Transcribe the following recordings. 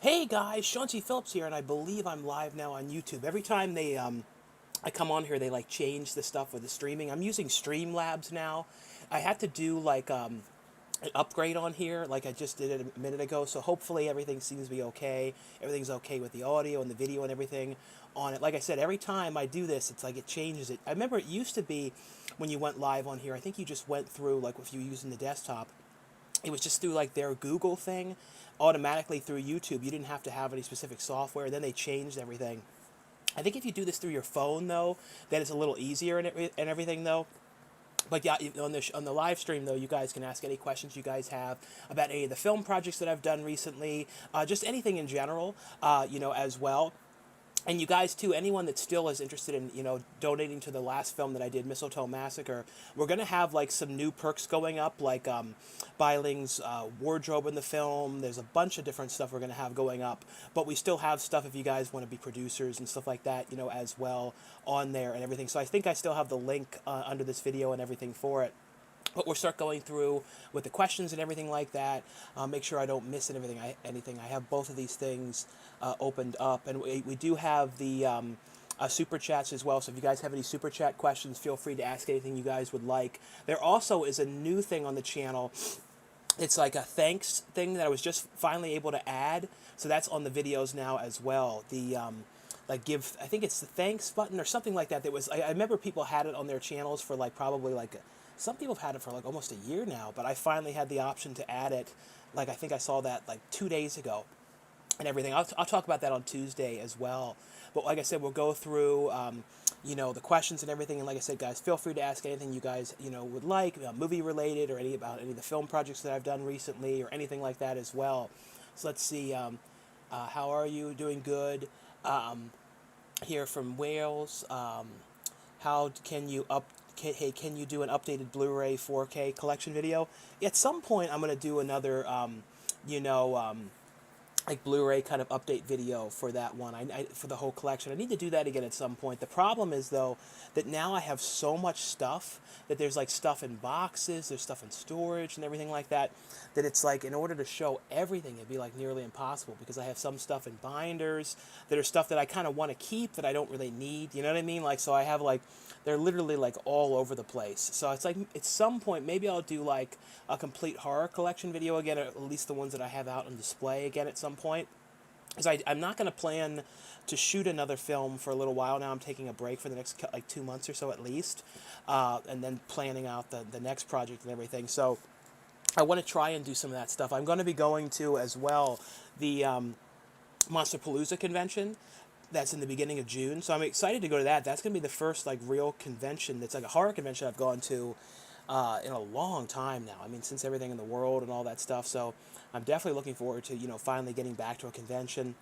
Hey guys, Sean T. Phillips here, and I believe I'm live now on YouTube. Every time I come on here, they like change the stuff with the streaming. I'm using Streamlabs now. I had to do an upgrade on here, like I just did it a minute ago. So hopefully everything seems to be okay. Everything's okay with the audio and the video and everything on it. Like I said, every time I do this, it's like it changes it. I remember it used to be when you went live on here. I think you just went through like if you were using the desktop, it was just through like their Google thing automatically through YouTube. You didn't have to have any specific software. Then they changed everything. I think if you do this through your phone though, then it's a little easier and everything though. But yeah, on the live stream though, you guys can ask any questions you guys have about any of the film projects that I've done recently, just anything in general, as well. And you guys too, anyone that still is interested in donating to the last film that I did, Mistletoe Massacre, we're gonna have like some new perks going up, like Biling's wardrobe in the film. There's a bunch of different stuff we're gonna have going up, but we still have stuff if you guys want to be producers and stuff like that, as well on there and everything. So I think I still have the link under this video and everything for it. But we'll start going through with the questions and everything like that. Make sure I don't miss anything. I have both of these things opened up, and we do have the super chats as well. So if you guys have any super chat questions, feel free to ask anything you guys would like. There also is a new thing on the channel. It's like a thanks thing that I was just finally able to add. So that's on the videos now as well. The I think it's the thanks button or something like that. I remember people had it on their channels for like probably like some people have had it for like almost a year now, but I finally had the option to add it. Like I think I saw that like 2 days ago and everything. I'll talk about that on Tuesday as well. But like I said, we'll go through, the questions and everything. And like I said, guys, feel free to ask anything you guys, would like, movie related or about any of the film projects that I've done recently or anything like that as well. So let's see. How are you? Doing good. Here from Wales. How can you hey, can you do an updated Blu-ray 4K collection video? At some point, I'm going to do another, like Blu-ray kind of update video for that one. For the whole collection. I need to do that again at some point. The problem is though that now I have so much stuff that there's like stuff in boxes, there's stuff in storage and everything like that. That it's like in order to show everything, it'd be like nearly impossible because I have some stuff in binders that are stuff that I kind of want to keep that I don't really need. You know what I mean? Like so I have like they're literally like all over the place. So it's like at some point maybe I'll do like a complete horror collection video again, or at least the ones that I have out on display again at some point. Because I'm not going to plan to shoot another film for a little while now. I'm taking a break for the next like 2 months or so at least, and then planning out the next project and everything. So I want to try and do some of that stuff. I'm going to be going to as well the Monsterpalooza convention. That's in the beginning of June, so I'm excited to go to that. That's going to be the first like real convention that's like a horror convention I've gone to in a long time now. I mean, since everything in the world and all that stuff. So I'm definitely looking forward to finally getting back to a convention.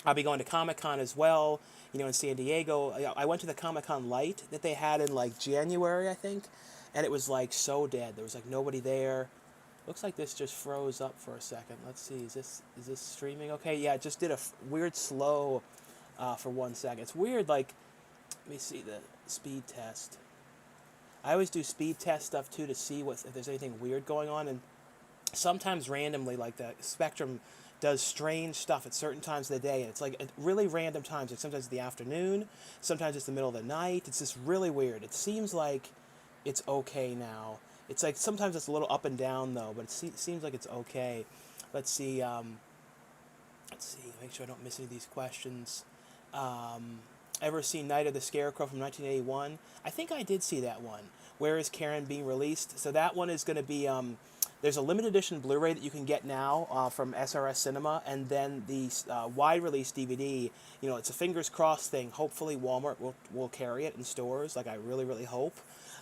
I'll be going to Comic-Con as well, in San Diego. I went to the Comic-Con Light that they had in like January, I think, and it was like so dead. There was like nobody there. Looks like this just froze up for a second. Let's see, is this streaming okay? Yeah, it just did a weird slow for 1 second. It's weird, like, let me see the speed test. I always do speed test stuff too to see if there's anything weird going on, and sometimes randomly, like the Spectrum does strange stuff at certain times of the day, and it's like at really random times. Like sometimes it's the afternoon, sometimes it's the middle of the night. It's just really weird. It seems like it's okay now. It's like sometimes it's a little up and down though, but it seems like it's okay. Let's see. Make sure I don't miss any of these questions. Ever seen Night of the Scarecrow from 1981? I think I did see that one. Where is Karen being released? So that one is going to be, there's a limited edition Blu-ray that you can get now from SRS Cinema, and then the wide release DVD, it's a fingers crossed thing. Hopefully Walmart will carry it in stores, like I really, really hope.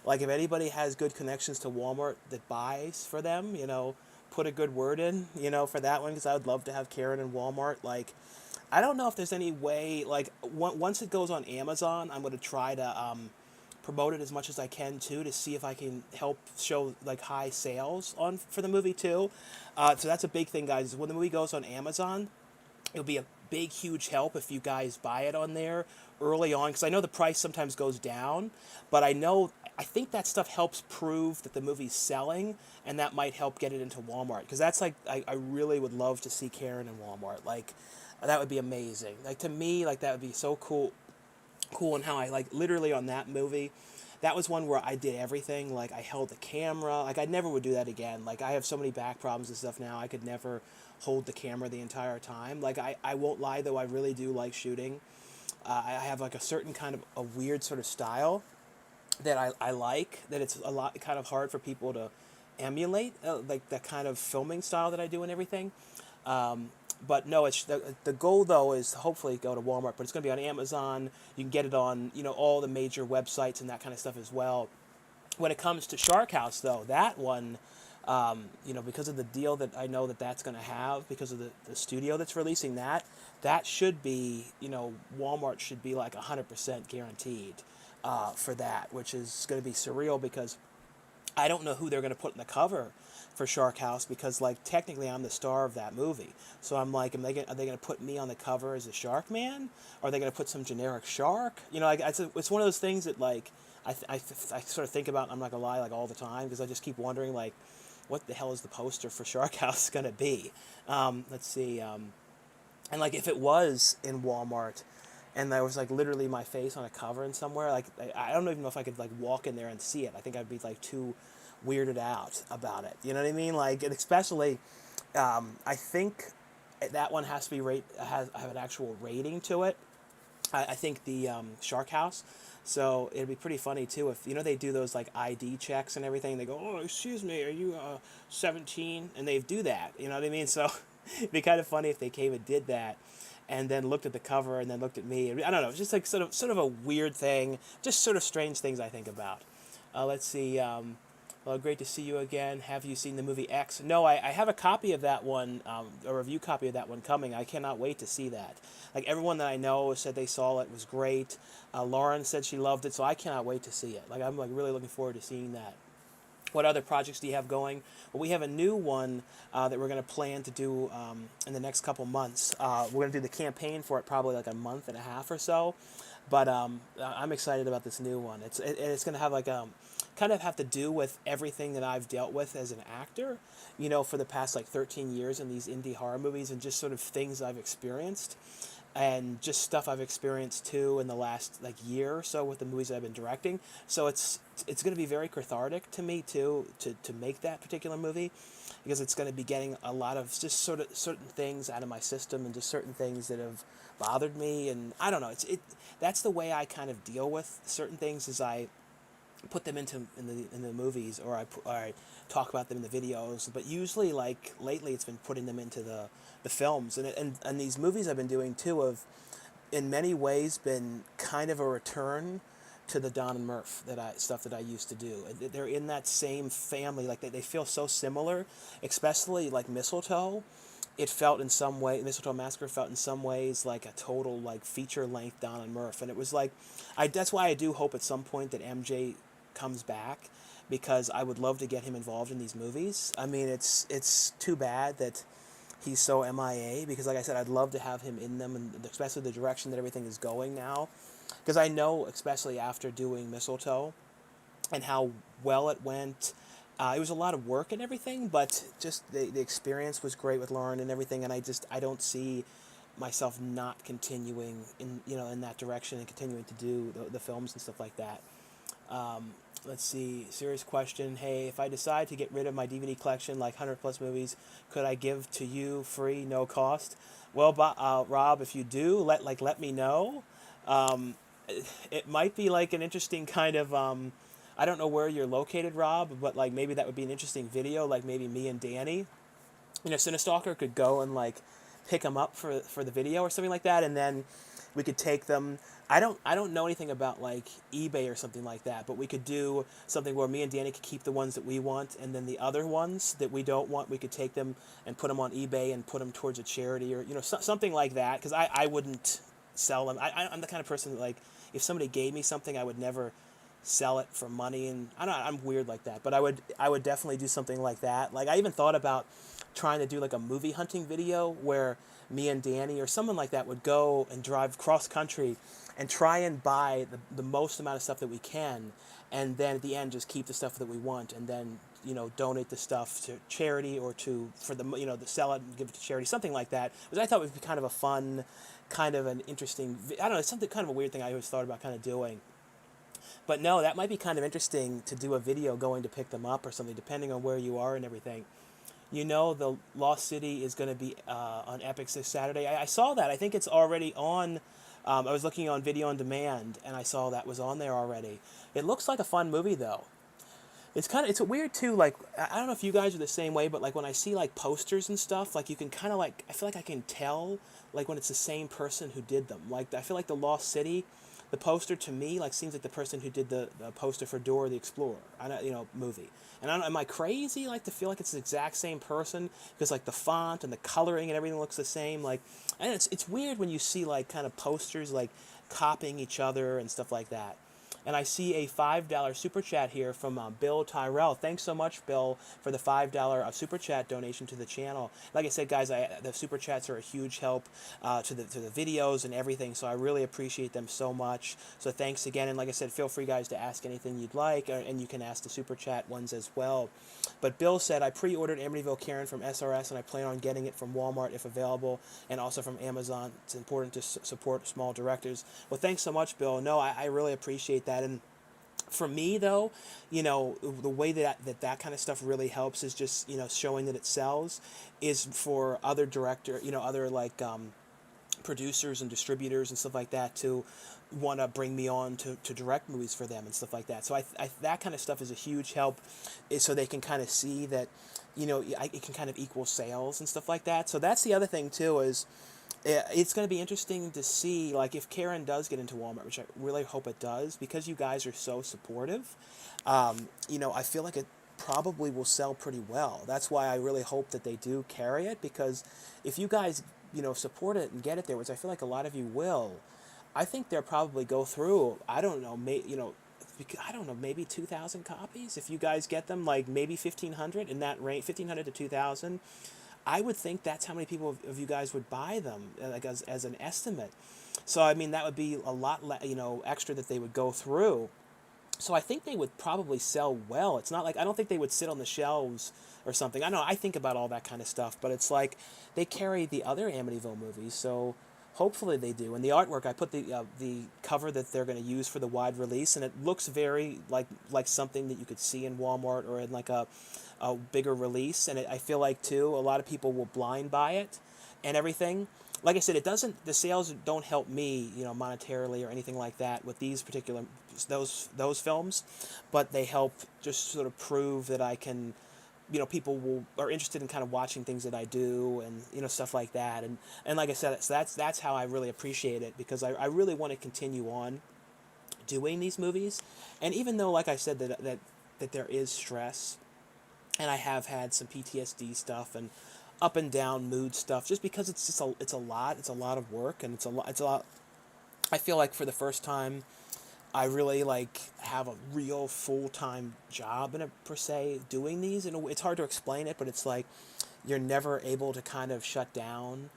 Like if anybody has good connections to Walmart that buys for them, put a good word in, for that one, because I would love to have Karen in Walmart. Like, I don't know if there's any way, like, once it goes on Amazon, I'm going to try to promote it as much as I can, too, to see if I can help show, like, high sales for the movie, too. So that's a big thing, guys, is when the movie goes on Amazon, It'll be a big, huge help if you guys buy it on there early on, because I know the price sometimes goes down, but I think that stuff helps prove that the movie's selling, and that might help get it into Walmart, because that's like, I really would love to see Karen in Walmart. Like, that would be amazing. Like, to me, like, that would be so cool. And how I, like, literally on that movie, that was one where I did everything. Like, I held the camera. Like, I never would do that again. Like, I have so many back problems and stuff now, I could never hold the camera the entire time. Like, I won't lie, though, I really do like shooting. I have, like, a certain kind of a weird sort of style that I like, that it's a lot kind of hard for people to emulate, like that kind of filming style that I do and everything. But no, it's the goal though is to hopefully go to Walmart, but it's going to be on Amazon. You can get it on, all the major websites and that kind of stuff as well. When it comes to Shark House though, that one, because of the deal that I know that that's going to have, because of the studio that's releasing that, that should be, Walmart should be like 100% guaranteed for that, which is going to be surreal, because I don't know who they're going to put in the cover for Shark House, because like technically I'm the star of that movie. So I'm like, are they going to put me on the cover as a shark man? Or are they going to put some generic shark? Like it's one of those things that like I sort of think about. I'm not gonna lie, like all the time, because I just keep wondering like, what the hell is the poster for Shark House going to be? Let's see. And like if it was in Walmart, and there was like literally my face on a cover in somewhere, like I don't even know if I could like walk in there and see it. I think I'd be like too weirded out about it. You know what I mean? Like, and especially, I think that one has to be have an actual rating to it. I think the Shark House. So it'd be pretty funny too if they do those like ID checks and everything. They go, oh, excuse me, are you 17? And they do that. You know what I mean? So it'd be kind of funny if they came and did that, and then looked at the cover and then looked at me. I don't know. It's just like sort of a weird thing. Just sort of strange things I think about. Let's see. Well, great to see you again. Have you seen the movie X? No, I have a copy of that one, a review copy of that one coming. I cannot wait to see that. Like, everyone that I know said they saw it was great. Lauren said she loved it, so I cannot wait to see it. Like, I'm like really looking forward to seeing that. What other projects do you have going? Well, we have a new one that we're going to plan to do in the next couple months. We're going to do the campaign for it probably like a month and a half or so. But I'm excited about this new one. It's going to have like kind of have to do with everything that I've dealt with as an actor, for the past like 13 years in these indie horror movies, and just sort of things I've experienced, and just stuff I've experienced too in the last like year or so with the movies that I've been directing. So it's going to be very cathartic to me too to make that particular movie, because it's going to be getting a lot of just sort of certain things out of my system, and just certain things that have bothered me. And I don't know, that's the way I kind of deal with certain things, is I put them in the movies, or I talk about them in the videos. But usually, like lately, it's been putting them into the films, and these movies I've been doing too have, in many ways, been kind of a return to the Don and Murph stuff that I used to do. They're in that same family, like they feel so similar, especially like Mistletoe. It felt in some way, Mistletoe Massacre felt in some ways like a total like feature length Don and Murph, and it was like, that's why I do hope at some point that MJ comes back, because I would love to get him involved in these movies. I mean, it's too bad that he's so MIA, because like I said, I'd love to have him in them, and especially the direction that everything is going now, because I know, especially after doing Mistletoe and how well it went. It was a lot of work and everything, but just the experience was great with Lauren and everything, and I don't see myself not continuing in that direction, and continuing to do the films and stuff like that. Let's see, serious question. Hey, if I decide to get rid of my DVD collection, like 100 plus movies, could I give to you free, no cost? Well, Rob, if you do, let me know. It might be like an interesting kind of I don't know where you're located, Rob, but like maybe that would be an interesting video. Like maybe me and Danny, Cinestalker could go and like pick them up for the video or something like that, and then we could take them. I don't know anything about like eBay or something like that, but we could do something where me and Danny could keep the ones that we want, and then the other ones that we don't want, we could take them and put them on eBay and put them towards a charity, or something like that. Because I wouldn't sell them. I'm the kind of person that, like, if somebody gave me something, I would never sell it for money, and I'm weird like that, but I would definitely do something like that. Like I even thought about trying to do like a movie hunting video where me and Danny or someone like that would go and drive cross country and try and buy the most amount of stuff that we can, and then at the end just keep the stuff that we want, and then donate the stuff to charity or for the to sell it and give it to charity, something like that, which I thought would be kind of a fun, kind of an interesting, I don't know, something kind of a weird thing I always thought about kind of doing. But no, that might be kind of interesting to do a video going to pick them up or something, depending on where you are and everything. The Lost City is going to be on Epics this Saturday. I saw that. I think it's already on. I was looking on Video on Demand, and I saw that was on there already. It looks like a fun movie, though. It's weird too. Like I don't know if you guys are the same way, but like when I see like posters and stuff, like you can kind of like I feel like I can tell like when it's the same person who did them. Like I feel like the Lost City, the poster to me like seems like the person who did the poster for Dora the Explorer, movie. And I don't, am I crazy like to feel like it's the exact same person because like the font and the coloring and everything looks the same. Like, and it's weird when you see like kind of posters like copying each other and stuff like that. And I see a $5 super chat here from Bill Tyrell. Thanks so much, Bill, for the $5 super chat donation to the channel. Like I said, guys, the super chats are a huge help to the videos and everything, so I really appreciate them so much. So thanks again, and like I said, feel free, guys, to ask anything you'd like, and you can ask the super chat ones as well. But Bill said, I pre-ordered Amityville Karen from SRS, and I plan on getting it from Walmart if available, and also from Amazon. It's important to support small directors. Well, thanks so much, Bill. No, I really appreciate that. And for me, though, the way that kind of stuff really helps is just, showing that it sells is for other other like producers and distributors and stuff like that to want to bring me on to direct movies for them and stuff like that. So that kind of stuff is a huge help, is so they can kind of see that, it can kind of equal sales and stuff like that. So that's the other thing too, is it's going to be interesting to see, like, if Karen does get into Walmart, which I really hope it does, because you guys are so supportive. I feel like it probably will sell pretty well. That's why I really hope that they do carry it, because if you guys, support it and get it there, which I feel like a lot of you will, I think they'll probably go through, I don't know, maybe 2,000 copies. If you guys get them, like maybe 1,500 in that range, 1,500 to 2,000. I would think that's how many people of you guys would buy them, like as an estimate. So I mean, that would be a lot, extra that they would go through. So I think they would probably sell well. It's not like, I don't think they would sit on the shelves or something. I know I think about all that kind of stuff, but it's like they carry the other Amityville movies, so hopefully they do. And the artwork, I put the cover that they're going to use for the wide release, and it looks very like something that you could see in Walmart or in like a bigger release. And I feel like too, a lot of people will blind buy it and everything. Like I said, the sales don't help me, monetarily or anything like that with these particular, those films, but they help just sort of prove that I can, people are interested in kind of watching things that I do, and, stuff like that. And like I said, so that's how I really appreciate it, because I really want to continue on doing these movies. And even though, like I said, that there is stress, and I have had some PTSD stuff and up and down mood stuff, just because it's a lot of work, and it's a lot. I feel like for the first time, I really like have a real full-time job in it, per se, doing these, and it's hard to explain it, but it's like you're never able to kind of shut down.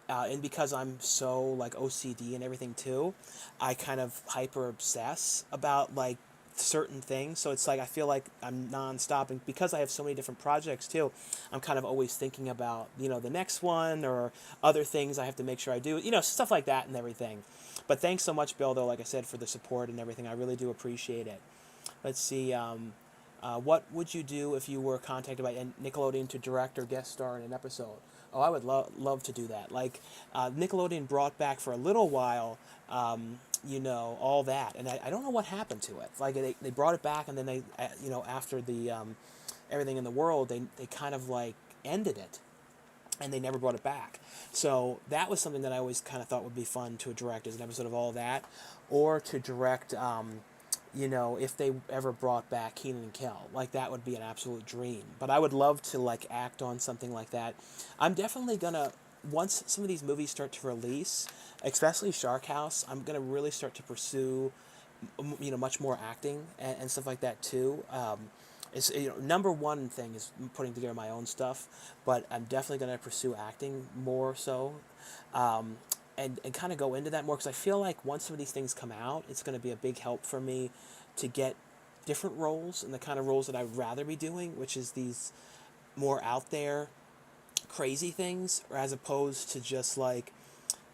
And because I'm so like OCD and everything too, I kind of hyper obsess about like certain things. So it's like I feel like I'm nonstop, and because I have so many different projects too, I'm kind of always thinking about the next one or other things I have to make sure I do, stuff like that and everything. But thanks so much, Bill, though, like I said, for the support and everything. I really do appreciate it. Let's see. What would you do if you were contacted by Nickelodeon to direct or guest star in an episode? Oh, I would love to do that. Like, Nickelodeon brought back for a little while, all that. And I don't know what happened to it. Like, they brought it back, and then they, after the everything in the world, they kind of, like, ended it. And they never brought it back. So that was something that I always kind of thought would be fun to direct, as an episode of all that. Or to direct, if they ever brought back Kenan and Kel. Like, that would be an absolute dream. But I would love to, like, act on something like that. I'm definitely going to, once some of these movies start to release, especially Shark House, I'm going to really start to pursue much more acting and stuff like that too. It's, number one thing is putting together my own stuff, but I'm definitely going to pursue acting more so, and kind of go into that more, because I feel like once some of these things come out, it's going to be a big help for me to get different roles and the kind of roles that I'd rather be doing, which is these more out there, crazy things, as opposed to just like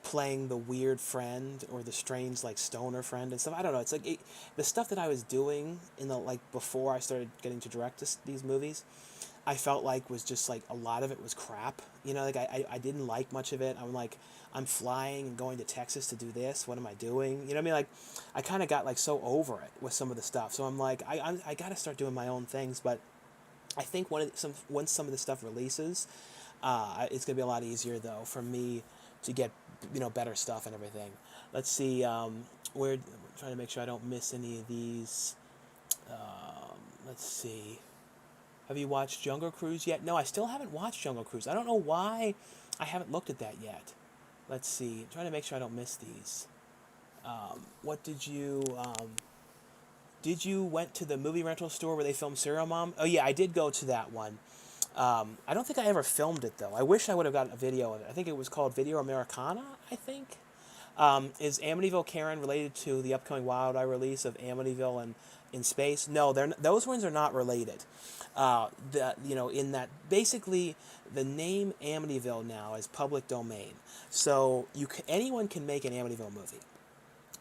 playing the weird friend or the strange like stoner friend and stuff. I don't know. It's like the stuff that I was doing in the like before I started getting to direct these movies, I felt like was just like a lot of it was crap. Like I didn't like much of it. I'm like, I'm flying and going to Texas to do this. What am I doing? You know what I mean? Like I kind of got like so over it with some of the stuff. So I'm like, I got to start doing my own things. But I think once some of the stuff releases, it's gonna be a lot easier though for me to get better stuff and everything. Let's see. Where I'm trying to make sure I don't miss any of these. Let's see. Have you watched Jungle Cruise yet? No, I still haven't watched Jungle Cruise. I don't know why I haven't looked at that yet. Let's see. I'm trying to make sure I don't miss these. What did you went to the movie rental store where they filmed Serial Mom? Oh yeah, I did go to that one. I don't think I ever filmed it though. I wish I would have gotten a video of it. I think it was called Video Americana, I think. Is Amityville Karen related to the upcoming Wild Eye release of Amityville and in space? No, those ones are not related. In that basically the name Amityville now is public domain, so anyone can make an Amityville movie.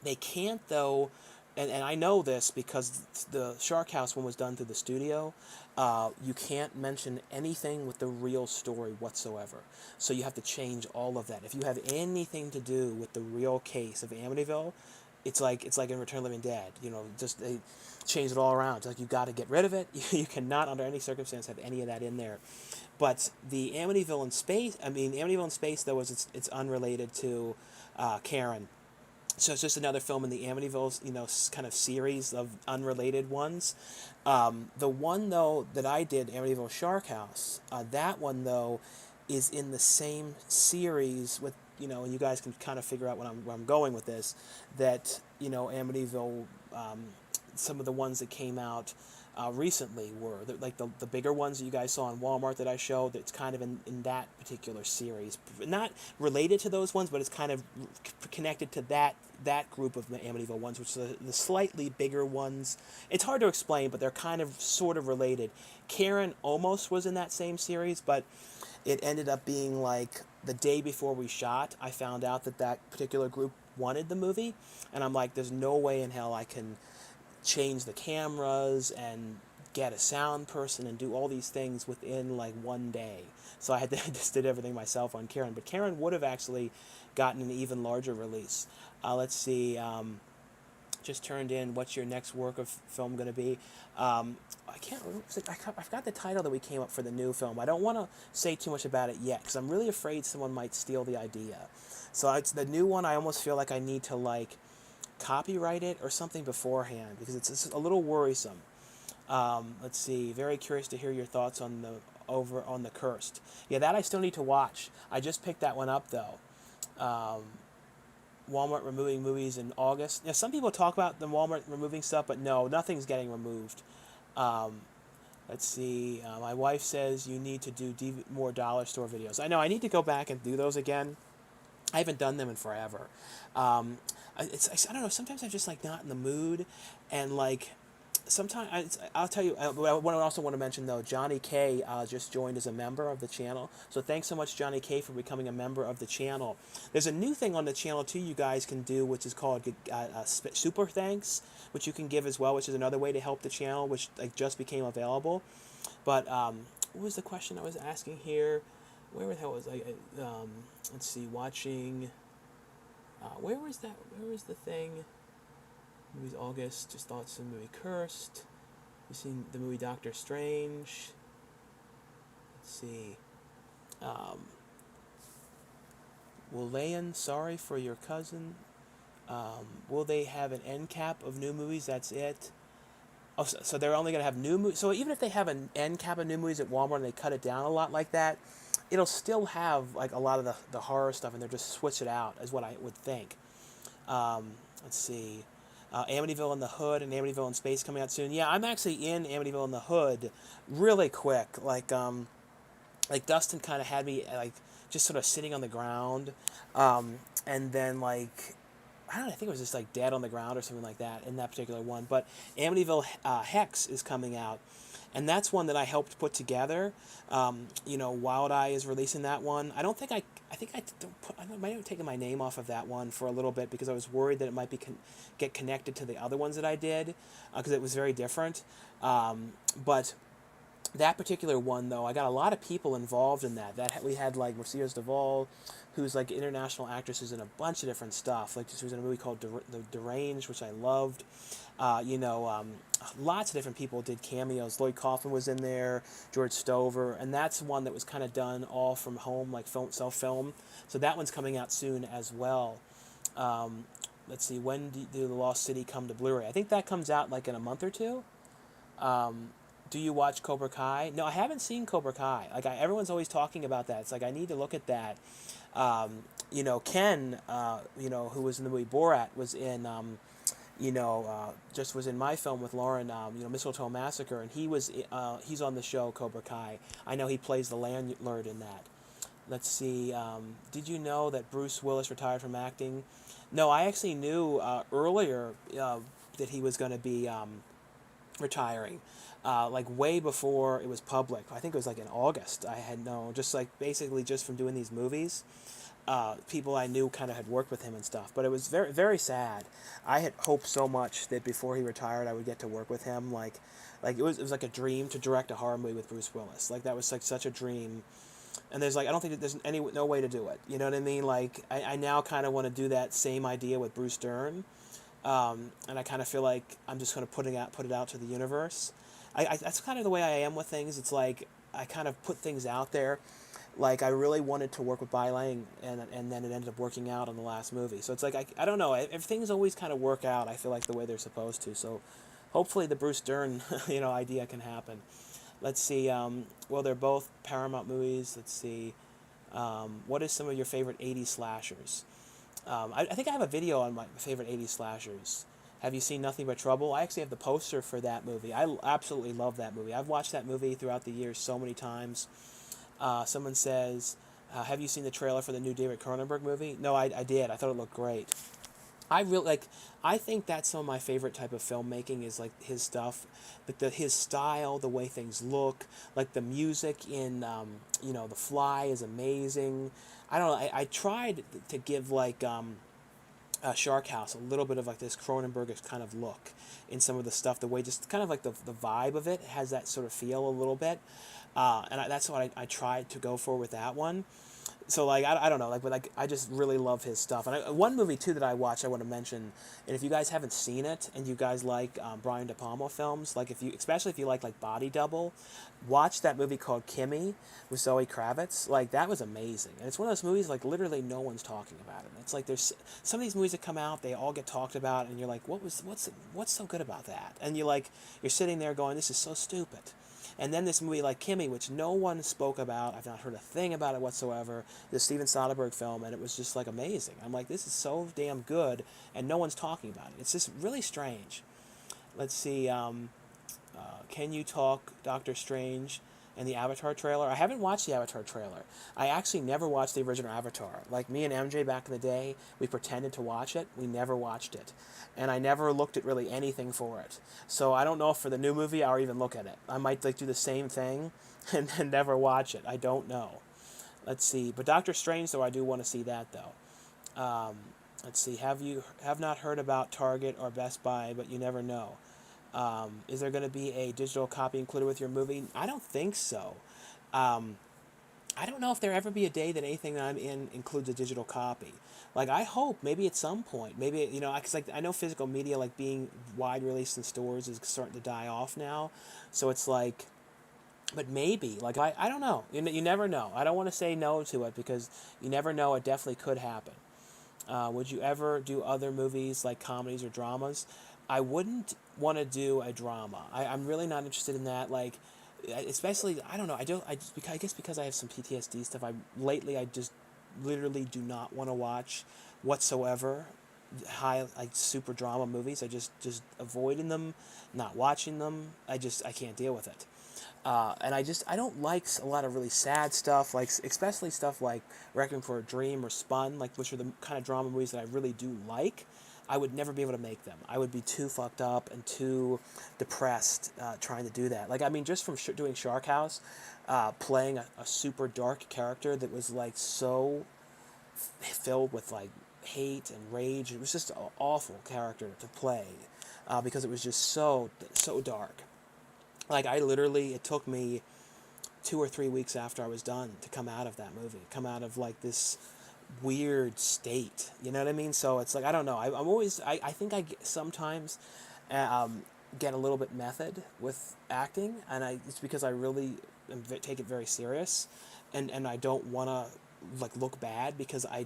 They can't though, and I know this because the Shark House one was done through the studio. You can't mention anything with the real story whatsoever. So you have to change all of that. If you have anything to do with the real case of Amityville, it's like in Return of the Living Dead. Just they change it all around. It's like you got to get rid of it. You cannot, under any circumstance, have any of that in there. But the Amityville in space, Amityville in space though it's unrelated to Karen. So it's just another film in the Amityville, kind of series of unrelated ones. The one though that I did, Amityville Shark House, that one though is in the same series with, and you guys can kind of figure out where I'm going with this. That Amityville, some of the ones that came out recently were like the bigger ones that you guys saw in Walmart that I showed. That's kind of in that particular series, not related to those ones, but it's kind of connected to that group of Amityville ones, which are the slightly bigger ones. It's hard to explain, but they're kind of sort of related. Karen almost was in that same series, but it ended up being like the day before we shot, I found out that particular group wanted the movie, and I'm like, there's no way in hell I can change the cameras and get a sound person and do all these things within like one day. So I just did everything myself on Karen. But Karen would have actually gotten an even larger release. Let's see. Just turned in. What's your next work of film going to be? I can't remember. I forgot the title that we came up for the new film. I don't want to say too much about it yet because I'm really afraid someone might steal the idea. So it's the new one. I almost feel like I need to like copyright it or something beforehand because it's a little worrisome. Let's see. Very curious to hear your thoughts on the Cursed. Yeah, that I still need to watch. I just picked that one up though. Walmart removing movies in August. Yeah, some people talk about the Walmart removing stuff, but no, nothing's getting removed. Let's see. My wife says you need to do more dollar store videos. I know I need to go back and do those again. I haven't done them in forever. I don't know. Sometimes I'm just like not in the mood, and like sometimes I'll tell you. I also want to mention though, Johnny K just joined as a member of the channel. So thanks so much, Johnny K, for becoming a member of the channel. There's a new thing on the channel too. You guys can do, which is called super thanks, which you can give as well, which is another way to help the channel, which like just became available. But what was the question I was asking here? Where the hell was I? Let's see. Watching. Where was that? Where was the thing? Movies August. Just thoughts of the movie Cursed. You've seen the movie Doctor Strange. Let's see. Will sorry for your cousin. Will they have an end cap of new movies? That's it. Oh, so they're only going to have new movies. So even if they have an end cap of new movies at Walmart and they cut it down a lot like that, it'll still have like a lot of the horror stuff, and they'll just switch it out, is what I would think. Let's see. Amityville in the Hood and Amityville in Space coming out soon. Yeah, I'm actually in Amityville in the Hood really quick. Like Dustin kind of had me like just sort of sitting on the ground, and then like I don't know, I think it was just like dead on the ground or something like that in that particular one. But Amityville Hex is coming out, and that's one that I helped put together. Wild Eye is releasing that one. I think I don't put, I might have taken my name off of that one for a little bit because I was worried that it might be get connected to the other ones that I did because it was very different. But that particular one, though, I got a lot of people involved in that. We had like Mercedes Duvall, who's like international actresses in a bunch of different stuff. Like she was in a movie called The Deranged, which I loved. Lots of different people did cameos. Lloyd Kaufman was in there, George Stover, and that's one that was kind of done all from home, like self-film. So that one's coming out soon as well. Let's see, when do The Lost City come to Blu-ray? I think that comes out like in a month or two. Do you watch Cobra Kai? No, I haven't seen Cobra Kai. Like everyone's always talking about that. It's like I need to look at that. Ken, who was in the movie Borat, was in, just was in my film with Lauren, Mistletoe Massacre, and he's on the show Cobra Kai. I know he plays the landlord in that. Let's see. Did you know that Bruce Willis retired from acting? No, I actually knew earlier that he was going to be retiring. Like way before it was public. I think it was like in August. I had known, just like basically just from doing these movies. People I knew kind of had worked with him and stuff. But it was very, very sad. I had hoped so much that before he retired, I would get to work with him. Like it was like a dream to direct a horror movie with Bruce Willis. Like that was like such a dream. And there's like I don't think that there's no way to do it. You know what I mean? Like I now kind of want to do that same idea with Bruce Dern. And I kind of feel like I'm just going to put it out to the universe. That's kind of the way I am with things. It's like I kind of put things out there. Like I really wanted to work with Bai Lang, and then it ended up working out on the last movie. So it's like I don't know. Everything's always kind of work out. I feel like the way they're supposed to. So hopefully the Bruce Dern idea can happen. Let's see. Well, they're both Paramount movies. Let's see. What is some of your favorite '80s slashers? I think I have a video on my favorite '80s slashers. Have you seen Nothing But Trouble? I actually have the poster for that movie. I absolutely love that movie. I've watched that movie throughout the years so many times. Someone says, have you seen the trailer for the new David Cronenberg movie? No, I did. I thought it looked great. I think that's some of my favorite type of filmmaking is like his stuff, but his style, the way things look, like the music in, The Fly is amazing. I don't know. I tried to give like Shark House a little bit of like this Cronenbergish kind of look in some of the stuff. The way just kind of like the vibe of it has that sort of feel a little bit, that's what I tried to go for with that one. So like I don't know but I just really love his stuff. And one movie too that I watched I want to mention, and if you guys haven't seen it and you guys like Brian De Palma films, like especially if you like Body Double, watch that movie called Kimmy with Zoe Kravitz. Like that was amazing, and it's one of those movies like literally no one's talking about it. It's like there's some of these movies that come out, they all get talked about, and you're like, what's so good about that? And you're sitting there going, this is so stupid. And then this movie like Kimmy, which no one spoke about, I've not heard a thing about it whatsoever, the Steven Soderbergh film, and it was just like amazing. I'm like, this is so damn good, and no one's talking about it. It's just really strange. Let's see, can you talk Doctor Strange and the Avatar trailer? I haven't watched the Avatar trailer. I actually never watched the original Avatar. Like me and MJ back in the day, we pretended to watch it. We never watched it. And I never looked at really anything for it. So I don't know if for the new movie I'll even look at it. I might do the same thing and never watch it. I don't know. Let's see. But Doctor Strange, though, I do want to see that, though. Let's see. Have not heard about Target or Best Buy, but you never know. Is there going to be a digital copy included with your movie? I don't think so. I don't know if there ever be a day that anything that I'm in includes a digital copy. Like I hope maybe at some point, maybe because I know physical media like being wide released in stores is starting to die off now. So it's like, but maybe I don't know. You never know. I don't want to say no to it because you never know. It definitely could happen. Would you ever do other movies like comedies or dramas? I wouldn't want to do a drama. I'm really not interested in that. Like, especially I don't know. I guess because I have some PTSD stuff. I just literally do not want to watch whatsoever high, like super drama movies. I just avoiding them, not watching them. I can't deal with it. And I don't like a lot of really sad stuff, like especially stuff like Requiem for a Dream or Spun, like which are the kind of drama movies that I really do like. I would never be able to make them. I would be too fucked up and too depressed trying to do that. Like, I mean, just from doing Shark House, playing a super dark character that was like so filled with like hate and rage. It was just an awful character to play because it was just so dark. Like, I literally, it took me 2 or 3 weeks after I was done to come out of that movie, come out of like this weird state. You know what I mean? So it's like, I don't know. I'm always, I think sometimes get a little bit method with acting, and it's because I really take it very serious, and I don't want to like look bad because I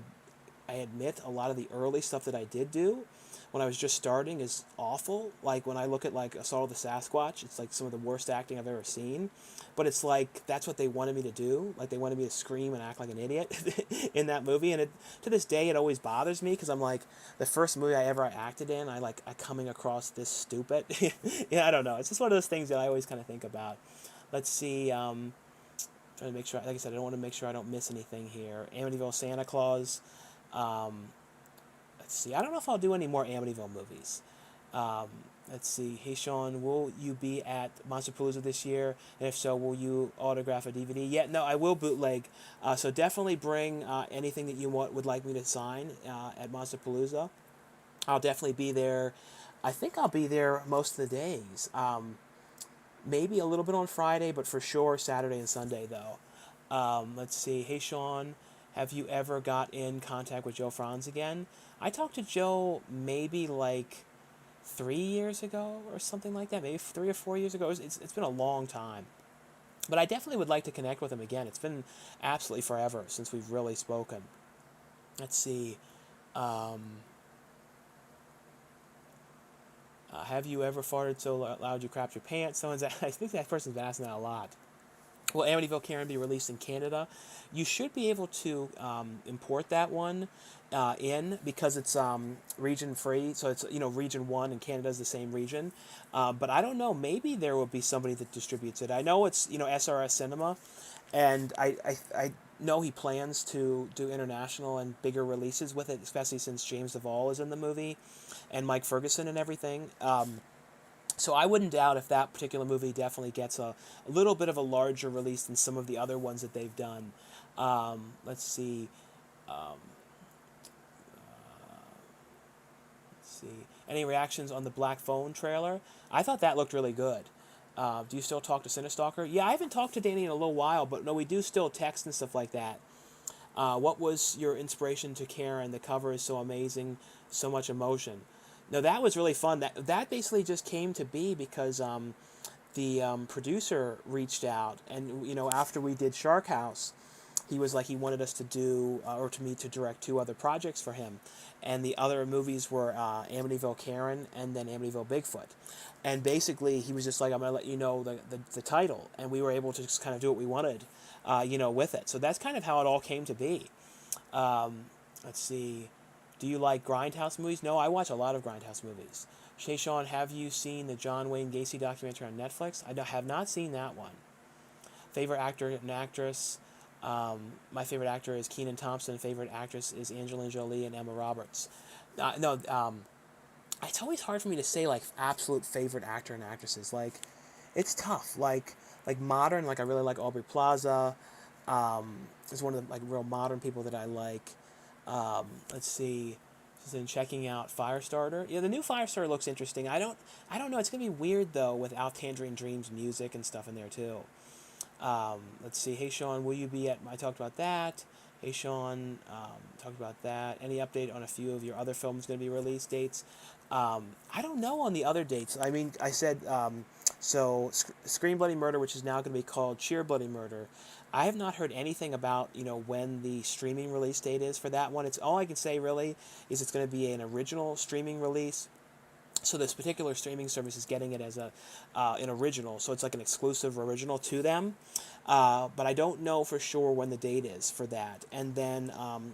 admit a lot of the early stuff that I did do when I was just starting is awful. Like when I look at like Assault of the Sasquatch, it's like some of the worst acting I've ever seen. But it's like that's what they wanted me to do. Like they wanted me to scream and act like an idiot in that movie. And to this day, it always bothers me because I'm like, the first movie I ever acted in, I coming across this stupid. Yeah, I don't know. It's just one of those things that I always kind of think about. Let's see. Trying to make sure, like I said, I don't want to make sure I don't miss anything here. Amityville Santa Claus. Let's see. I don't know if I'll do any more Amityville movies. Let's see. Hey, Sean, will you be at Monsterpalooza this year? And if so, will you autograph a DVD? Yeah, no, I will bootleg. So definitely bring anything that you would like me to sign at Monsterpalooza. I'll definitely be there. I think I'll be there most of the days. Maybe a little bit on Friday, but for sure Saturday and Sunday, though. Let's see. Hey, Sean, have you ever got in contact with Joe Franz again? I talked to Joe maybe like 3 years ago or something like that. Maybe 3 or 4 years ago. It's been a long time. But I definitely would like to connect with him again. It's been absolutely forever since we've really spoken. Let's see. Have you ever farted so loud you crapped your pants? I think that person's been asking that a lot. Will Amityville Karen be released in Canada? You should be able to import that one in because it's region free. So it's region 1 and Canada's the same region. But I don't know. Maybe there will be somebody that distributes it. I know it's SRS Cinema, and I know he plans to do international and bigger releases with it, especially since James Duvall is in the movie, and Mike Ferguson and everything. So I wouldn't doubt if that particular movie definitely gets a little bit of a larger release than some of the other ones that they've done. Let's see. Let's see. Any reactions on the Black Phone trailer? I thought that looked really good. Do you still talk to Cinestalker? Yeah, I haven't talked to Danny in a little while, but no, we do still text and stuff like that. What was your inspiration to Karen? The cover is so amazing, so much emotion. No, that was really fun. That basically just came to be because the producer reached out, and after we did Shark House, he was like he wanted us to do or to me to direct 2 other projects for him, and the other movies were Amityville Karen and then Amityville Bigfoot, and basically he was just like, I'm gonna let you know the title, and we were able to just kind of do what we wanted, with it. So that's kind of how it all came to be. Let's see. Do you like Grindhouse movies? No, I watch a lot of Grindhouse movies. Shay Sean, have you seen the John Wayne Gacy documentary on Netflix? I have not seen that one. Favorite actor and actress? My favorite actor is Kenan Thompson. Favorite actress is Angelina Jolie and Emma Roberts. It's always hard for me to say like absolute favorite actor and actresses. Like, it's tough. Like modern. Like I really like Aubrey Plaza. Is one of the like real modern people that I like. Let's see. She's been checking out Firestarter. Yeah, the new Firestarter looks interesting. I don't know. It's gonna be weird though without Tangerine Dream's music and stuff in there too. Let's see. Hey Sean, will you be at? I talked about that. Hey Sean, talked about that. Any update on a few of your other films going to be release dates? I don't know on the other dates. I mean, I said so. Scream Bloody Murder, which is now going to be called Cheer Bloody Murder. I have not heard anything about when the streaming release date is for that one. It's all I can say really is it's going to be an original streaming release. So this particular streaming service is getting it as an original, so it's like an exclusive original to them. But I don't know for sure when the date is for that. And then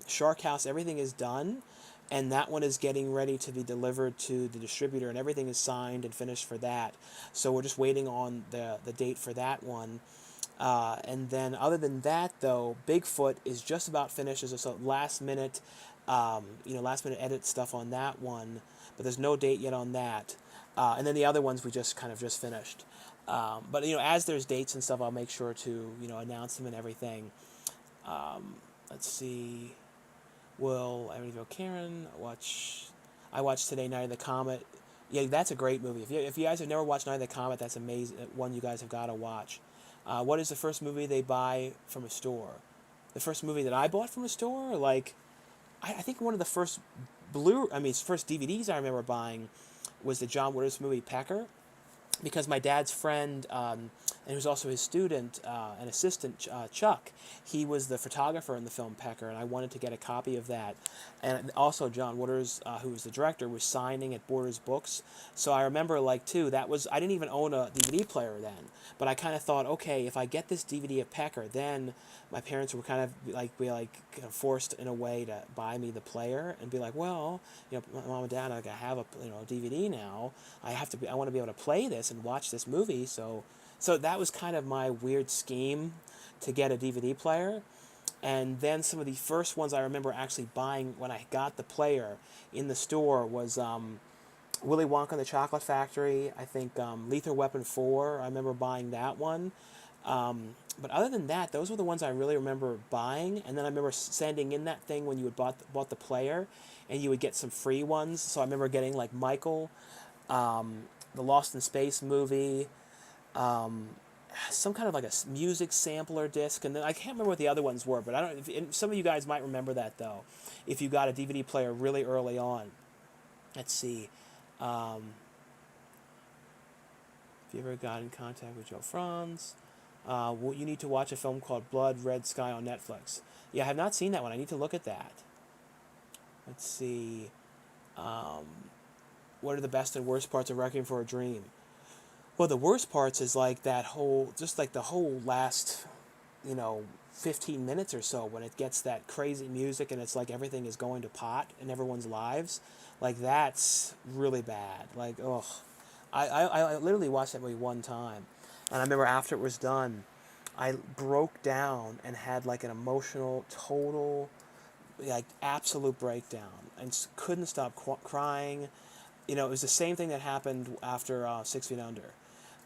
Shark House, everything is done and that one is getting ready to be delivered to the distributor, and everything is signed and finished for that. So we're just waiting on the date for that one. And then other than that, though, Bigfoot is just about finished. There's a last minute, last minute edit stuff on that one, but there's no date yet on that. And then the other ones we just kind of just finished. But as there's dates and stuff, I'll make sure to announce them and everything. Let's see. Will Amityville Karen watch? I watched today Night of the Comet. Yeah, that's a great movie. If you guys have never watched Night of the Comet, that's amazing. One you guys have got to watch. What is the first movie they buy from a store? The first movie that I bought from a store, like, I think one of the first first DVDs I remember buying was the John Waters movie Pecker, because my dad's friend, and he was also his student, an assistant, Chuck, he was the photographer in the film Pecker, and I wanted to get a copy of that. And also John Waters, who was the director, was signing at Borders Books. So I remember, I didn't even own a DVD player then, but I kind of thought, okay, if I get this DVD of Pecker, then my parents were kind of forced in a way to buy me the player and be like, well, Mom and Dad, I have a DVD now. I want to be able to play this and watch this movie. So that was kind of my weird scheme to get a DVD player. And then some of the first ones I remember actually buying when I got the player in the store was Willy Wonka and the Chocolate Factory. I think Lethal Weapon 4, I remember buying that one. But other than that, those were the ones I really remember buying. And then I remember sending in that thing when you had bought the player, and you would get some free ones. So I remember getting like Michael, the Lost in Space movie, some kind of like a music sampler disc, and then I can't remember what the other ones were, but I don't. Some of you guys might remember that though, if you got a DVD player really early on. Let's see. If you ever got in contact with Joe Franz, you need to watch a film called Blood Red Sky on Netflix. Yeah, I have not seen that one. I need to look at that. Let's see. What are the best and worst parts of Requiem for a Dream? Well, the worst parts is like the whole last, 15 minutes or so, when it gets that crazy music and it's like everything is going to pot in everyone's lives. Like, that's really bad. Like, ugh. I literally watched that movie one time, and I remember after it was done, I broke down and had like an emotional, total, like absolute breakdown, and couldn't stop crying. It was the same thing that happened after 6 Feet Under.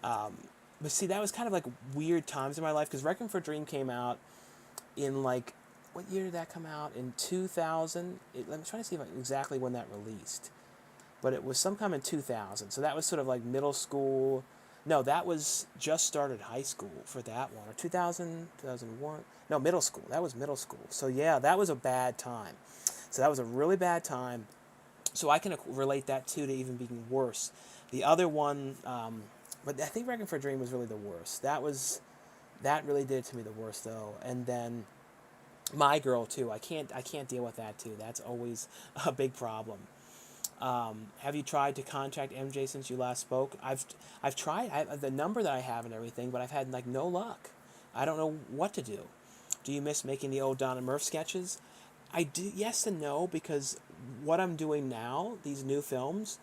But see, that was kind of like weird times in my life, because Requiem for a Dream came out in like, what year did that come out? In 2000? I'm trying to see exactly when that released. But it was sometime in 2000. So that was sort of like middle school. No, that was just started high school for that one. Or 2000, 2001. No, middle school. That was middle school. So yeah, that was a bad time. So that was a really bad time. So I can relate that too to even being worse. The other one, but I think Requiem for a Dream was really the worst. That really did it to me the worst though. And then My Girl too. I can't deal with that too. That's always a big problem. Have you tried to contact MJ since you last spoke? I've tried the number that I have and everything, but I've had like no luck. I don't know what to do. Do you miss making the old Donna Murph sketches? I do, yes and no, because what I'm doing now, these new films,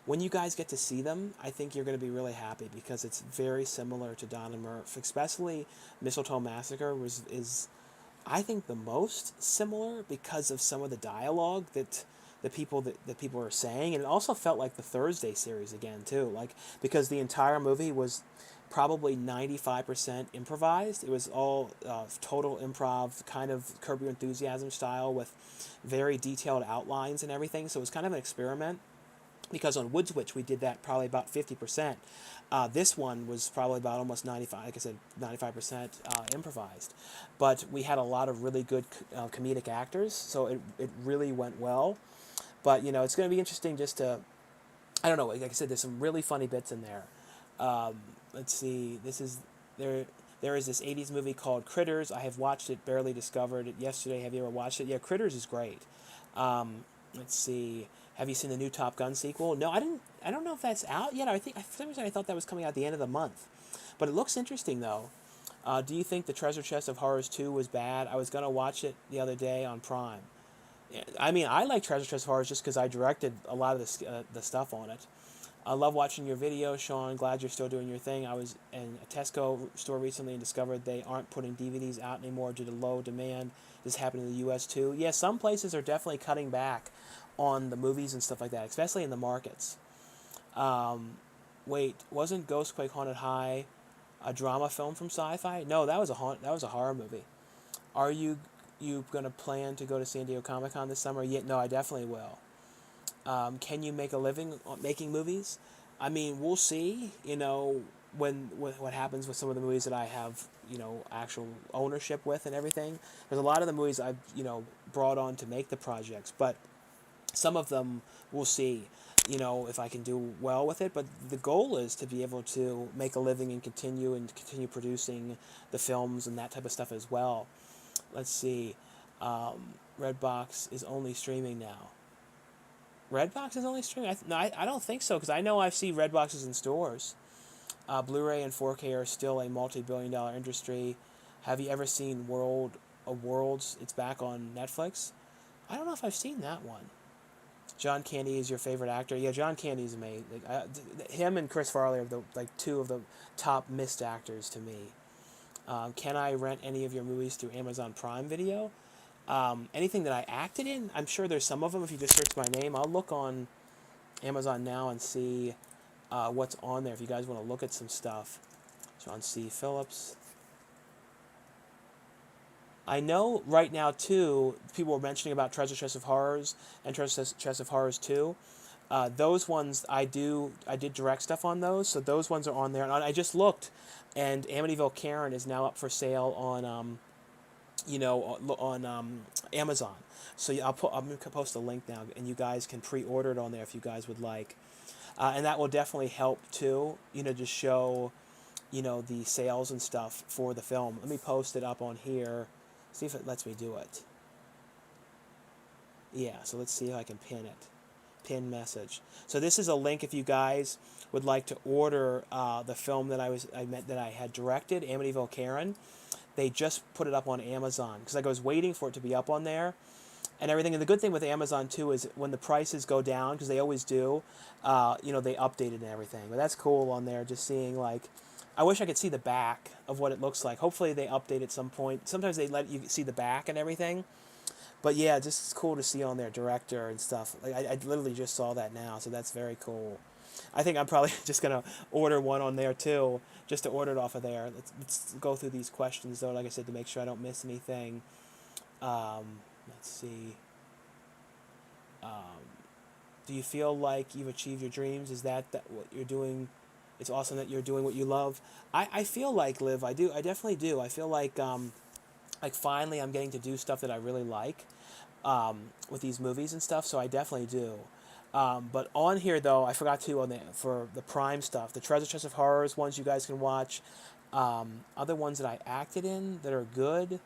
when you guys get to see them, I think you're going to be really happy, because it's very similar to Donna Murph. Especially Mistletoe Massacre is I think the most similar, because of some of the dialogue that the people are saying, and it also felt like the Thursday series again too, like, because the entire movie was probably 95% improvised. It was all total improv, kind of Curb Your Enthusiasm style, with very detailed outlines and everything. So it was kind of an experiment, because on Wood's Witch we did that probably about 50%. This one was probably about almost 95, like I said, 95% improvised. But we had a lot of really good comedic actors, so it really went well. But, it's going to be interesting just to, I don't know, like I said, there's some really funny bits in there. Let's see, there is this 80s movie called Critters. I have watched it, barely discovered it yesterday. Have you ever watched it? Yeah, Critters is great. Let's see, have you seen the new Top Gun sequel? No, I didn't. I don't know if that's out yet. For some reason I thought that was coming out at the end of the month. But it looks interesting, though. Do you think the Treasure Chest of Horrors 2 was bad? I was going to watch it the other day on Prime. I mean, I like Treasure Chest of Horrors just because I directed a lot of the stuff on it. I love watching your videos, Sean. Glad you're still doing your thing. I was in a Tesco store recently and discovered they aren't putting DVDs out anymore due to low demand. This happened in the U.S. too. Yeah, some places are definitely cutting back on the movies and stuff like that, especially in the markets. Um, Wait, wasn't Ghostquake Haunted High a drama film from Sci-Fi? No, that was a horror movie. Are you gonna plan to go to San Diego Comic Con this summer? Yeah, no, I definitely will. Can you make a living making movies? I mean, we'll see. You know, when what happens with some of the movies that I have, actual ownership with and everything. There's a lot of the movies I've brought on to make the projects, but some of them we'll see. If I can do well with it. But the goal is to be able to make a living and continue producing the films and that type of stuff as well. Let's see. Redbox is only streaming now. Redbox is only streaming? No, I don't think so, because I know I've seen Redboxes in stores. Blu-ray and 4K are still a multi-billion-dollar industry. Have you ever seen World of Worlds? It's back on Netflix. I don't know if I've seen that one. John Candy is your favorite actor? Yeah, John Candy is amazing. Him and Chris Farley are two of the top missed actors to me. Can I rent any of your movies through Amazon Prime Video? Anything that I acted in, I'm sure there's some of them. If you just search my name, I'll look on Amazon now and see what's on there. If you guys want to look at some stuff. John C. Phillips. I know right now too, people were mentioning about Treasure Chest of Horrors and Treasure Chest of Horrors 2. Those ones I did direct stuff on those, so those ones are on there. And I just looked, and Amityville Karen is now up for sale on Amazon. So I'm gonna post a link now, and you guys can pre-order it on there if you guys would like, and that will definitely help too. Just show, the sales and stuff for the film. Let me post it up on here. See if it lets me do it. Yeah, so let's see if I can pin it. Pin message. So this is a link if you guys would like to order the film that I had directed, Amityville Karen. They just put it up on Amazon because I was waiting for it to be up on there and everything. And the good thing with Amazon too is when the prices go down, because they always do, they update it and everything. But that's cool on there. Just seeing I wish I could see the back of what it looks like. Hopefully they update at some point. Sometimes they let you see the back and everything. But yeah, just it's cool to see on their director and stuff. I literally just saw that now, so that's very cool. I think I'm probably just gonna order one on there too, just to order it off of there. Let's go through these questions though, like I said, to make sure I don't miss anything. Let's see. Do you feel like you've achieved your dreams? Is that what you're doing? It's awesome that you're doing what you love. I feel like, Liv, I do. I definitely do. I feel like finally I'm getting to do stuff that I really like with these movies and stuff, so I definitely do. But on here, though, I forgot to, for the Prime stuff, the Treasure Chest of Horrors ones you guys can watch. Other ones that I acted in that are good,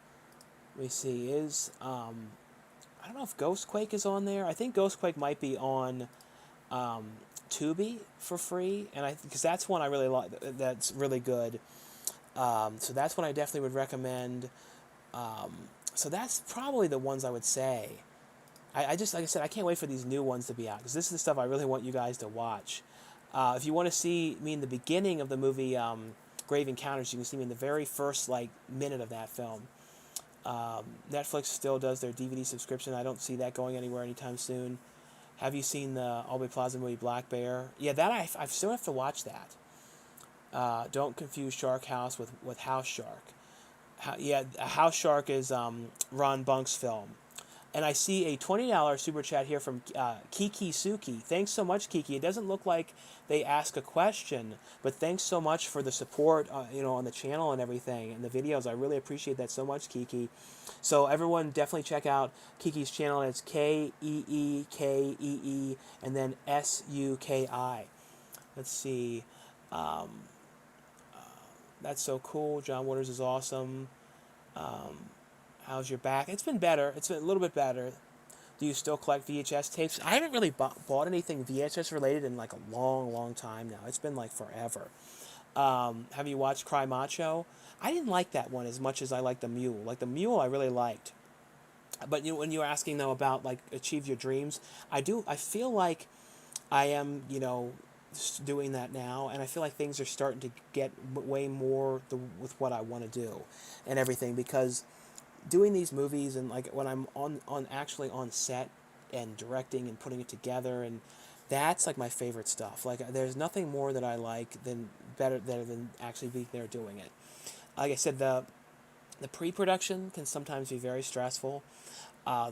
let me see, I don't know if Ghostquake is on there. I think Ghostquake might be on Tubi for free, and because that's one I really like. That's really good. So that's one I definitely would recommend. So that's probably the ones I would say. I just, like I said, I can't wait for these new ones to be out, because this is the stuff I really want you guys to watch. If you want to see me in the beginning of the movie Grave Encounters, you can see me in the very first minute of that film. Netflix still does their DVD subscription. I don't see that going anywhere anytime soon. Have you seen the Aubrey Plaza movie Black Bear? Yeah, that I still have to watch that. Don't confuse Shark House with House Shark. House Shark is Ron Bunk's film. And I see a $20 super chat here from Kiki Suki. Thanks so much, Kiki. It doesn't look like they ask a question, but thanks so much for the support, on the channel and everything, and the videos. I really appreciate that so much, Kiki. So everyone definitely check out Kiki's channel. It's Keekee, and then Suki. Let's see. That's so cool. John Waters is awesome. How's your back? It's been better. It's been a little bit better. Do you still collect VHS tapes? I haven't really bought anything VHS related in a long, long time now. It's been forever. Have you watched Cry Macho? I didn't like that one as much as I liked The Mule. The Mule I really liked. But when you're asking though about like achieve your dreams, I feel like I am, doing that now, and I feel like things are starting to get way more with what I want to do, and everything, because doing these movies and like when I'm on actually on set and directing and putting it together, and that's like my favorite stuff. Like there's nothing more that I like than better than actually being there doing it. Like I said, the pre-production can sometimes be very stressful.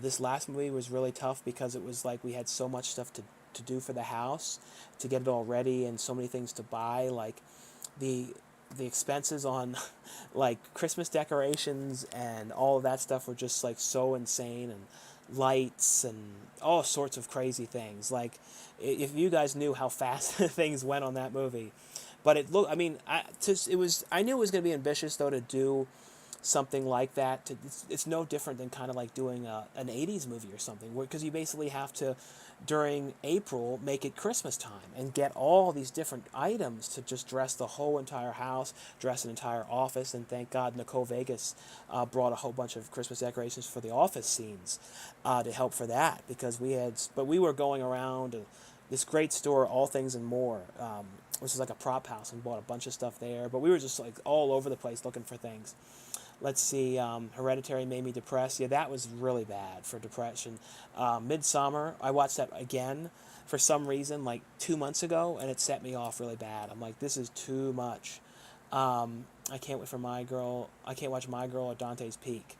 This last movie was really tough because it was like we had so much stuff to do for the house, to get it all ready, and so many things to buy. Like the the expenses on like Christmas decorations and all of that stuff were just like so insane, and lights and all sorts of crazy things. Like if you guys knew how fast things went on that movie, but it looked. I mean, it was. I knew it was going to be ambitious though to do something like that. It's no different than kind of like doing an 80s movie or something, because you basically have to, during April, make it Christmas time and get all these different items to just dress the whole entire house, dress an entire office. And thank God Nicole Vegas brought a whole bunch of Christmas decorations for the office scenes to help for that, because we were going around this great store, All Things and More, which is like a prop house, and bought a bunch of stuff there. But we were just like all over the place looking for things. Let's see, Hereditary made me depressed. Yeah, that was really bad for depression. Midsummer, I watched that again for some reason like 2 months ago, and it set me off really bad. I'm like, this is too much. I can't wait for My Girl. I can't watch My Girl or Dante's Peak.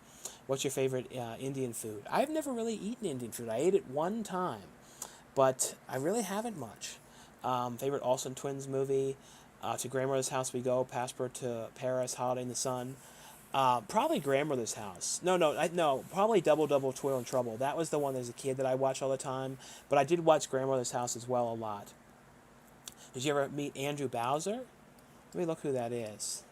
What's your favorite Indian food? I've never really eaten Indian food. I ate it one time, but I really haven't much. Favorite Olsen Twins movie? To Grandmother's House We Go, Passport to Paris, Holiday in the Sun. Probably Grandmother's House. No. Probably Double Double Toil and Trouble. That was the one as a kid that I watched all the time. But I did watch Grandmother's House as well a lot. Did you ever meet Andrew Bowser? Let me look who that is.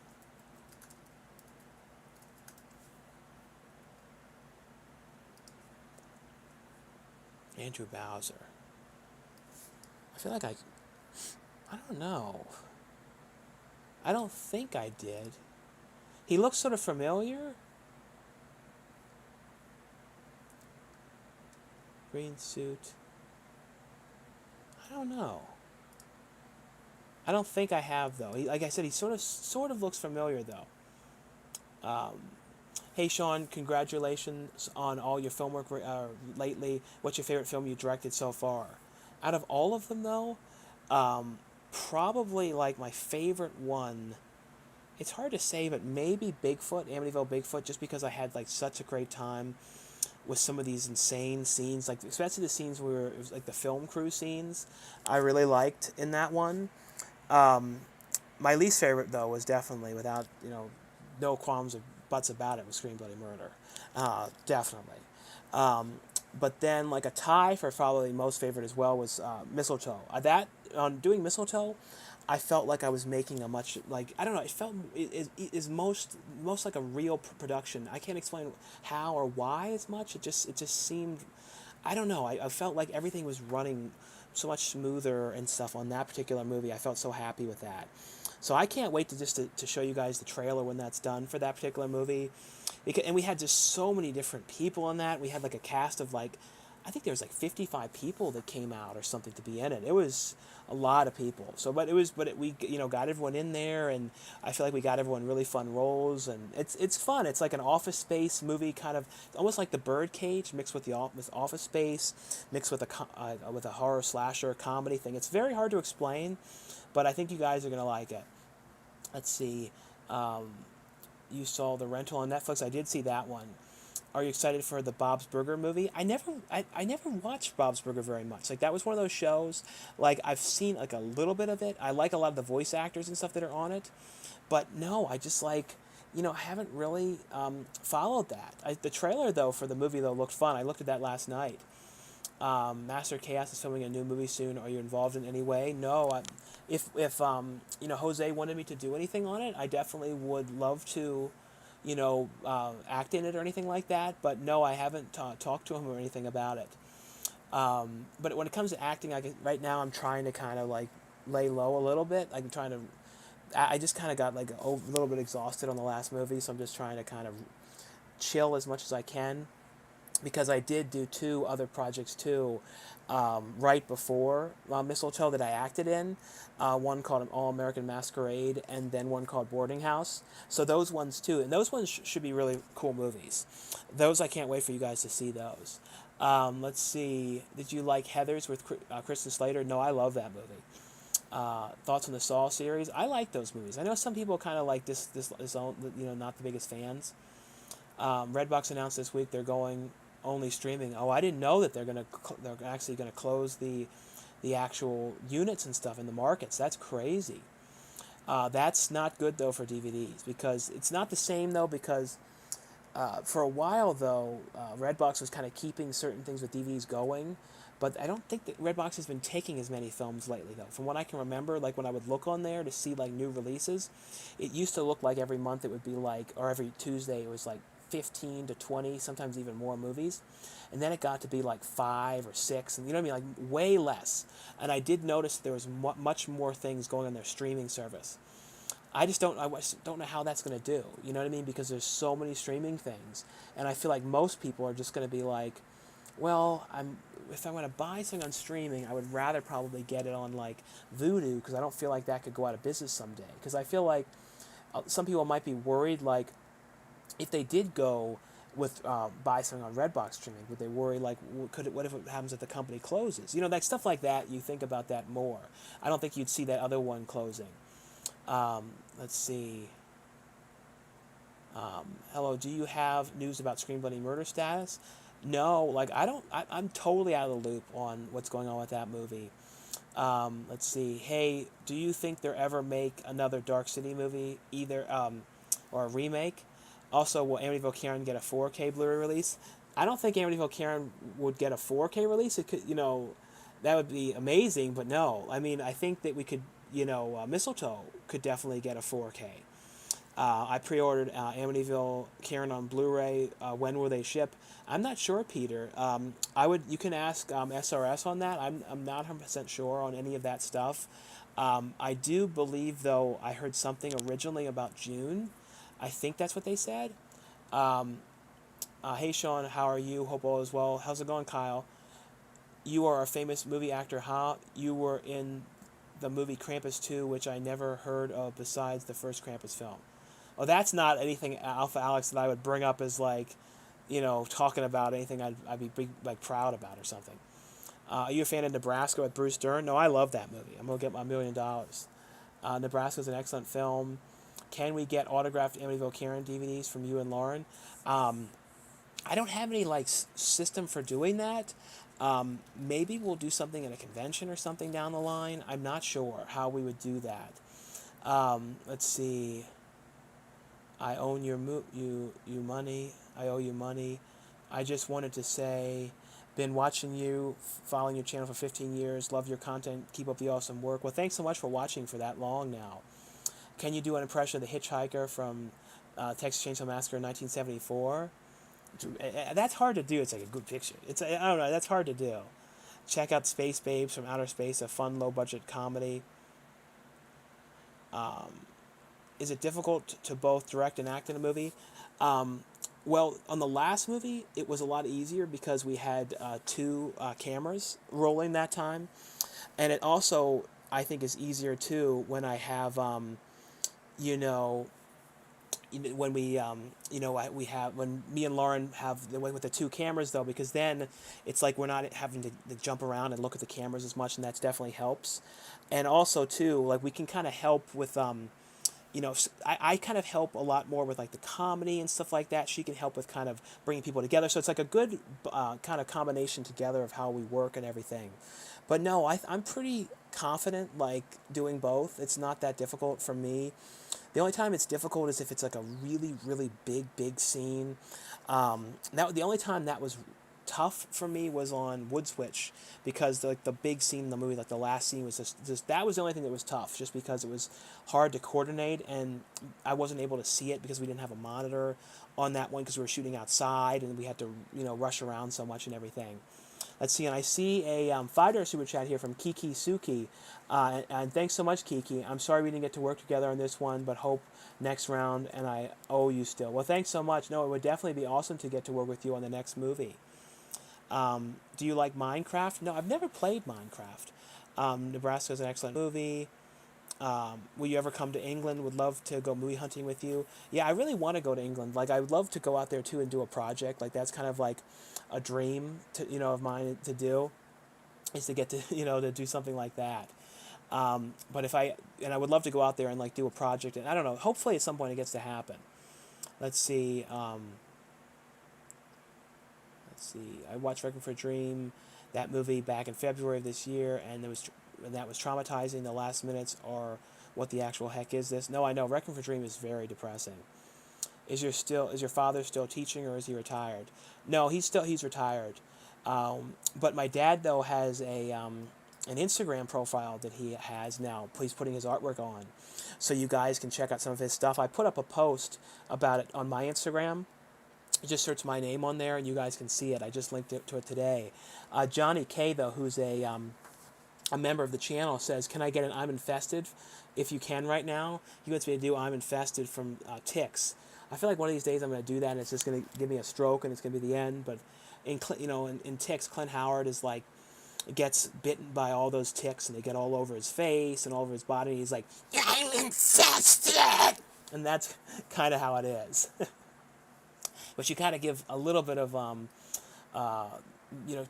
Andrew Bowser. I feel like I don't know. I don't think I did. He looks sort of familiar. Green suit. I don't know. I don't think I have though. Like I said, he sort of looks familiar though. Hey Sean, congratulations on all your film work lately. What's your favorite film you directed so far? Out of all of them though, probably like my favorite one. It's hard to say, but maybe Bigfoot, Amityville Bigfoot, just because I had like such a great time with some of these insane scenes, like especially the scenes where it was like the film crew scenes. I really liked in that one. My least favorite though was definitely, without no qualms or buts about it, was Scream Bloody Murder. Definitely. But then like a tie for probably most favorite as well was Mistletoe. That on doing Mistletoe, I felt like I was making a much, like, I don't know, it felt it is most like a real production. I can't explain how or why as much. It just seemed, I don't know. I felt like everything was running so much smoother and stuff on that particular movie. I felt so happy with that. So I can't wait to show you guys the trailer when that's done for that particular movie. And we had just so many different people in that. We had like a cast of like, I think there was like 55 people that came out or something to be in it. It was a lot of people. So, we got everyone in there, and I feel like we got everyone really fun roles, and it's fun. It's like an Office Space movie, kind of almost like the Birdcage mixed with Office Space, mixed with a horror slasher comedy thing. It's very hard to explain, but I think you guys are gonna like it. Let's see. You saw The Rental on Netflix. I did see that one. Are you excited for the Bob's Burger movie? I never watched Bob's Burger very much. Like that was one of those shows. Like I've seen like a little bit of it. I like a lot of the voice actors and stuff that are on it, but no, I just like I haven't really followed that. The trailer though for the movie though looked fun. I looked at that last night. Master Chaos is filming a new movie soon. Are you involved in any way? No. If Jose wanted me to do anything on it, I definitely would love to act in it or anything like that. But no, I haven't talked to him or anything about it. But when it comes to acting, right now I'm trying to kind of like lay low a little bit. I'm trying to. I just kind of got like a little bit exhausted on the last movie, so I'm just trying to kind of chill as much as I can. because I did do two other projects too, right before Mistletoe that I acted in. One called All American Masquerade, and then one called Boarding House. So those ones too, and those ones should be really cool movies. Those I can't wait for you guys to see those. Let's see. Did you like Heathers with Kristen Slater? No, I love that movie. Thoughts on the Saw series? I like those movies. I know some people kind of like this own, not the biggest fans. Redbox announced this week they're going only streaming. Oh, I didn't know that they're actually gonna close the actual units and stuff in the markets. That's crazy. That's not good though for DVDs, because it's not the same though, because for a while though, Redbox was kind of keeping certain things with DVDs going, but I don't think that Redbox has been taking as many films lately though. From what I can remember, like when I would look on there to see like new releases, it used to look like every month it would be like, or every Tuesday it was like 15 to 20, sometimes even more movies. And then it got to be like 5 or 6, and you know what I mean, like way less. And I did notice there was much more things going on their streaming service. I just don't know how that's going to do. You know what I mean? Because there's so many streaming things, and I feel like most people are just going to be like, well, if I'm going to buy something on streaming, I would rather probably get it on like Vudu, because I don't feel like that could go out of business someday. Because I feel like some people might be worried, like if they did go with buy something on Redbox streaming, would they worry like what if it happens if the company closes? Like stuff like that. You think about that more. I don't think you'd see that other one closing. Let's see. Hello, do you have news about Scream Bloody Murder status? No, like I don't. I'm totally out of the loop on what's going on with that movie. Let's see. Hey, do you think they'll ever make another Dark City movie, either or a remake? Also, will Amityville Vocaring get a 4K Blu-ray release? I don't think Amityville Vocaring would get a 4K release. It could, that would be amazing, but no. I mean, I think that we could, Mistletoe could definitely get a 4K. I pre-ordered Amityville Karen on Blu-ray. When will they ship? I'm not sure, Peter. You can ask SRS on that. I'm not 100% sure on any of that stuff. I do believe, though, I heard something originally about June. I think that's what they said. Hey, Sean, how are you? Hope all is well. How's it going, Kyle? You are a famous movie actor, huh? You were in the movie Krampus 2, which I never heard of besides the first Krampus film. Well, that's not anything, Alpha Alex, that I would bring up as like, talking about anything I'd be like proud about or something. Are you a fan of Nebraska with Bruce Dern? No, I love that movie. I'm going to get my $1 million. Nebraska is an excellent film. Can we get autographed Amityville Karen DVDs from you and Lauren? I don't have any like system for doing that. Maybe we'll do something at a convention or something down the line. I'm not sure how we would do that. Let's see. I own you money. I owe you money. I just wanted to say, been watching you, following your channel for 15 years. Love your content. Keep up the awesome work. Well, thanks so much for watching for that long now. Can you do an impression of the hitchhiker from Texas Chainsaw Massacre in 1974? That's hard to do. It's like a good picture. I don't know. That's hard to do. Check out Space Babes from Outer Space, a fun, low-budget comedy. Is it difficult to both direct and act in a movie? Well, on the last movie, it was a lot easier because we had 2 cameras rolling that time. And it also, I think, is easier, too, when I have, when when me and Lauren have the way with the 2 cameras, though, because then it's like we're not having to jump around and look at the cameras as much, and that definitely helps. And also, too, like we can kind of help with, I kind of help a lot more with like the comedy and stuff like that. She can help with kind of bringing people together. So it's like a good kind of combination together of how we work and everything. But no, I'm pretty confident like doing both. It's not that difficult for me. The only time it's difficult is if it's like a really, really big scene. The only time that was tough for me was on Wood Switch, because the big scene in the movie, like the last scene, was just that was the only thing that was tough, just because it was hard to coordinate, and I wasn't able to see it because we didn't have a monitor on that one, because we were shooting outside and we had to rush around so much and everything. Let's see, and I see a $5 super chat here from Kiki Suki, and thanks so much, Kiki. I'm sorry we didn't get to work together on this one, but hope next round, and I owe you still. Well, thanks so much. No, it would definitely be awesome to get to work with you on the next movie. Do you like Minecraft? No, I've never played Minecraft. Nebraska is an excellent movie. Will you ever come to England? Would love to go movie hunting with you. Yeah, I really want to go to England. Like, I would love to go out there too and do a project. Like, that's kind of like a dream of mine to do, is to get to to do something like that. But I would love to go out there and like do a project, and I don't know. Hopefully, at some point, it gets to happen. Let's see. I watched Requiem for a Dream, that movie back in February of this year, and that was traumatizing. The last minutes are what the actual heck is this? No, I know Requiem for a Dream is very depressing. Is your father still teaching, or is he retired? No, he's retired. But my dad though has an Instagram profile that he has now. He's putting his artwork on, so you guys can check out some of his stuff. I put up a post about it on my Instagram. You just search my name on there, and you guys can see it. I just linked to it today. Johnny K, though, who's a member of the channel, says, "Can I get an I'm infested if you can right now?" He wants me to do I'm infested from ticks. I feel like one of these days I'm going to do that, and it's just going to give me a stroke, and it's going to be the end. But in ticks, Clint Howard is like, gets bitten by all those ticks, and they get all over his face and all over his body. And he's like, "I'm infested," and that's kind of how it is. But you kind of give a little bit of,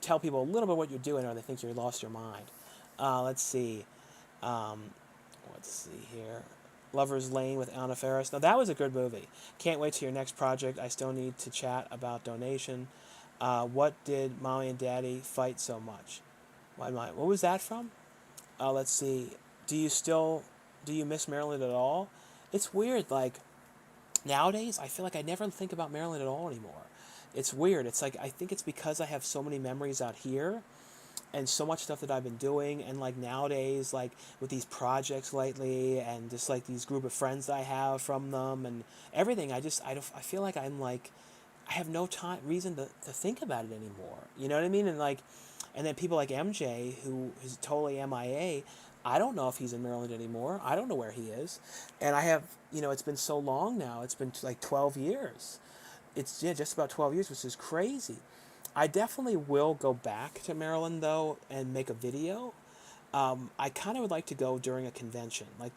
tell people a little bit what you're doing, or they think you lost your mind. Let's see. Here. Lover's Lane with Anna Faris. Now, that was a good movie. Can't wait to your next project. I still need to chat about donation. What did Mommy and Daddy fight so much? What was that from? Let's see. Do you miss Maryland at all? It's weird, like, nowadays, I feel like I never think about Maryland at all anymore. It's weird. It's like, I think it's because I have so many memories out here and so much stuff that I've been doing. And like nowadays, like with these projects lately and just like these group of friends that I have from them and everything, I feel like I'm like, I have no reason to think about it anymore. You know what I mean? And then people like MJ, who is totally MIA, I don't know if he's in Maryland anymore. I don't know where he is. And I have, it's been so long now. It's been like 12 years. It's just about 12 years, which is crazy. I definitely will go back to Maryland, though, and make a video. I kind of would like to go during a convention, like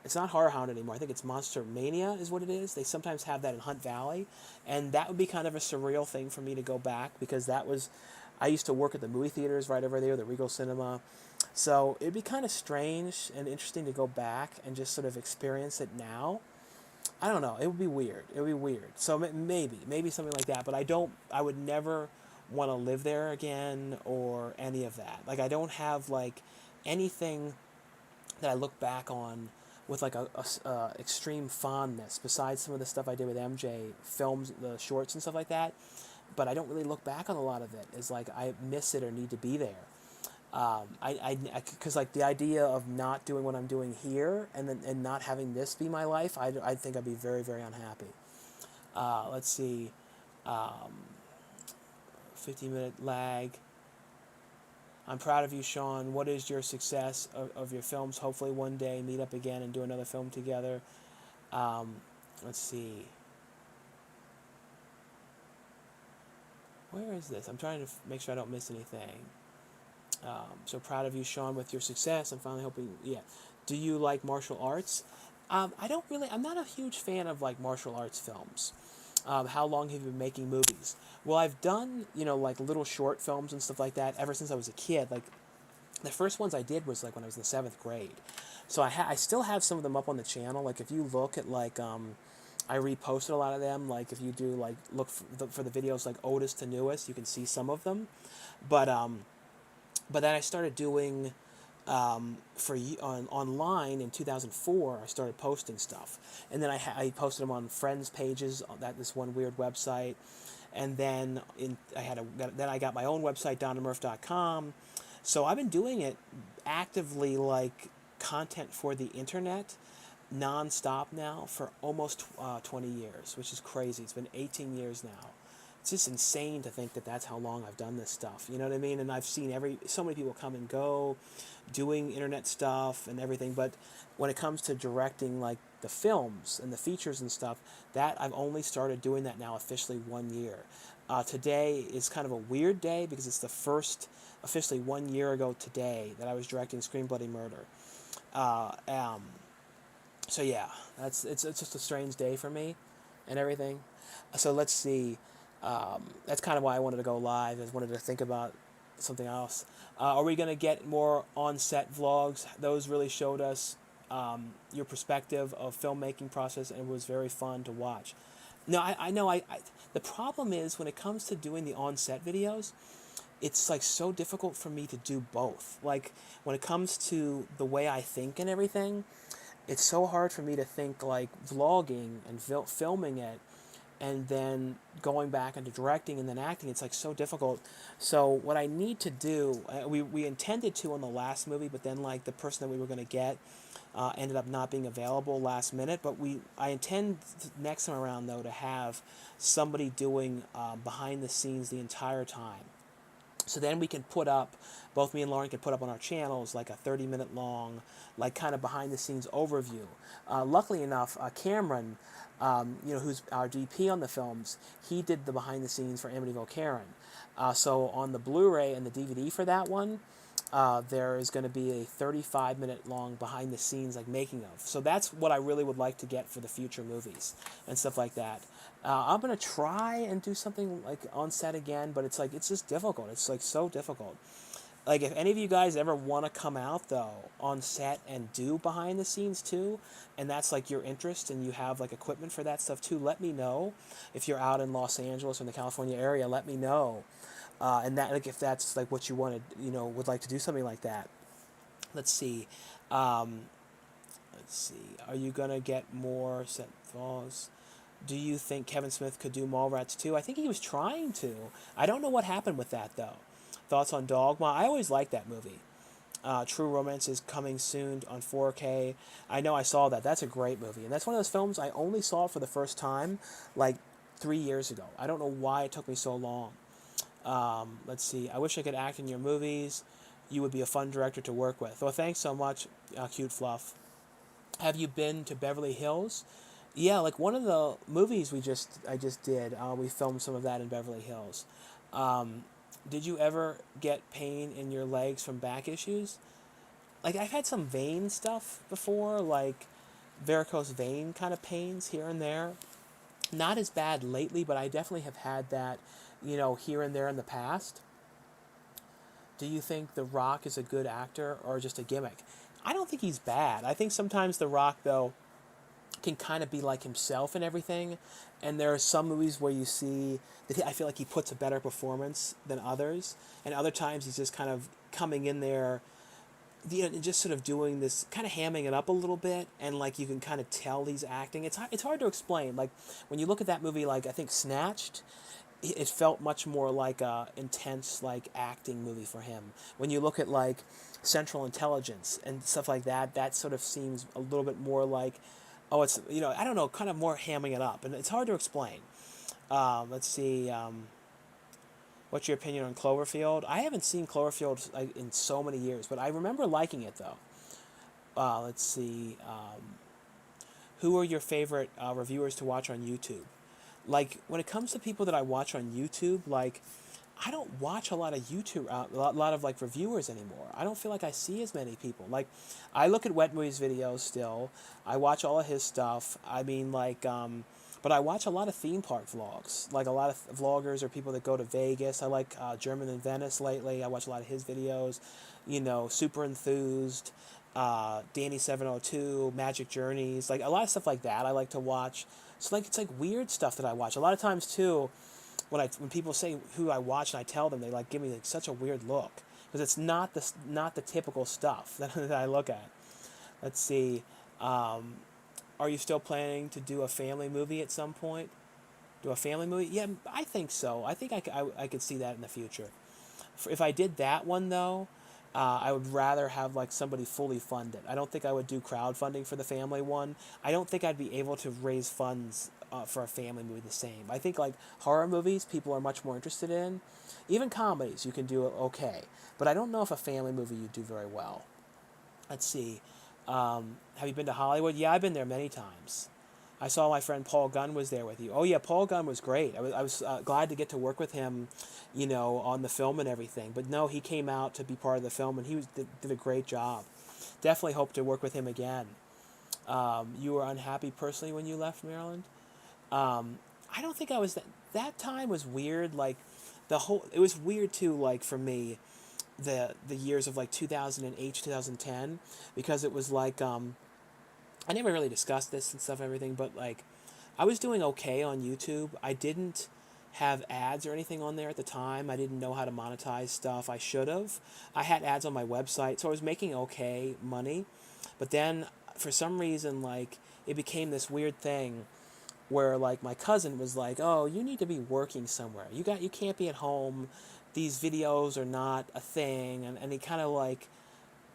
it's not Horror Hound anymore. I think it's Monster Mania is what it is. They sometimes have that in Hunt Valley. And that would be kind of a surreal thing for me to go back, because I used to work at the movie theaters right over there, the Regal Cinema. So it'd be kind of strange and interesting to go back and just sort of experience it now. I don't know. It would be weird. It would be weird. So maybe something like that. But I would never want to live there again or any of that. Like, I don't have like anything that I look back on with like a extreme fondness, besides some of the stuff I did with MJ, films, the shorts and stuff like that. But I don't really look back on a lot of it. It's like I miss it or need to be there. Because like the idea of not doing what I'm doing here and not having this be my life, I think I'd be very, very unhappy. Let's see. 15-minute lag. I'm proud of you, Sean. What is your success of your films? Hopefully one day meet up again and do another film together. Let's see. Where is this? I'm trying to make sure I don't miss anything. So proud of you, Sean, with your success. I'm finally hoping, yeah. Do you like martial arts? I'm not a huge fan of like martial arts films. How long have you been making movies? Well, I've done, like little short films and stuff like that ever since I was a kid. Like, the first ones I did was like when I was in the 7th grade. So I still have some of them up on the channel. Like, if you look at like, I reposted a lot of them. Like, if you do like look for the videos like oldest to newest, you can see some of them. But then I started doing online in 2004. I started posting stuff, and then I posted them on friends' pages on this one weird website, and then I got my own website, DonnaMurph.com. So I've been doing it actively, like content for the internet, nonstop now for almost 20 years, which is crazy. It's been 18 years now. It's just insane to think that that's how long I've done this stuff. You know what I mean? And I've seen so many people come and go, doing internet stuff and everything. But when it comes to directing, like the films and the features and stuff, that I've only started doing that now officially 1 year. Today is kind of a weird day because it's the first, officially 1 year ago today, that I was directing Scream Bloody Murder. Uh, um, so yeah, it's just a strange day for me, and everything. So let's see. That's kind of why I wanted to go live. I wanted to think about something else. Are we gonna get more on-set vlogs? Those really showed us your perspective of filmmaking process, and it was very fun to watch. No, I know. The problem is when it comes to doing the on-set videos, it's like so difficult for me to do both. Like when it comes to the way I think and everything, it's so hard for me to think like vlogging and filming it and then going back into directing and then acting. It's like so difficult. So what I need to do, we intended to on the last movie, but then like the person that we were going to get ended up not being available last minute. But I intend next time around though to have somebody doing behind the scenes the entire time. So then we can put up, both me and Lauren can put up on our channels like a 30-minute long, like kind of behind the scenes overview. Luckily enough, Cameron, who's our DP on the films, he did the behind the scenes for Amityville Vaukaren. So on the Blu-ray and the DVD for that one, there is going to be a 35-minute long behind the scenes like making of. So that's what I really would like to get for the future movies and stuff like that. I'm going to try and do something like on set again, but it's just difficult. It's like so difficult. Like if any of you guys ever want to come out though on set and do behind the scenes too, and that's like your interest and you have like equipment for that stuff too, let me know. If you're out in Los Angeles or in the California area, let me know. And that, like, if that's like what you wanted, would like to do something like that. Let's see. Um, let's see. Are you gonna get more set falls? Do you think Kevin Smith could do Mallrats 2? I think he was trying to. I don't know what happened with that though. Thoughts on Dogma? I always liked that movie. True Romance is coming soon on 4K. I know I saw that. That's a great movie, and that's one of those films I only saw for the first time like 3 years ago. I don't know why it took me so long. Let's see. I wish I could act in your movies. You would be a fun director to work with. Well, thanks so much, Cute Fluff. Have you been to Beverly Hills? Yeah, like one of the movies I just did. We filmed some of that in Beverly Hills. Um, did you ever get pain in your legs from back issues? Like I've had some vein stuff before, like varicose vein kind of pains here and there. Not as bad lately, but I definitely have had that, here and there in the past. Do you think The Rock is a good actor or just a gimmick? I don't think he's bad. I think sometimes The Rock, though, can kind of be like himself and everything. And there are some movies where you see that I feel like he puts a better performance than others. And other times he's just kind of coming in there, just sort of doing this, kind of hamming it up a little bit. And like you can kind of tell he's acting. It's hard to explain. Like when you look at that movie, like I think Snatched, it felt much more like a intense like acting movie for him. When you look at like Central Intelligence and stuff like that, that sort of seems a little bit more like, oh, it's I don't know, kind of more hamming it up, and it's hard to explain. Let's see. What's your opinion on Cloverfield? I haven't seen Cloverfield like, in so many years, but I remember liking it though. Let's see. Who are your favorite reviewers to watch on YouTube? Like when it comes to people that I watch on YouTube, like I don't watch a lot of YouTube, a lot of like reviewers anymore. I don't feel like I see as many people. Like I look at Wet Movies videos still. I watch all of his stuff. I mean, like, but I watch a lot of theme park vlogs. Like a lot of vloggers or people that go to Vegas. I like German in Venice lately. I watch a lot of his videos. Super Enthused, Danny702, Magic Journeys, like a lot of stuff like that. I like to watch. So like it's like weird stuff that I watch. A lot of times too, when people say who I watch and I tell them, they like give me like such a weird look because it's not the typical stuff that I look at. Let's see. Are you still planning to do a family movie at some point? Do a family movie? Yeah, I think so. I think I could see that in the future. If I did that one though, I would rather have like somebody fully fund it. I don't think I would do crowdfunding for the family one. I don't think I'd be able to raise funds for a family movie the same. I think like horror movies people are much more interested in. Even comedies you can do okay. But I don't know if a family movie you do very well. Let's see. Have you been to Hollywood? Yeah, I've been there many times. I saw my friend Paul Gunn was there with you. Oh yeah, Paul Gunn was great. I was glad to get to work with him, on the film and everything. But no, he came out to be part of the film, and did a great job. Definitely hope to work with him again. You were unhappy personally when you left Maryland. I don't think I was. That time was weird. Like it was weird too. Like for me, the years of like 2008 2010, because it was like I never really discussed this and stuff and everything, but like I was doing okay on YouTube. I didn't have ads or anything on there at the time. I didn't know how to monetize stuff. I should have. I had ads on my website, so I was making okay money. But then for some reason, like it became this weird thing where like my cousin was like, "Oh, you need to be working somewhere. You can't be at home. These videos are not a thing." And he kind of like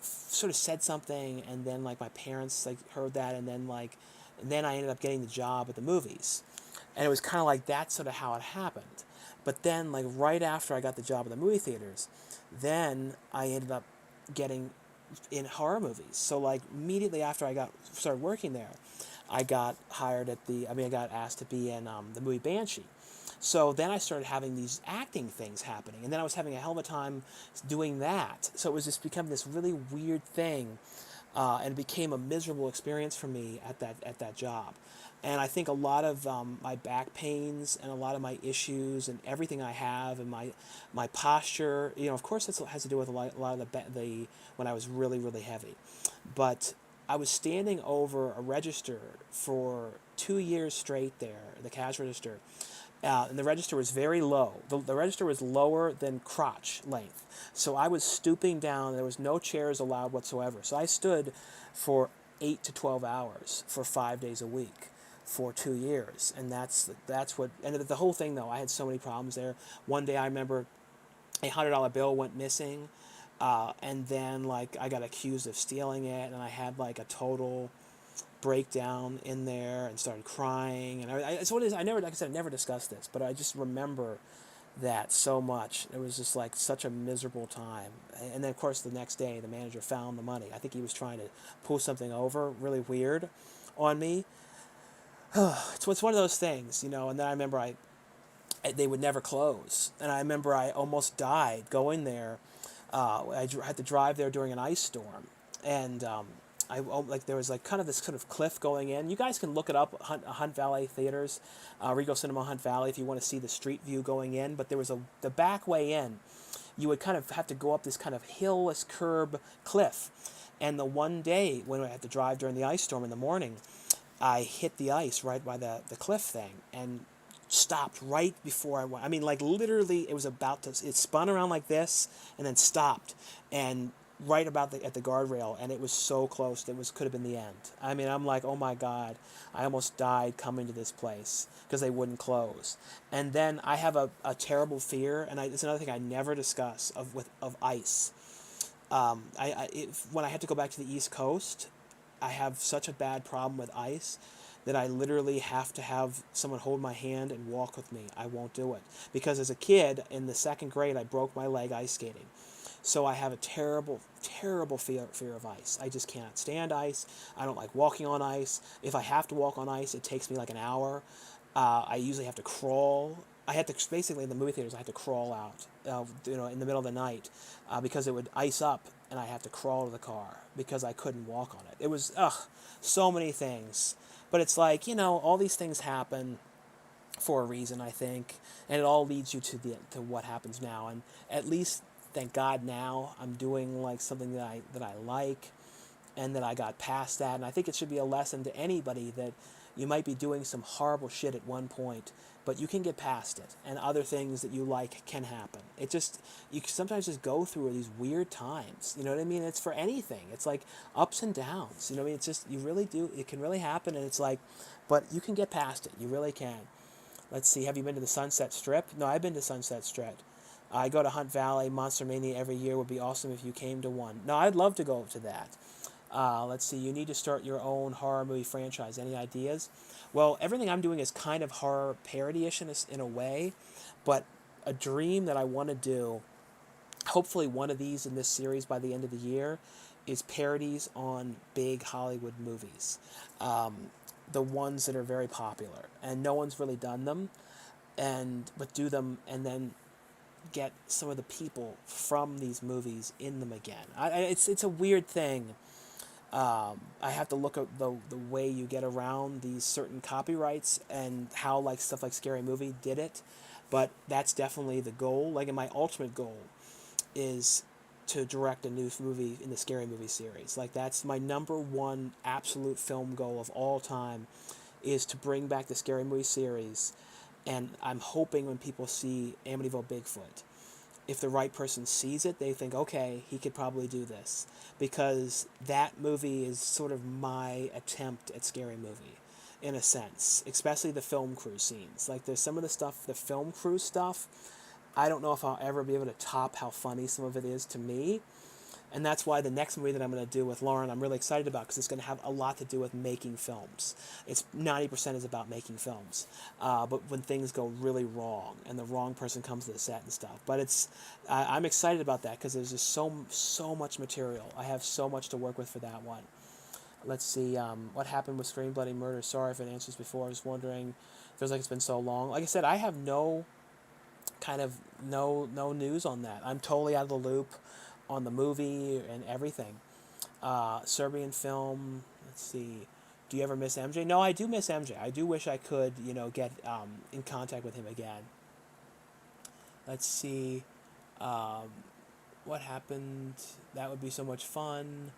sort of said something, and then like my parents like heard that, and then I ended up getting the job at the movies, and it was kind of like that's sort of how it happened. But then like right after I got the job at the movie theaters, then I ended up getting in horror movies. So like immediately after I got started working there, I got hired I got asked to be in the movie Banshee. So then I started having these acting things happening, and then I was having a hell of a time doing that. So it was just become this really weird thing, and it became a miserable experience for me at that job. And I think a lot of my back pains and a lot of my issues and everything I have and my posture, of course, that has to do with a lot of the when I was really really heavy, but I was standing over a register for 2 years straight there, the cash register, and the register was very low. The register was lower than crotch length. So I was stooping down. There was no chairs allowed whatsoever. So I stood for 8 to 12 hours for 5 days a week for 2 years. And that's what, and the whole thing though, I had so many problems there. One day I remember a $100 bill went missing. And then like I got accused of stealing it, and I had like a total breakdown in there and started crying. And it's what it is. I never, like I said, I never discussed this, but I just remember that so much. It was just like such a miserable time. And then of course the next day the manager found the money. I think he was trying to pull something over really weird on me. It's one of those things, And then I remember they would never close, and I remember I almost died going there. I had to drive there during an ice storm, and there was like kind of this kind of cliff going in. You guys can look it up, Hunt Valley Theaters, Regal Cinema Hunt Valley, if you want to see the street view going in. But there was the back way in. You would kind of have to go up this kind of hillless curb cliff. And the one day when I had to drive during the ice storm in the morning, I hit the ice right by the cliff thing and stopped right before I went. I mean, like literally, it spun around like this and then stopped, and right about at the guardrail, and it was so close. Could have been the end. I mean, I'm like, oh my God, I almost died coming to this place because they wouldn't close. And then I have a terrible fear, and it's another thing I never discuss of ice. When I had to go back to the East Coast, I have such a bad problem with ice that I literally have to have someone hold my hand and walk with me. I won't do it. Because as a kid, in the second grade, I broke my leg ice skating. So I have a terrible, terrible fear of ice. I just can't stand ice. I don't like walking on ice. If I have to walk on ice, it takes me like an hour. I usually have to crawl. Basically in the movie theaters, I had to crawl out, in the middle of the night, because it would ice up, and I have to crawl to the car because I couldn't walk on it. It was, so many things. But it's like, all these things happen for a reason, I think, and it all leads you to what happens now. And at least, thank God, now I'm doing like something that I like, and that I got past that. And I think it should be a lesson to anybody that you might be doing some horrible shit at one point, but you can get past it, and other things that you like can happen. You can sometimes just go through these weird times. You know what I mean? It's for anything. It's like ups and downs. You know what I mean? It's just, you really do. It can really happen, and it's like, but you can get past it. You really can. Let's see. Have you been to the Sunset Strip? No, I've been to Sunset Strip. I go to Hunt Valley. Monster Mania every year would be awesome if you came to one. No, I'd love to go to that. Let's see. You need to start your own horror movie franchise. Any ideas? Well, everything I'm doing is kind of horror parody-ish in a way, but a dream that I want to do, hopefully one of these in this series by the end of the year, is parodies on big Hollywood movies. the ones that are very popular, and no one's really done them, but do them and then get some of the people from these movies in them again. It's a weird thing. I have to look at the way you get around these certain copyrights and how like stuff like Scary Movie did it, but that's definitely the goal. Like, my ultimate goal is to direct a new movie in the Scary Movie series. Like, that's my number one absolute film goal of all time, is to bring back the Scary Movie series. And I'm hoping when people see Amityville Bigfoot, if the right person sees it, they think, okay, he could probably do this. Because that movie is sort of my attempt at Scary Movie, in a sense. Especially the film crew scenes. Like, there's some of the stuff, the film crew stuff, I don't know if I'll ever be able to top how funny some of it is to me. And that's why the next movie that I'm going to do with Lauren, I'm really excited about, because it's going to have a lot to do with making films. It's 90% is about making films. But when things go really wrong and the wrong person comes to the set and stuff. But I'm excited about that, because there's just so much material. I have so much to work with for that one. Let's see, what happened with Scream Bloody Murder? Sorry if it answers before. I was wondering. Feels like it's been so long. Like I said, I have no news on that. I'm totally out of the loop on the movie and everything. Serbian film. Let's see. Do you ever miss MJ? No, I do miss MJ. I do wish I could, get in contact with him again. Let's see. What happened? That would be so much fun.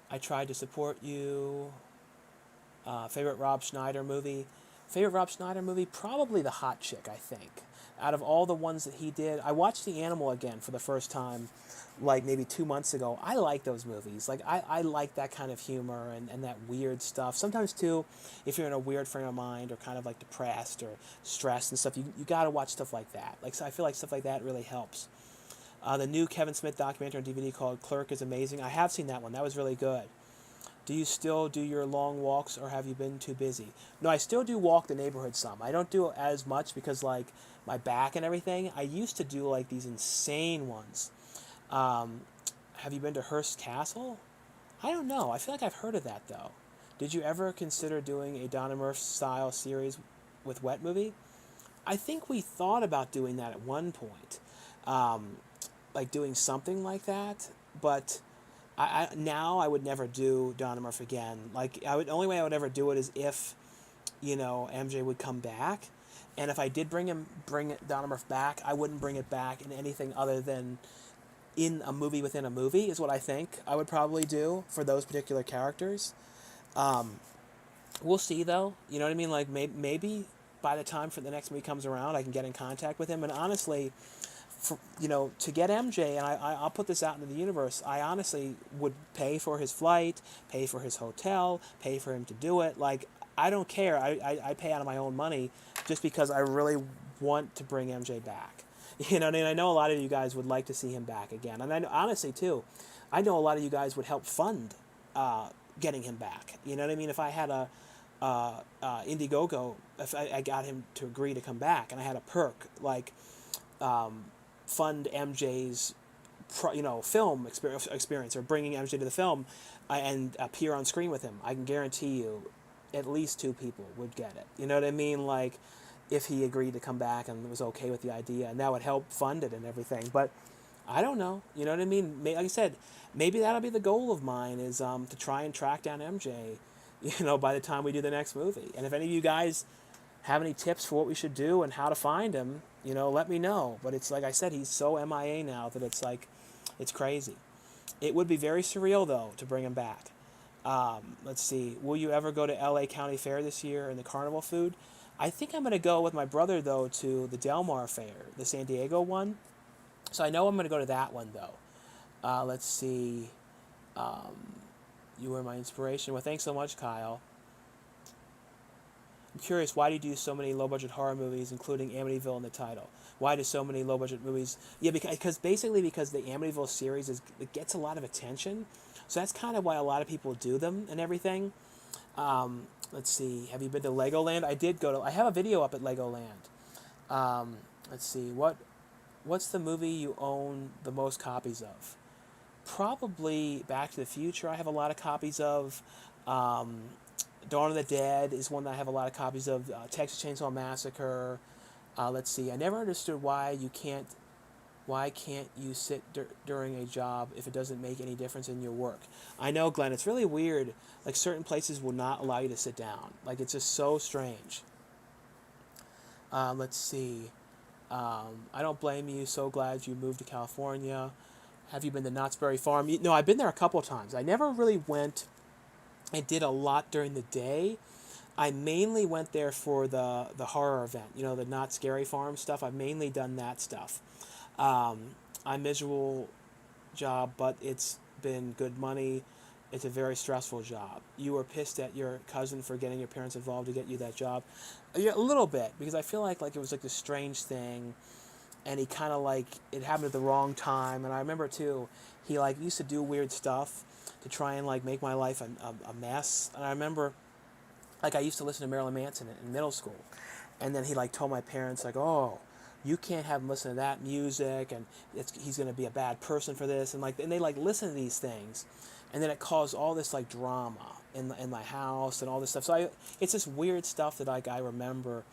I tried to support you. Favorite Rob Schneider movie? Favorite Rob Schneider movie? Probably The Hot Chick, I think. Out of all the ones that he did, I watched The Animal again for the first time, like maybe 2 months ago. I like those movies. Like, I like that kind of humor and that weird stuff. Sometimes, too, if you're in a weird frame of mind or kind of like depressed or stressed and stuff, you got to watch stuff like that. Like, so I feel like stuff like that really helps. The new Kevin Smith documentary on DVD called Clerk is amazing. I have seen that one. That was really good. Do you still do your long walks, or have you been too busy? No, I still do walk the neighborhood some. I don't do it as much because, like, my back and everything. I used to do, like, these insane ones. Have you been to Hearst Castle? I don't know. I feel like I've heard of that, though. Did you ever consider doing a Donna Murph-style series with Wet Movie? I think we thought about doing that at one point. Like, doing something like that, but now I would never do Donna Murph again. Like, the only way I would ever do it is if, MJ would come back. And if I did bring Donna Murph back, I wouldn't bring it back in anything other than in a movie within a movie, is what I think I would probably do for those particular characters. We'll see, though. You know what I mean? Like, maybe by the time for the next movie comes around, I can get in contact with him. And honestly, to get MJ, and I'll put this out into the universe, I honestly would pay for his flight, pay for his hotel, pay for him to do it. Like, I don't care. I pay out of my own money just because I really want to bring MJ back. You know what I mean? I know a lot of you guys would like to see him back again. And honestly, too, I know a lot of you guys would help fund getting him back. You know what I mean? If I had a Indiegogo, if I got him to agree to come back, and I had a perk, like, fund MJ's, film experience, or bringing MJ to the film and appear on screen with him, I can guarantee you at least 2 people would get it. You know what I mean? Like, if he agreed to come back and was okay with the idea, and that would help fund it and everything. But I don't know. You know what I mean? Like I said, maybe that'll be the goal of mine, is to try and track down MJ, by the time we do the next movie. And if any of you guys have any tips for what we should do and how to find him, let me know. But it's like I said, he's so MIA now that it's like, it's crazy. It would be very surreal, though, to bring him back. Let's see. Will you ever go to LA County Fair this year and the carnival food? I think I'm going to go with my brother, though, to the Del Mar Fair, the San Diego one. So I know I'm going to go to that one, though. Let's see. You were my inspiration. Well, thanks so much, Kyle. I'm curious, why do you do so many low-budget horror movies, including Amityville in the title? Why do so many low-budget movies? Yeah, because the Amityville series it gets a lot of attention. So that's kind of why a lot of people do them and everything. Let's see. Have you been to Legoland? I have a video up at Legoland. Let's see. What's the movie you own the most copies of? Probably Back to the Future. I have a lot of copies of. Dawn of the Dead is one that I have a lot of copies of. Texas Chainsaw Massacre. Let's see. I never understood why can't you sit during a job if it doesn't make any difference in your work? I know, Glenn, it's really weird. Like, certain places will not allow you to sit down. Like, it's just so strange. Let's see. I don't blame you. So glad you moved to California. Have you been to Knott's Berry Farm? No, I've been there a couple of times. I never really went and did a lot during the day. I mainly went there for the horror event, the Not Scary Farm stuff. I've mainly done that stuff. I'm miserable job, but it's been good money. It's a very stressful job. You were pissed at your cousin for getting your parents involved to get you that job. Yeah, a little bit, because I feel like it was like this strange thing, and he kind of like, it happened at the wrong time. And I remember too, he like used to do weird stuff to try and like make my life a mess. And I remember, like, I used to listen to Marilyn Manson in middle school, and then he like told my parents like, oh, you can't have him listen to that music, and he's going to be a bad person for this, and they like listen to these things, and then it caused all this like drama in my house and all this stuff. So it's this weird stuff that like I remember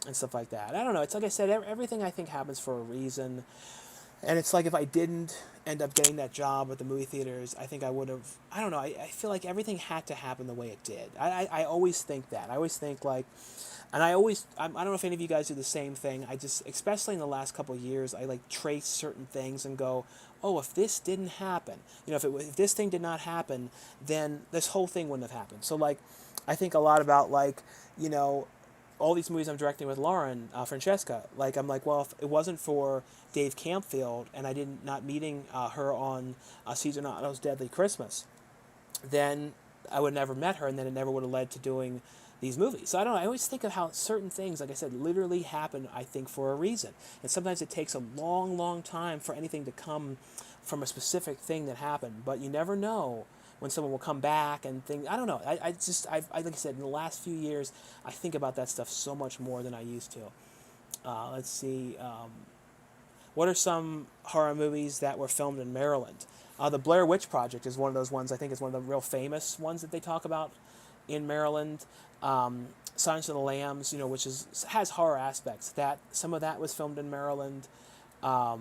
and stuff like that. I don't know. It's like I said, everything I think happens for a reason. And it's like if I didn't end up getting that job at the movie theaters, I think I would have, I don't know, I feel like everything had to happen the way it did. I always think that. I always think like, and I don't know if any of you guys do the same thing. I just, especially in the last couple of years, I like trace certain things and go, oh, if this didn't happen, if this thing did not happen, then this whole thing wouldn't have happened. So like, I think a lot about like, all these movies I'm directing with Lauren, Francesca, like I'm like, well, if it wasn't for Dave Campfield and I not meeting her on Cesar Notto's Deadly Christmas, then I would have never met her, and then it never would have led to doing these movies. So I don't know, I always think of how certain things, like I said, literally happen, I think, for a reason. And sometimes it takes a long, long time for anything to come from a specific thing that happened, but you never know when someone will come back and think, I don't know. I like I said, in the last few years, I think about that stuff so much more than I used to. Let's see. What are some horror movies that were filmed in Maryland? The Blair Witch Project is one of those ones. I think it's one of the real famous ones that they talk about in Maryland. Silence of the Lambs, which has horror aspects. Some of that was filmed in Maryland. I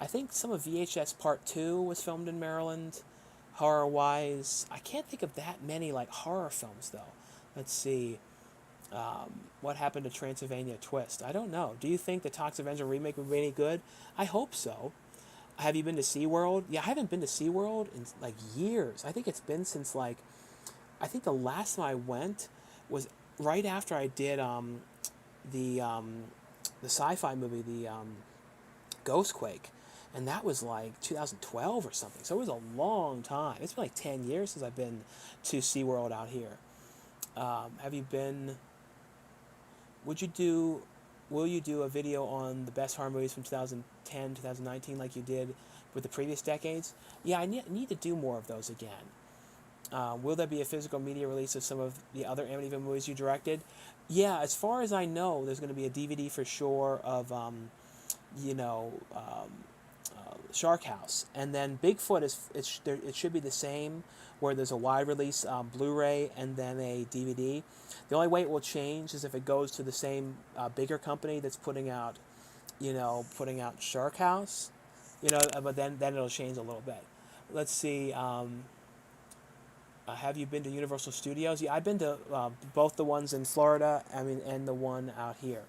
think some of VHS Part 2 was filmed in Maryland. Horror-wise, I can't think of that many like horror films though. Let's see. What happened to Transylvania Twist? I don't know. Do you think the Toxic Avenger remake would be any good? I hope so. Have you been to SeaWorld? Yeah, I haven't been to SeaWorld in like years. I think it's been since like, I think the last time I went was right after I did the sci-fi movie, the Ghostquake. And that was like 2012 or something. So it was a long time. It's been like 10 years since I've been to SeaWorld out here. Have you been... Will you do a video on the best horror movies from 2010, 2019 like you did with the previous decades? Yeah, I need to do more of those again. Will there be a physical media release of some of the other Amityville movies you directed? Yeah, as far as I know, there's going to be a DVD for sure of, Shark House, and then Bigfoot it should be the same, where there's a wide release Blu-ray and then a DVD. The only way it will change is if it goes to the same bigger company that's putting out Shark House, but then it'll change a little bit. Let's see. Have you been to Universal Studios? Yeah, I've been to both the ones in Florida, and the one out here.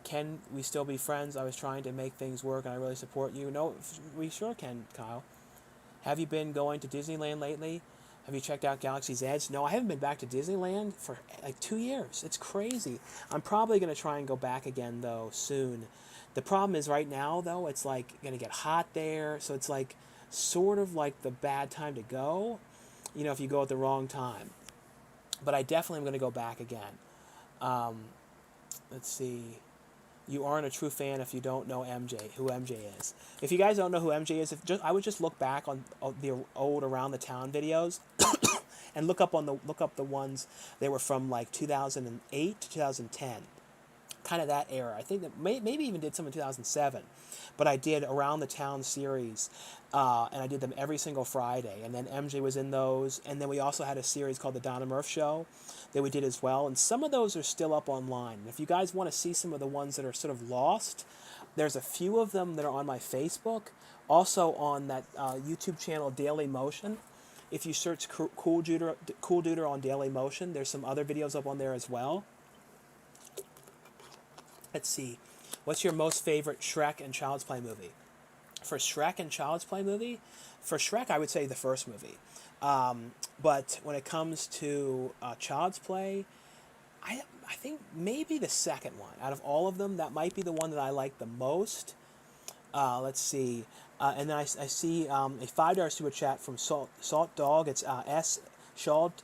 Can we still be friends? I was trying to make things work, and I really support you. No, we sure can, Kyle. Have you been going to Disneyland lately? Have you checked out Galaxy's Edge? No, I haven't been back to Disneyland for like 2 years. It's crazy. I'm probably going to try and go back again, though, soon. The problem is right now, though, it's like going to get hot there, so it's like sort of like the bad time to go, if you go at the wrong time. But I definitely am going to go back again. Let's see. You aren't a true fan if you don't know who MJ is. If you guys don't know who MJ is, I would just look back on the old Around the Town videos and look up the ones that were from like 2008 to 2010. kind of that era. I think that maybe even did some in 2007, but I did Around the Town series, and I did them every single Friday. And then MJ was in those, and then we also had a series called The Donna Murph Show that we did as well. And some of those are still up online. And if you guys want to see some of the ones that are sort of lost, there's a few of them that are on my Facebook, also on that YouTube channel Daily Motion. If you search Cool Duder on Daily Motion, there's some other videos up on there as well. Let's see. What's your most favorite Shrek and Child's Play movie? For Shrek and Child's Play movie, for Shrek, I would say the first movie. But when it comes to Child's Play, I think maybe the second one. Out of all of them, that might be the one that I like the most. Let's see. And then I see a $5 super chat from Salt Dog. It's Shalt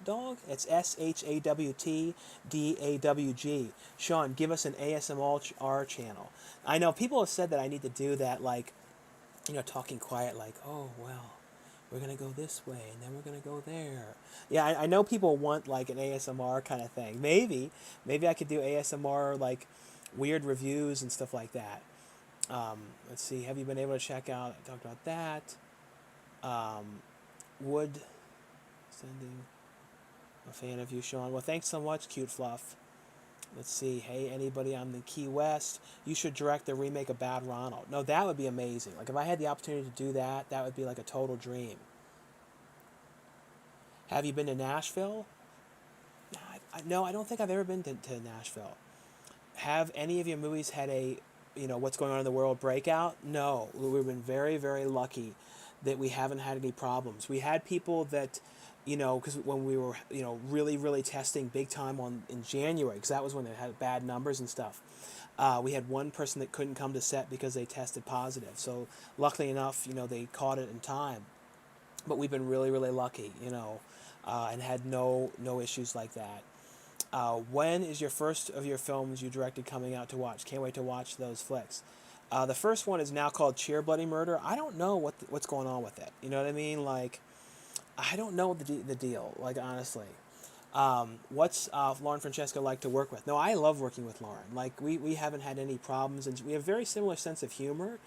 Dog. It's SHAWTDAWG. Sean, give us an ASMR channel. I know people have said that I need to do that, like, talking quiet, like, oh well, we're gonna go this way and then we're gonna go there. Yeah, I know people want like an ASMR kind of thing. Maybe I could do ASMR, like weird reviews and stuff like that. Let's see. Have you been able to check out? I talked about that. Wood sending a fan of you, Sean. Well, thanks so much, Cute Fluff. Let's see. Hey, anybody on the Key West? You should direct the remake of Bad Ronald. No, that would be amazing. Like if I had the opportunity to do that, that would be like a total dream. Have you been to Nashville? No, I don't think I've ever been to Nashville. Have any of your movies had a what's going on in the world breakout? No, we've been very, very lucky that we haven't had any problems. We had people that, because when we were, really, really testing big time in January, because that was when they had bad numbers and stuff. We had one person that couldn't come to set because they tested positive. So luckily enough, they caught it in time. But we've been really, really lucky, and had no issues like that. When is your first of your films you directed coming out to watch? Can't wait to watch those flicks. The first one is now called Cheer Bloody Murder. I don't know what's going on with it. You know what I mean? Like, I don't know the deal. Like, honestly, what's Lauren Francesco like to work with? No, I love working with Lauren. Like, we haven't had any problems, and we have a very similar sense of humor,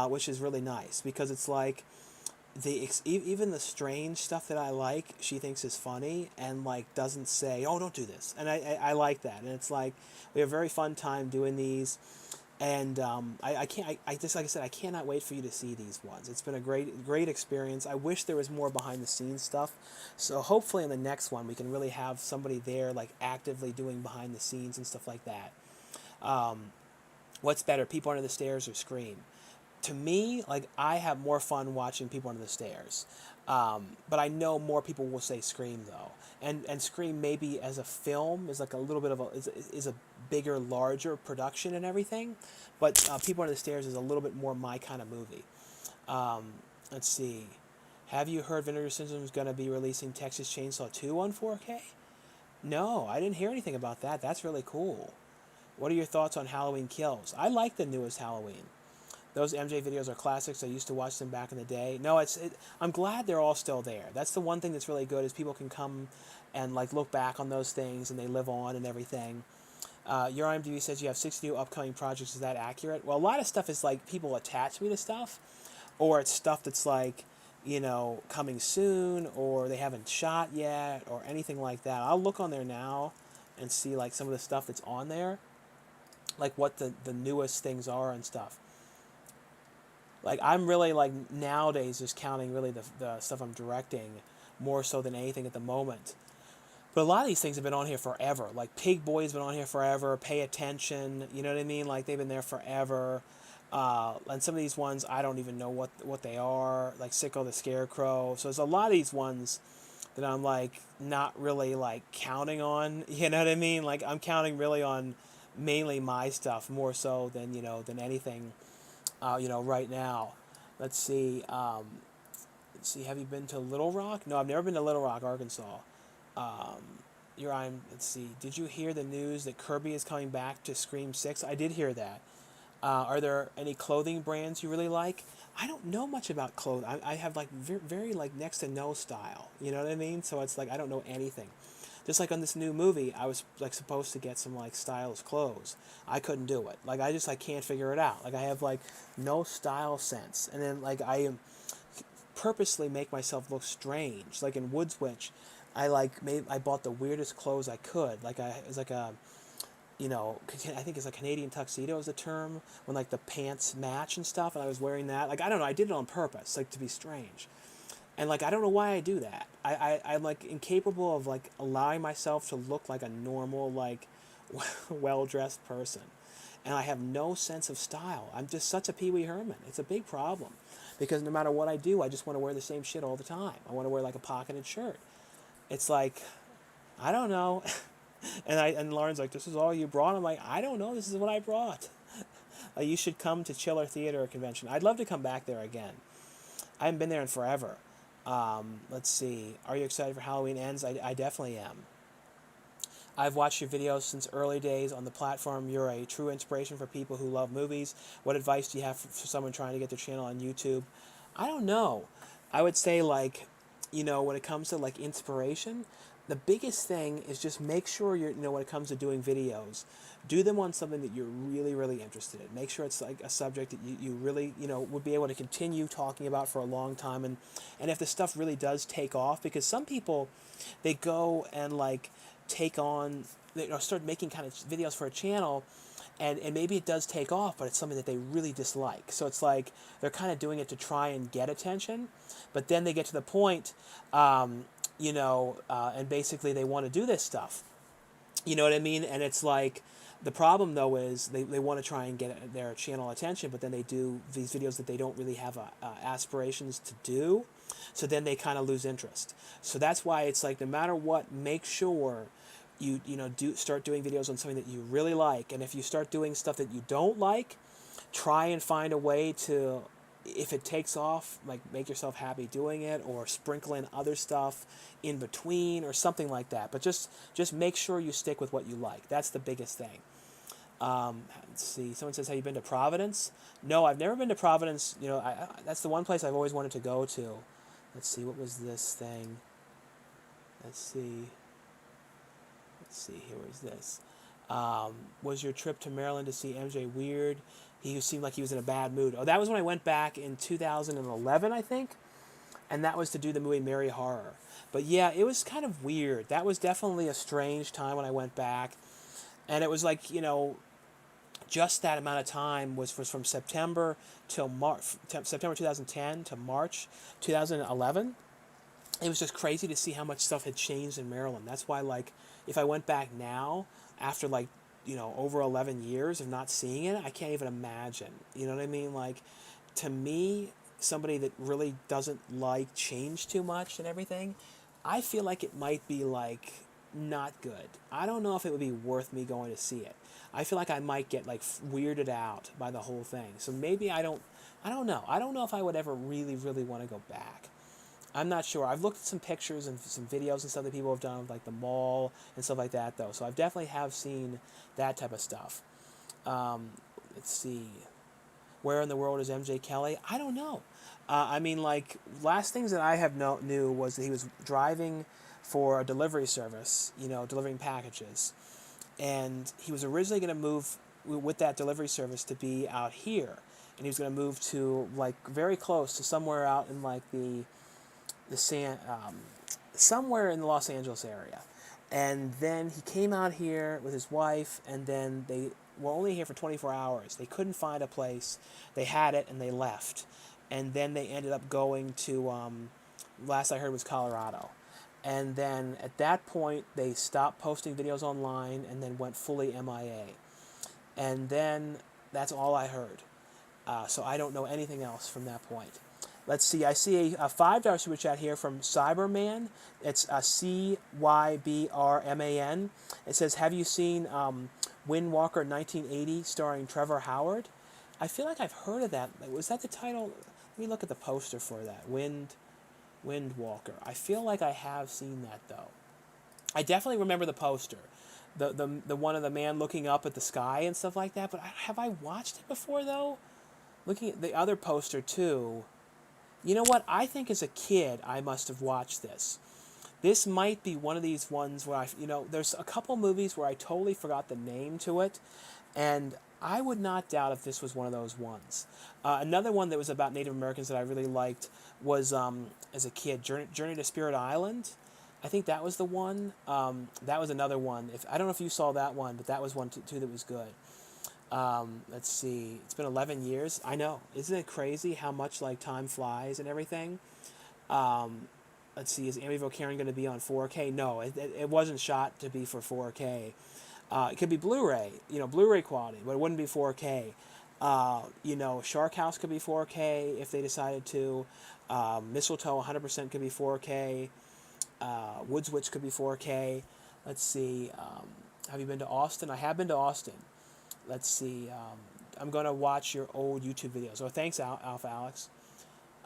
which is really nice because it's like even the strange stuff that I like, she thinks is funny and like doesn't say, "Oh, don't do this," and I like that, and it's like we have a very fun time doing these, and I just like I said, I cannot wait for you to see these ones. It's been a great experience. I wish there was more behind the scenes stuff, so hopefully in the next one we can really have somebody there like actively doing behind the scenes and stuff like that. What's better, People Under the Stairs or Scream? To me, like, I have more fun watching People Under the Stairs. But I know more people will say Scream, though. And Scream, maybe as a film, is like a little bit of is a bigger, larger production and everything. But People Under the Stairs is a little bit more my kind of movie. Let's see. Have you heard Vinegar Syndrome is going to be releasing Texas Chainsaw 2 on 4K? No, I didn't hear anything about that. That's really cool. What are your thoughts on Halloween Kills? I like the newest Halloween. Those MJ videos are classics. I used to watch them back in the day. No, I'm glad they're all still there. That's the one thing that's really good is people can come and like look back on those things and they live on and everything. Your IMDb says you have 6 new upcoming projects. Is that accurate? Well, a lot of stuff is like people attach me to stuff, or it's stuff that's like, coming soon, or they haven't shot yet, or anything like that. I'll look on there now and see like some of the stuff that's on there, like what the newest things are and stuff. Like, I'm really, like, nowadays just counting really the stuff I'm directing more so than anything at the moment. But a lot of these things have been on here forever. Like, Pig Boy's been on here forever. Pay Attention, you know what I mean? Like, they've been there forever. And some of these ones, I don't even know what they are. Like, Sicko the Scarecrow. So there's a lot of these ones that I'm, like, not really, like, counting on. You know what I mean? Like, I'm counting really on mainly my stuff more so than, than anything. Right now. Let's see. Have you been to Little Rock? No, I've never been to Little Rock, Arkansas. Let's see. Did you hear the news that Kirby is coming back to Scream 6? I did hear that. Are there any clothing brands you really like? I don't know much about clothing. I have like very like next to no style. You know what I mean? So it's like I don't know anything. Just like on this new movie, I was like supposed to get some like stylish clothes. I couldn't do it. Like I can't figure it out. Like I have like no style sense. And then like I purposely make myself look strange. Like in Woods Witch, I bought the weirdest clothes I could. Like it was like a, you know, I think it's like Canadian tuxedo is the term, when like the pants match and stuff, and I was wearing that. Like I don't know, I did it on purpose, like to be strange. And like I don't know why I do that. I'm like incapable of like allowing myself to look like a normal, like well dressed person. And I have no sense of style. I'm just such a Pee Wee Herman. It's a big problem. Because no matter what I do, I just want to wear the same shit all the time. I want to wear like a pocketed shirt. It's like, I don't know. And Lauren's like, this is all you brought? I'm like, I don't know. This is what I brought. You should come to Chiller Theater Convention. I'd love to come back there again. I haven't been there in forever. Let's see. Are you excited for Halloween Ends? I definitely am. I've watched your videos since early days on the platform. You're a true inspiration for people who love movies. What advice do you have for someone trying to get their channel on YouTube? I don't know. I would say, like, you know, when it comes to like inspiration, the biggest thing is just make sure you're, you know, when it comes to doing videos, do them on something that you're really, really interested in. Make sure it's like a subject that you really, you know, would be able to continue talking about for a long time. And if the stuff really does take off, because some people, they go and like take on, you know, start making kind of videos for a channel, and maybe it does take off, but it's something that they really dislike. So it's like they're kind of doing it to try and get attention, but then they get to the point, you know, and basically they want to do this stuff. You know what I mean? And it's like, the problem though is they want to try and get their channel attention, but then they do these videos that they don't really have aspirations to do. So then they kind of lose interest. So that's why it's like, no matter what, make sure you know, start doing videos on something that you really like. And if you start doing stuff that you don't like, try and find a way to, if it takes off, like make yourself happy doing it, or sprinkle in other stuff in between or something like that. But just make sure you stick with what you like. That's the biggest thing. Let's see. Someone says, have you been to Providence? No, I've never been to Providence. You know, that's the one place I've always wanted to go to. Let's see. What was this thing? Let's see. Here was this. Was your trip to Maryland to see MJ weird? He seemed like he was in a bad mood. Oh, that was when I went back in 2011, I think. And that was to do the movie Mary Horror. But yeah, it was kind of weird. That was definitely a strange time when I went back. And it was like, you know, just that amount of time was from September till March, September 2010 to March 2011. It was just crazy to see how much stuff had changed in Maryland. That's why, like, if I went back now, after, like, you know, over 11 years of not seeing it, I can't even imagine. You know what I mean? Like, to me, somebody that really doesn't like change too much and everything, I feel like it might be, like, not good. I don't know if it would be worth me going to see it. I feel like I might get, like, weirded out by the whole thing. So maybe I don't know. I don't know if I would ever really, really want to go back. I'm not sure. I've looked at some pictures and some videos and stuff that people have done with like the mall and stuff like that, though. So I've definitely have seen that type of stuff. Let's see. Where in the world is MJ Kelly? I don't know. I mean, like, last things that I have knew was that he was driving for a delivery service, you know, delivering packages. And he was originally going to move with that delivery service to be out here. And he was going to move to, like, very close to somewhere out in, like, somewhere in the Los Angeles area. And then he came out here with his wife, and then they were only here for 24 hours. They couldn't find a place. They had it, and they left. And then they ended up going to, last I heard was Colorado. And then at that point, they stopped posting videos online and then went fully MIA. And then that's all I heard. So I don't know anything else from that point. Let's see. I see a $5 super chat here from Cyberman. It's CYBRMAN. It says, have you seen Wind Walker 1980 starring Trevor Howard? I feel like I've heard of that. Was that the title? Let me look at the poster for that. Wind Walker. I feel like I have seen that, though. I definitely remember the poster. The one of the man looking up at the sky and stuff like that. But have I watched it before, though? Looking at the other poster, too. You know what? I think as a kid, I must have watched this. This might be one of these ones where there's a couple movies where I totally forgot the name to it, and I would not doubt if this was one of those ones. Another one that was about Native Americans that I really liked was, as a kid, Journey to Spirit Island. I think that was the one. That was another one. I don't know if you saw that one, but that was one too that was good. Let's see. It's been 11 years. I know. Isn't it crazy how much like time flies and everything? Let's see. Is Amityville Vocaring going to be on 4K? No, it wasn't shot to be for 4K. It could be Blu-ray, Blu-ray quality, but it wouldn't be 4K. Shark House could be 4K if they decided to. Mistletoe 100% could be 4K. Woods Witch could be 4K. Let's see. Have you been to Austin? I have been to Austin. Let's see. I'm going to watch your old YouTube videos. Oh, thanks, Alpha Alex.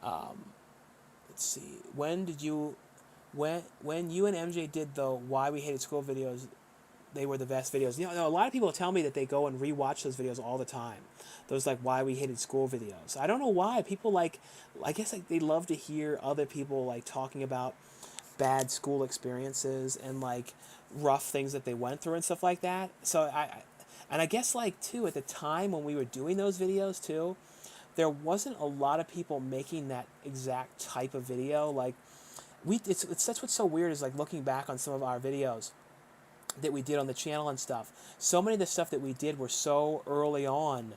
Let's see. When you and MJ did the Why We Hated School videos, they were the best videos. A lot of people tell me that they go and rewatch those videos all the time. Those like Why We Hated School videos. I don't know why. People I guess they love to hear other people like talking about bad school experiences and like rough things that they went through and stuff like that. So I guess like too at the time when we were doing those videos too, there wasn't a lot of people making that exact type of video. Like that's what's so weird is like looking back on some of our videos that we did on the channel and stuff. So many of the stuff that we did were so early on,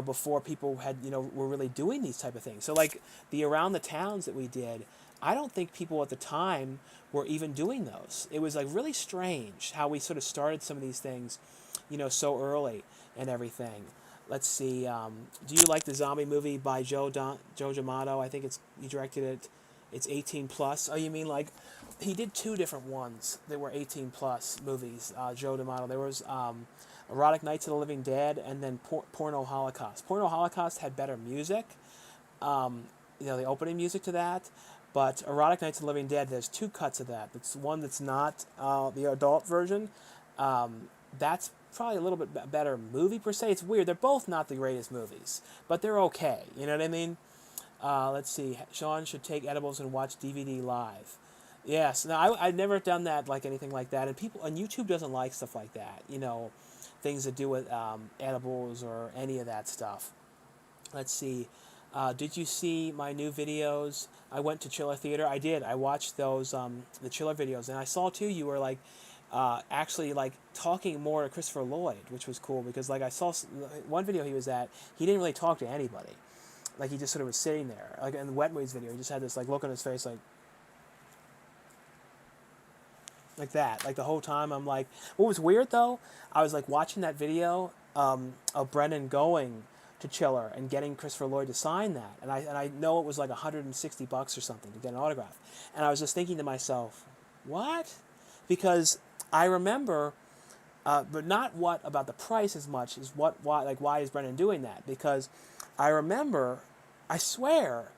before people had, were really doing these type of things. So like the Around the Towns that we did, I don't think people at the time were even doing those. It was like really strange how we sort of started some of these things, so early and everything. Let's see. Do you like the zombie movie by Joe D'Amato? I think he directed it. It's 18 plus. Oh, you mean like he did two different ones that were 18 plus movies. Joe D'Amato. There was Erotic Nights of the Living Dead and then Porno Holocaust. Porno Holocaust had better music. The opening music to that. But Erotic Nights of the Living Dead, there's two cuts of that. It's one that's not the adult version. That's probably a little bit better movie per se. It's weird. They're both not the greatest movies, but they're okay. You know what I mean? Let's see. Sean should take edibles and watch DVD live. Yes. Now, I've never done that, like anything like that. And people on YouTube doesn't like stuff like that. Things to do with edibles or any of that stuff. Let's see. Did you see my new videos? I went to Chiller Theater. I did. I watched those, the Chiller videos. And I saw, too, you were, like, actually, like, talking more to Christopher Lloyd, which was cool. Because, like, I saw one video he was at, he didn't really talk to anybody. Like, he just sort of was sitting there. Like, in the Wet Movies video, he just had this, like, look on his face, like that. Like, the whole time, I'm like... What was weird, though, I was, like, watching that video of Brennan going to Chiller and getting Christopher Lloyd to sign that. And I know it was like $160 or something to get an autograph. And I was just thinking to myself, what? Because I remember, but not what about the price as much as why is Brennan doing that? Because I remember, I swear,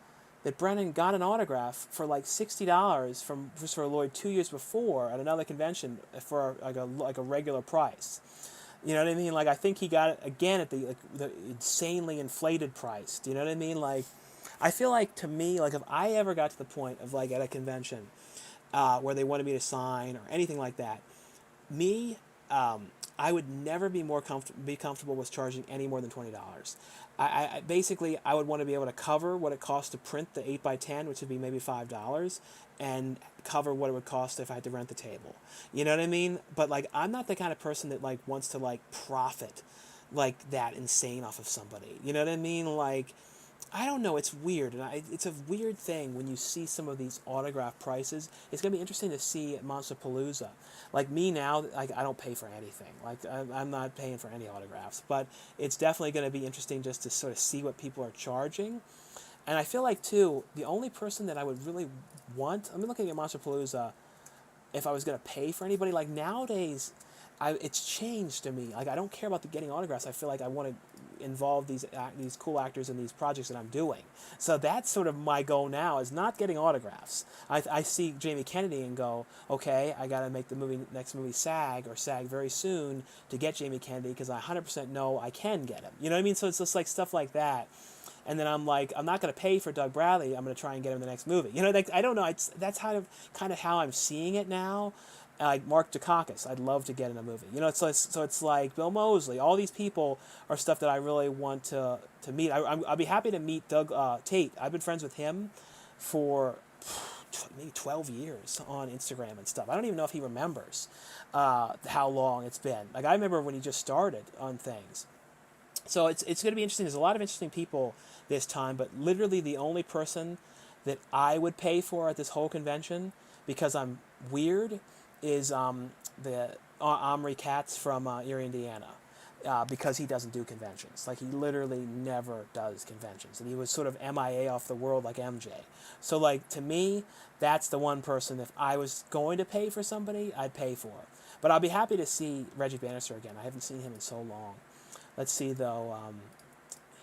that Brennan got an autograph for like $60 from Christopher Lloyd 2 years before at another convention for like a regular price. You know what I mean? Like, I think he got it again at the insanely inflated price. Do you know what I mean? Like, I feel like, to me, like, if I ever got to the point of, like, at a convention where they wanted me to sign or anything like that, I would never be comfortable with charging any more than $20. I basically, I would want to be able to cover what it costs to print the 8x10, which would be maybe $5, and cover what it would cost if I had to rent the table. You know what I mean? But, like, I'm not the kind of person that, like, wants to, like, profit, like, that insane off of somebody. You know what I mean? Like, I don't know. It's weird. And it's a weird thing when you see some of these autograph prices. It's going to be interesting to see at Monsterpalooza. Like, me now, like, I don't pay for anything. Like, I'm not paying for any autographs. But it's definitely going to be interesting just to sort of see what people are charging. And I feel like, too, the only person that I would really want... I'm looking at Monsterpalooza, if I was going to pay for anybody. Like, nowadays, it's changed to me. Like, I don't care about getting autographs. I feel like I want to involve these cool actors in these projects that I'm doing. So that's sort of my goal now, is not getting autographs. I see Jamie Kennedy and go, okay, I got to make the next movie SAG very soon to get Jamie Kennedy, because I 100% know I can get him. You know what I mean? So it's just like stuff like that. and then I'm like, I'm not going to pay for Doug Bradley. I'm going to try and get him the next movie. You know, like, I don't know. That's kind of how I'm seeing it now. Like Mark Dukakis, I'd love to get in a movie. You know, it's like Bill Moseley. All these people are stuff that I really want to meet. I'll be happy to meet Doug Tate. I've been friends with him for maybe 12 years on Instagram and stuff. I don't even know if he remembers how long it's been. Like, I remember when he just started on things. So it's going to be interesting. There's a lot of interesting people this time, but literally the only person that I would pay for at this whole convention, because I'm weird, is the Omri Katz from Erie, Indiana. Because he doesn't do conventions. Like, he literally never does conventions. And he was sort of MIA off the world like MJ. So, like, to me, that's the one person, if I was going to pay for somebody, I'd pay for. But I'll be happy to see Reggie Bannister again. I haven't seen him in so long. Let's see, though,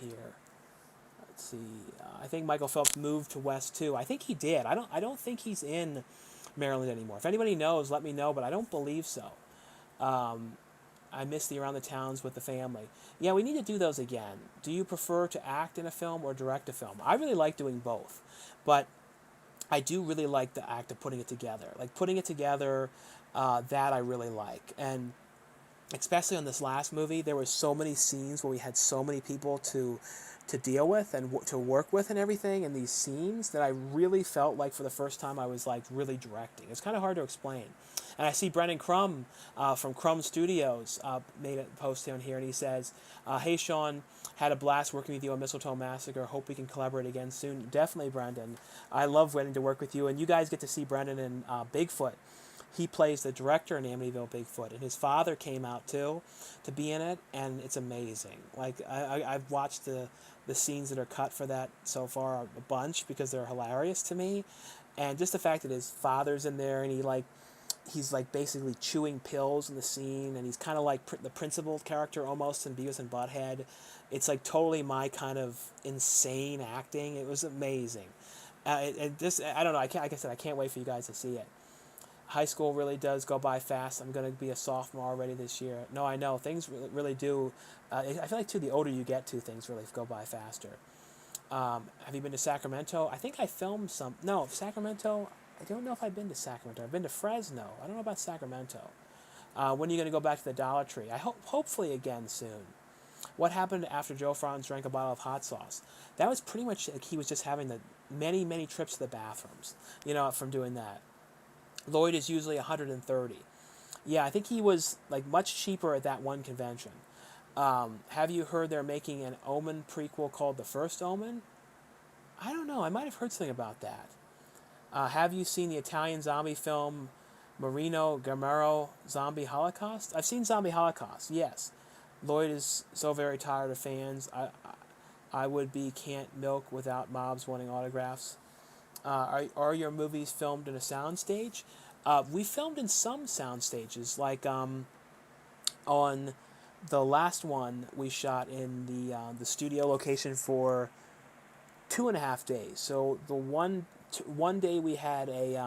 here. Let's see. I think Michael Phelps moved to West, too. I think he did. I don't think he's in Maryland anymore. If anybody knows, let me know, but I don't believe so. I miss the Around the Towns with the family. Yeah, we need to do those again. Do you prefer to act in a film or direct a film? I really like doing both, but I do really like the act of putting it together. Like, putting it together, that I really like. And especially on this last movie, there were so many scenes where we had so many people to deal with and to work with and everything in these scenes that I really felt like for the first time I was like really directing. It's kind of hard to explain. And I see Brendan Crumb from Crumb Studios made a post down here, and he says, hey, Sean, had a blast working with you on Mistletoe Massacre. Hope we can collaborate again soon. Definitely, Brendan. I love getting to work with you, and you guys get to see Brendan in Bigfoot. He plays the director in Amityville Bigfoot, and his father came out too to be in it, and it's amazing. Like, I've watched the scenes that are cut for that so far a bunch because they're hilarious to me, and just the fact that his father's in there and he's like basically chewing pills in the scene, and he's kind of like the principal character almost in Beavis and Butthead. It's like totally my kind of insane acting. It was amazing. I don't know. Like I said, I can't wait for you guys to see it. High school really does go by fast. I'm going to be a sophomore already this year. No, I know. Things really do. I feel like, too, the older you get, too, things really go by faster. Have you been to Sacramento? I think I filmed some. No, Sacramento. I don't know if I've been to Sacramento. I've been to Fresno. I don't know about Sacramento. When are you going to go back to the Dollar Tree? I hopefully again soon. What happened after Joe Franz drank a bottle of hot sauce? That was pretty much like he was just having the many, many trips to the bathrooms, from doing that. Lloyd is usually 130. Yeah, I think he was like much cheaper at that one convention. Have you heard they're making an Omen prequel called The First Omen? I don't know. I might have heard something about that. Have you seen the Italian zombie film Marino Gamero Zombie Holocaust? I've seen Zombie Holocaust, yes. Lloyd is so very tired of fans. I would be can't milk without mobs wanting autographs. Are your movies filmed in a soundstage? We filmed in some sound stages, like on the last one we shot in the studio location for 2.5 days. So the one day we had a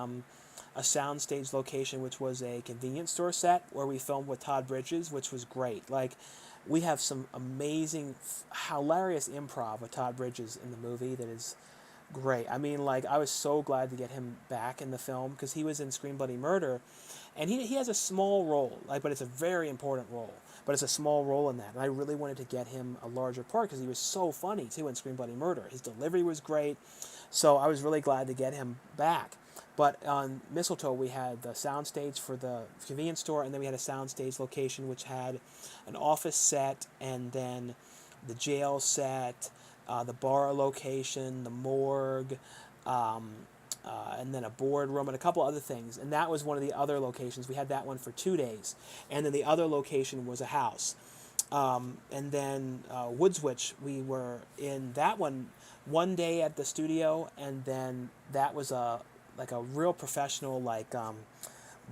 soundstage location, which was a convenience store set where we filmed with Todd Bridges, which was great. Like, we have some amazing, hilarious improv with Todd Bridges in the movie that is great. I mean, like, I was so glad to get him back in the film because he was in Scream Bloody Murder, and he has a small role, like, but it's a very important role. But it's a small role in that, and I really wanted to get him a larger part because he was so funny too in Scream Bloody Murder. His delivery was great, so I was really glad to get him back. But on Mistletoe, we had the soundstage for the convenience store, and then we had a soundstage location which had an office set, and then the jail set, the bar location, the morgue, and then a boardroom and a couple other things. And that was one of the other locations. We had that one for 2 days. And then the other location was a house. And then Woodswitch, we were in that one day at the studio, and then that was a real professional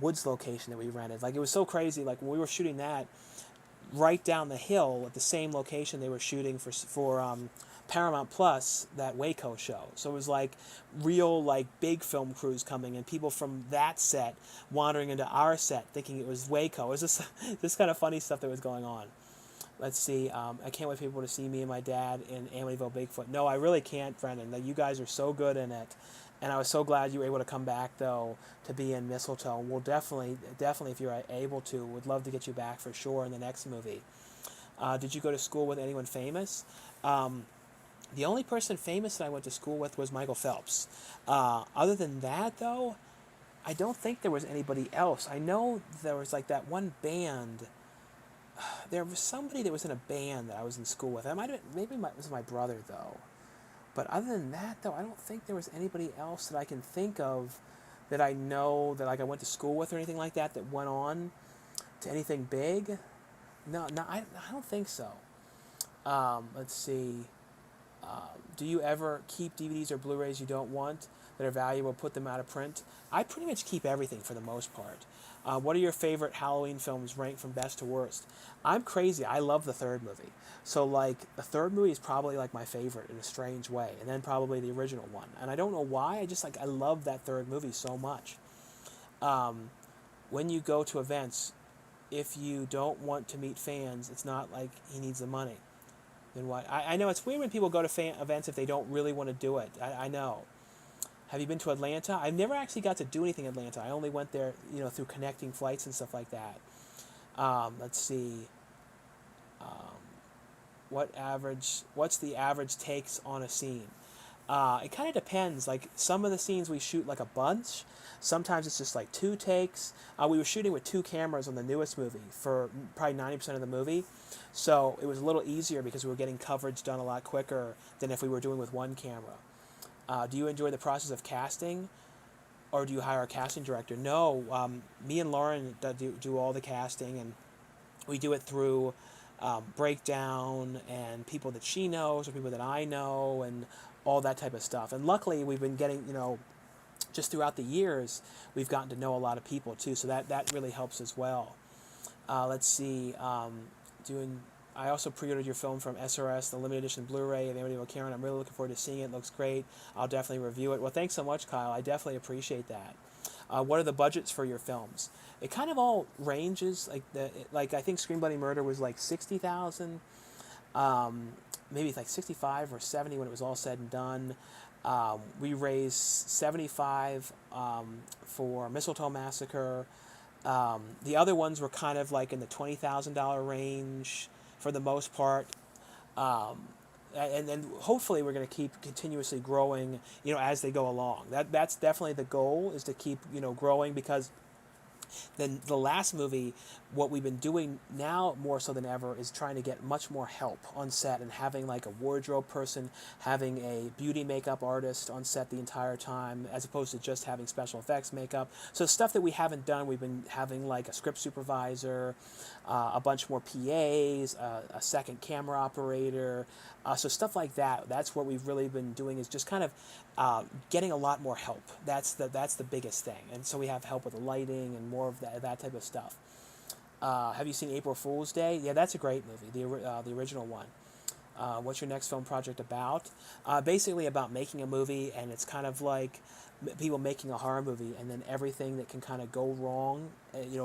woods location that we rented. Like, it was so crazy. Like, when we were shooting that, right down the hill at the same location they were shooting for Paramount Plus, that Waco show. So it was like real, like, big film crews coming, and people from that set wandering into our set thinking it was Waco. It was just this kind of funny stuff that was going on. Let's see. I can't wait for people to see me and my dad in Amityville Bigfoot. No, I really can't, Brendan. You guys are so good in it, and I was so glad you were able to come back though to be in Mistletoe. We'll definitely, if you're able to, would love to get you back for sure in the next movie. Did you go to school with anyone famous? The only person famous that I went to school with was Michael Phelps. Other than that, though, I don't think there was anybody else. I know there was like that one band. There was somebody that was in a band that I was in school with. I might have maybe it was my brother though. But other than that, though, I don't think there was anybody else that I can think of that I know that like I went to school with or anything like that that went on to anything big. No, I don't think so. Let's see. Do you ever keep DVDs or Blu-rays you don't want that are valuable, put them out of print? I pretty much keep everything for the most part. What are your favorite Halloween films ranked from best to worst? I'm crazy. I love the third movie. So, like, the third movie is probably, like, my favorite in a strange way. And then probably the original one. And I don't know why. I love that third movie so much. When you go to events, if you don't want to meet fans, it's not like he needs the money. Then what? I know it's weird when people go to fan events if they don't really want to do it. I know. Have you been to Atlanta? I've never actually got to do anything in Atlanta. I only went there, through connecting flights and stuff like that. Let's see. What's the average takes on a scene? It kind of depends. Like, some of the scenes we shoot like a bunch. Sometimes it's just like 2 takes. We were shooting with 2 cameras on the newest movie for probably 90% of the movie. So it was a little easier because we were getting coverage done a lot quicker than if we were doing with 1 camera. Do you enjoy the process of casting, or do you hire a casting director? No, me and Lauren do all the casting, and we do it through breakdown and people that she knows or people that I know and all that type of stuff. And luckily, we've been getting, just throughout the years, we've gotten to know a lot of people too, so that really helps as well. Let's see, I also pre-ordered your film from SRS, the limited edition Blu-ray of Amityville Vaukaren. I'm really looking forward to seeing it. It looks great. I'll definitely review it. Well, thanks so much, Kyle. I definitely appreciate that. What are the budgets for your films? It kind of all ranges. Like I think Scream Bloody Murder was like $60,000, maybe like 65 or 70 when it was all said and done. We raised 75 for Mistletoe Massacre. The other ones were kind of like in the $20,000 range for the most part. And then hopefully we're going to keep continuously growing, as they go along. That's definitely the goal, is to keep, growing, because then the last movie, what we've been doing now more so than ever is trying to get much more help on set and having like a wardrobe person, having a beauty makeup artist on set the entire time, as opposed to just having special effects makeup. So stuff that we haven't done, we've been having like a script supervisor, a bunch more PAs, a second camera operator. So stuff like that. That's what we've really been doing, is just kind of getting a lot more help. That's the biggest thing. And so we have help with the lighting and more of that type of stuff. Have you seen April Fool's Day? Yeah, that's a great movie, the original one. What's your next film project about? Basically about making a movie, and it's kind of like people making a horror movie, and then everything that can kind of go wrong,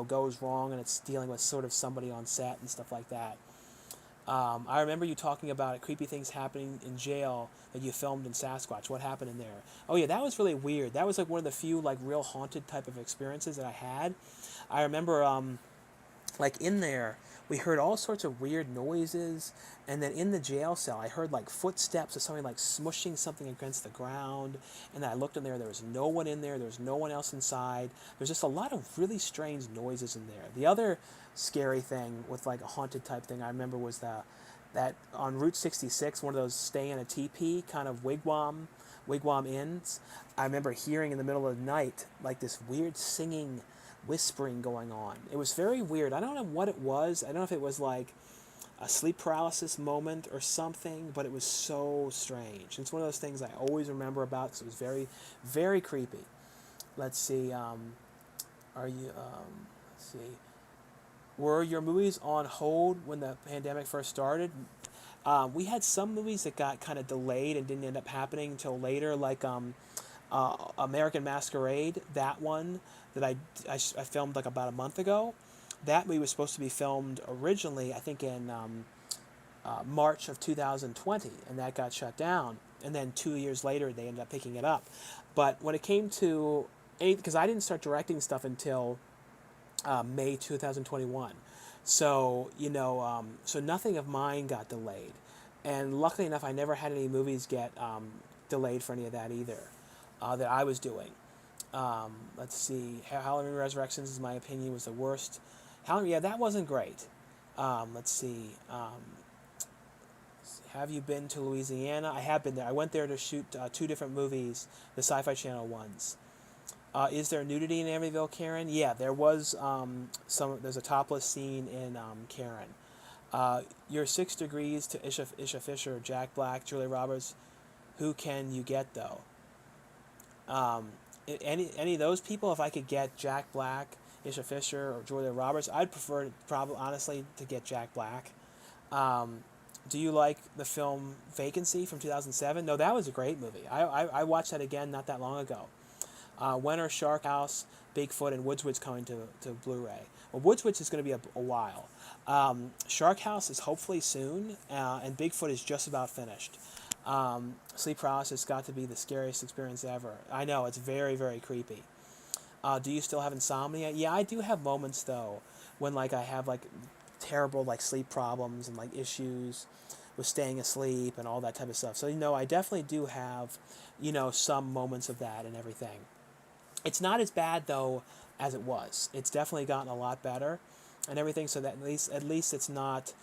goes wrong, and it's dealing with sort of somebody on set and stuff like that. I remember you talking about creepy things happening in jail that you filmed in Sasquatch. What happened in there? Oh yeah, that was really weird. That was like one of the few like real haunted type of experiences that I had. I remember like in there, we heard all sorts of weird noises, and then in the jail cell, I heard like footsteps of somebody like smushing something against the ground, and then I looked in there was no one in there was no one else inside. There's just a lot of really strange noises in there. The other scary thing with like a haunted type thing I remember was that on Route 66, one of those stay in a teepee kind of wigwam inns, I remember hearing in the middle of the night like this weird singing, whispering going on. It was very weird. I don't know what it was. I don't know if it was like a sleep paralysis moment or something, but it was so strange. It's one of those things I always remember about because it was very, very creepy. Let's see. Let's see. Were your movies on hold when the pandemic first started? We had some movies that got kind of delayed and didn't end up happening until later, like American Masquerade, that one that I filmed like about a month ago. That movie was supposed to be filmed originally, I think, in March of 2020, and that got shut down. And then 2 years later, they ended up picking it up. But when it came to because I didn't start directing stuff until May 2021, so so nothing of mine got delayed, and luckily enough, I never had any movies get delayed for any of that either that I was doing. Let's see, Halloween Resurrections, in my opinion, was the worst. Halloween, yeah, that wasn't great. Let's see. Have you been to Louisiana? I have been there. I went there to shoot 2 different movies, the Sci-Fi Channel ones. Is there nudity in Amityville, Karen? Yeah, there was there's a topless scene in Karen. Your 6 degrees to Isha Fisher, Jack Black, Julia Roberts. Who can you get though? Any of those people, if I could get Jack Black, Isha Fisher, or Julia Roberts, I'd prefer probably honestly to get Jack Black. Do you like the film Vacancy from 2007? No, that was a great movie. I watched that again not that long ago. When are Shark House, Bigfoot, and Woodswitch coming to Blu-ray? Well, Woodswitch is going to be a while. Shark House is hopefully soon, and Bigfoot is just about finished. Sleep paralysis got to be the scariest experience ever. I know, it's very, very creepy. Do you still have insomnia? Yeah, I do have moments, though, when I have terrible sleep problems and issues with staying asleep and all that type of stuff. So I definitely do have some moments of that and everything. It's not as bad though as it was. It's definitely gotten a lot better and everything, so that at least it's not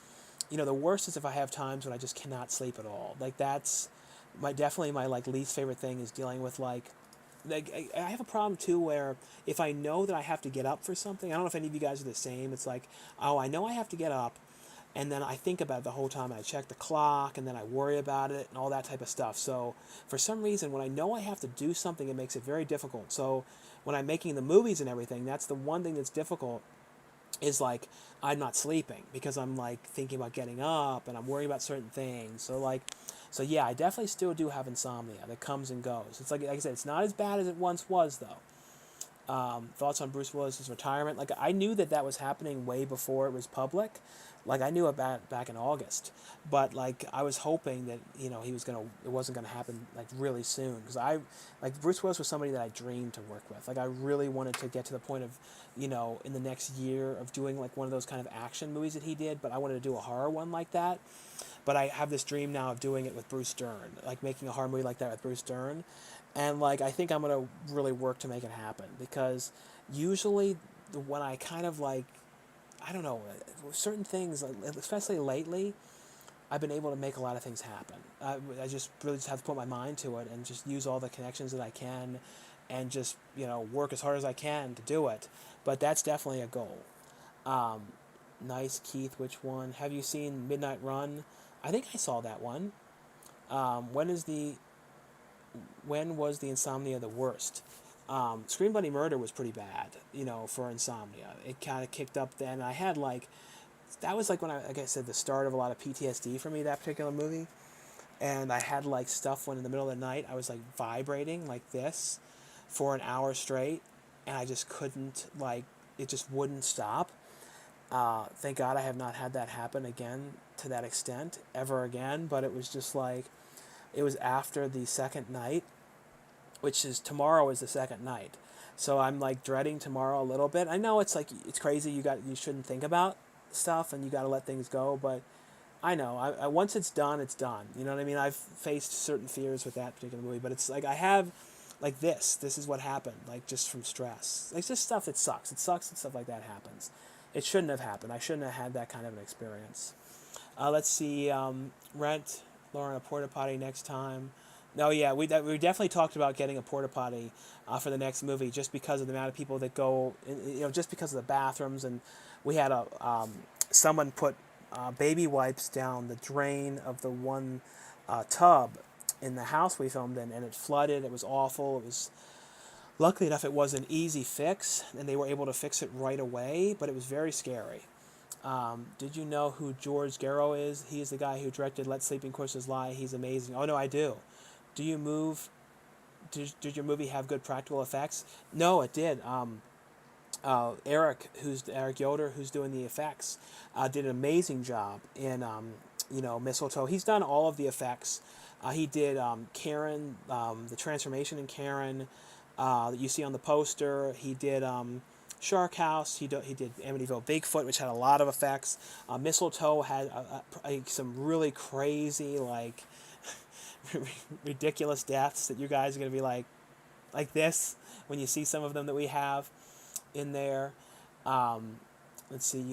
the worst is if I have times when I just cannot sleep at all. That's definitely my least favorite thing is dealing with I have a problem too where if I know that I have to get up for something, I don't know if any of you guys are the same. It's oh, I know I have to get up, and then I think about it the whole time. And I check the clock, and then I worry about it and all that type of stuff. So for some reason, when I know I have to do something, it makes it very difficult. So when I'm making the movies and everything, that's the one thing that's difficult is I'm not sleeping because I'm thinking about getting up and I'm worrying about certain things. So yeah, I definitely still do have insomnia that comes and goes. It's like I said, it's not as bad as it once was though. Thoughts on Bruce Willis's retirement? I knew that was happening way before it was public. I knew about back in August, but I was hoping that it wasn't gonna happen really soon because Bruce Willis was somebody that I dreamed to work with. I really wanted to get to the point of in the next year of doing one of those kind of action movies that he did, but I wanted to do a horror one like that. But I have this dream now of doing it with Bruce Dern, making a horror movie like that with Bruce Dern, and I think I'm gonna really work to make it happen because usually when I kind of I don't know, certain things, especially lately, I've been able to make a lot of things happen. I just really have to put my mind to it and just use all the connections that I can and just, work as hard as I can to do it. But that's definitely a goal. Nice, Keith, which one? Have you seen Midnight Run? I think I saw that one. When was the insomnia the worst? Scream Bloody Murder was pretty bad, for insomnia. It kind of kicked up then. I had that was when like I said, the start of a lot of PTSD for me, that particular movie. And I had stuff when in the middle of the night I was vibrating like this for an hour straight, and I just couldn't it just wouldn't stop. Thank God I have not had that happen again to that extent ever again. But it was just it was after the second night, which is tomorrow is the second night. So I'm dreading tomorrow a little bit. I know it's it's crazy. You shouldn't think about stuff and you got to let things go. But I know I once it's done, it's done. You know what I mean? I've faced certain fears with that particular movie, but it's I have this. This is what happened. Just from stress. It's just stuff that sucks. It sucks that stuff like that happens. It shouldn't have happened. I shouldn't have had that kind of an experience. Let's see. Rent Lauren a porta potty next time. No, yeah, we definitely talked about getting a porta potty for the next movie, just because of the amount of people that go, just because of the bathrooms, and we had someone put baby wipes down the drain of the one tub in the house we filmed in, and it flooded. It was awful. It was luckily enough it was an easy fix, and they were able to fix it right away, but it was very scary. Did you know who George Garrow is? He is the guy who directed Let Sleeping Horses Lie. He's amazing. Oh no, I do. Did your movie have good practical effects? No, it did. Eric Yoder, who's doing the effects, did an amazing job in Mistletoe. He's done all of the effects. He did Karen, the transformation in Karen that you see on the poster. He did Shark House. He did Amityville Bigfoot, which had a lot of effects. Mistletoe had some really crazy, like, ridiculous deaths that you guys are going to be like this when you see some of them that we have in there. Let's see,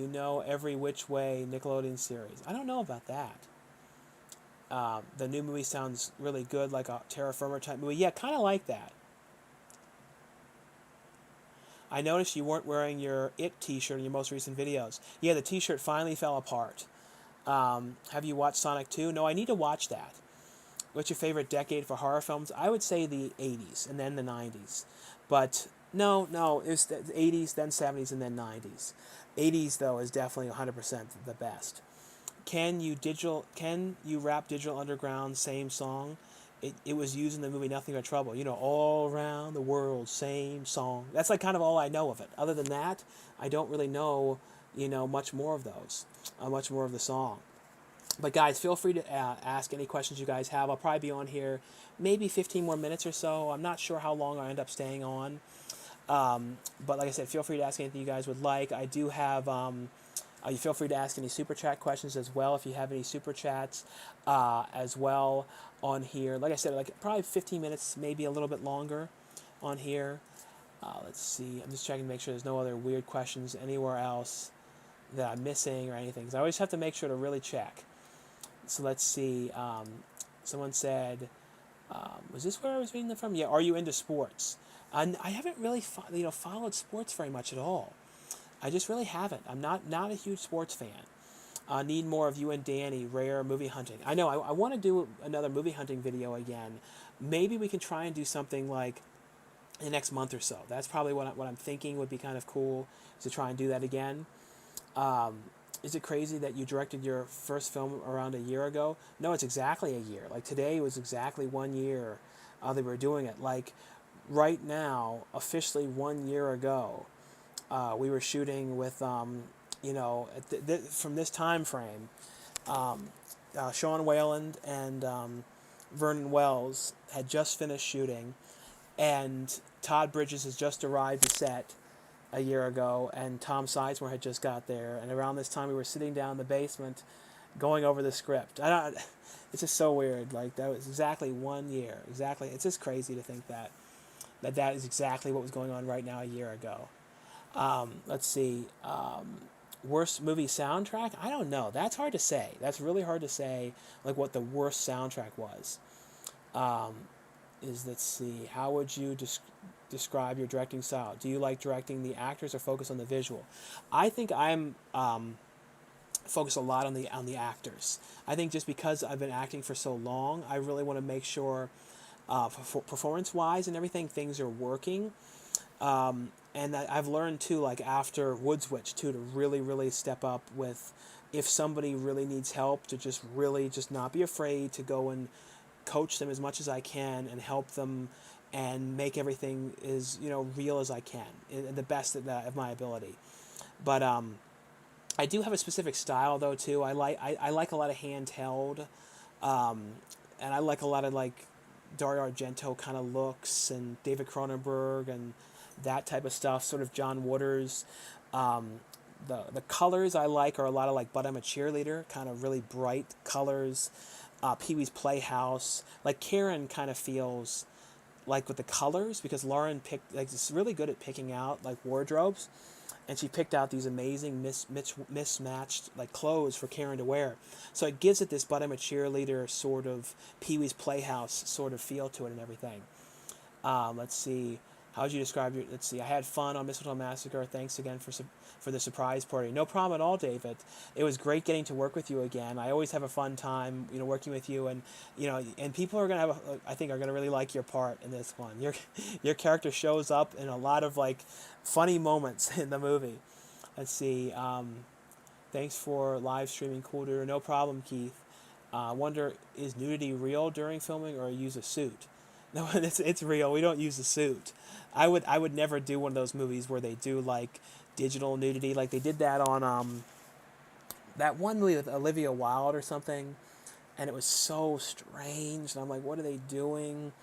Every Which Way Nickelodeon series. I don't know about that. The new movie sounds really good, like a Terra Firma type movie. Yeah, kind of like that. I noticed you weren't wearing your It t-shirt in your most recent videos. Yeah, the t-shirt finally fell apart. Have you watched Sonic 2? No, I need to watch that. What's your favorite decade for horror films? I would say the 80s and then the 90s. But no, it was the 80s, then 70s, and then 90s. 80s, though, is definitely 100% the best. Can you rap Digital Underground same song? It was used in the movie Nothing But Trouble. All around the world, same song. That's like kind of all I know of it. Other than that, I don't really know, much more of those, much more of the song. But guys, feel free to ask any questions you guys have. I'll probably be on here maybe 15 more minutes or so. I'm not sure how long I end up staying on. But like I said, feel free to ask anything you guys would like. I do have... you feel free to ask any super chat questions as well if you have any super chats as well on here. Like I said, probably 15 minutes, maybe a little bit longer on here. Let's see. I'm just checking to make sure there's no other weird questions anywhere else that I'm missing or anything. Because I always have to make sure to really check. So let's see. Someone said, was this where I was reading them from? Yeah, are you into sports? I haven't really followed sports very much at all. I just really haven't. I'm not a huge sports fan. Need more of you and Danny, rare movie hunting. I know, I want to do another movie hunting video again. Maybe we can try and do something like in the next month or so. That's probably what I'm thinking would be kind of cool, to try and do that again. Is it crazy that you directed your first film around a year ago? No, it's exactly a year. Like today was exactly 1 year that we were doing it. Like right now, officially 1 year ago, we were shooting with, from this time frame, Sean Wayland and Vernon Wells had just finished shooting, and Todd Bridges has just arrived to set a year ago, and Tom Sizemore had just got there, and around this time we were sitting down in the basement going over the script. It's just so weird. Like, that was exactly 1 year. Exactly. It's just crazy to think that is exactly what was going on right now a year ago. Let's see. Worst movie soundtrack? I don't know. That's hard to say. That's really hard to say, like, what the worst soundtrack was. Let's see. How would you describe your directing style? Do you like directing the actors or focus on the visual? I think I'm focus a lot on the actors. I think just because I've been acting for so long, I really want to make sure, performance-wise and everything, things are working. And I've learned too, like after Woods Witch too, to really, really step up with, if somebody really needs help, to just really just not be afraid to go and coach them as much as I can and help them and make everything as real as I can, the best of my ability. But I do have a specific style though too. I like a lot of handheld, and I like a lot of like Dario Argento kind of looks and David Cronenberg and that type of stuff. Sort of John Waters. The colors I like are a lot of like But I'm a Cheerleader, kind of really bright colors. Pee-wee's Playhouse. Like Karen kind of feels like with the colors, because Lauren is really good at picking out like wardrobes, and she picked out these amazing mismatched like clothes for Karen to wear. So it gives it this But I'm a Cheerleader sort of Pee-wee's Playhouse sort of feel to it and everything. Let's see. How would you describe your... Let's see. I had fun on Mistletoe Massacre. Thanks again for the surprise party. No problem at all, David. It was great getting to work with you again. I always have a fun time, working with you, and and people are gonna I think are gonna really like your part in this one. Your character shows up in a lot of like funny moments in the movie. Let's see. Thanks for live streaming, cool dude. No problem, Keith. I wonder, is nudity real during filming, or use a suit? No, it's real. We don't use a suit. I would never do one of those movies where they do like digital nudity, like they did that on that one movie with Olivia Wilde or something, and it was so strange. And I'm like, what are they doing?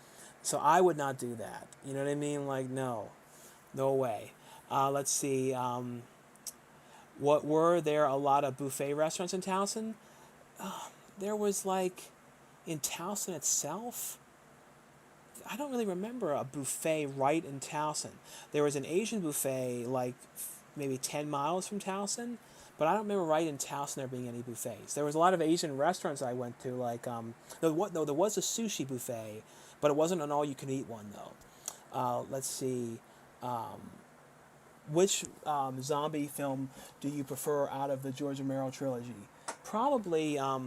So I would not do that. You know what I mean? Like, no, no way. Let's see. What were there a lot of buffet restaurants in Towson? There was like in Towson itself. I don't really remember a buffet right in Towson. There was an Asian buffet like maybe 10 miles from Towson, but I don't remember right in Towson there being any buffets. There was a lot of Asian restaurants I went to, like there was a sushi buffet, but it wasn't an all-you-can-eat one though. Let's see. Which zombie film do you prefer out of the George Romero trilogy? Probably, I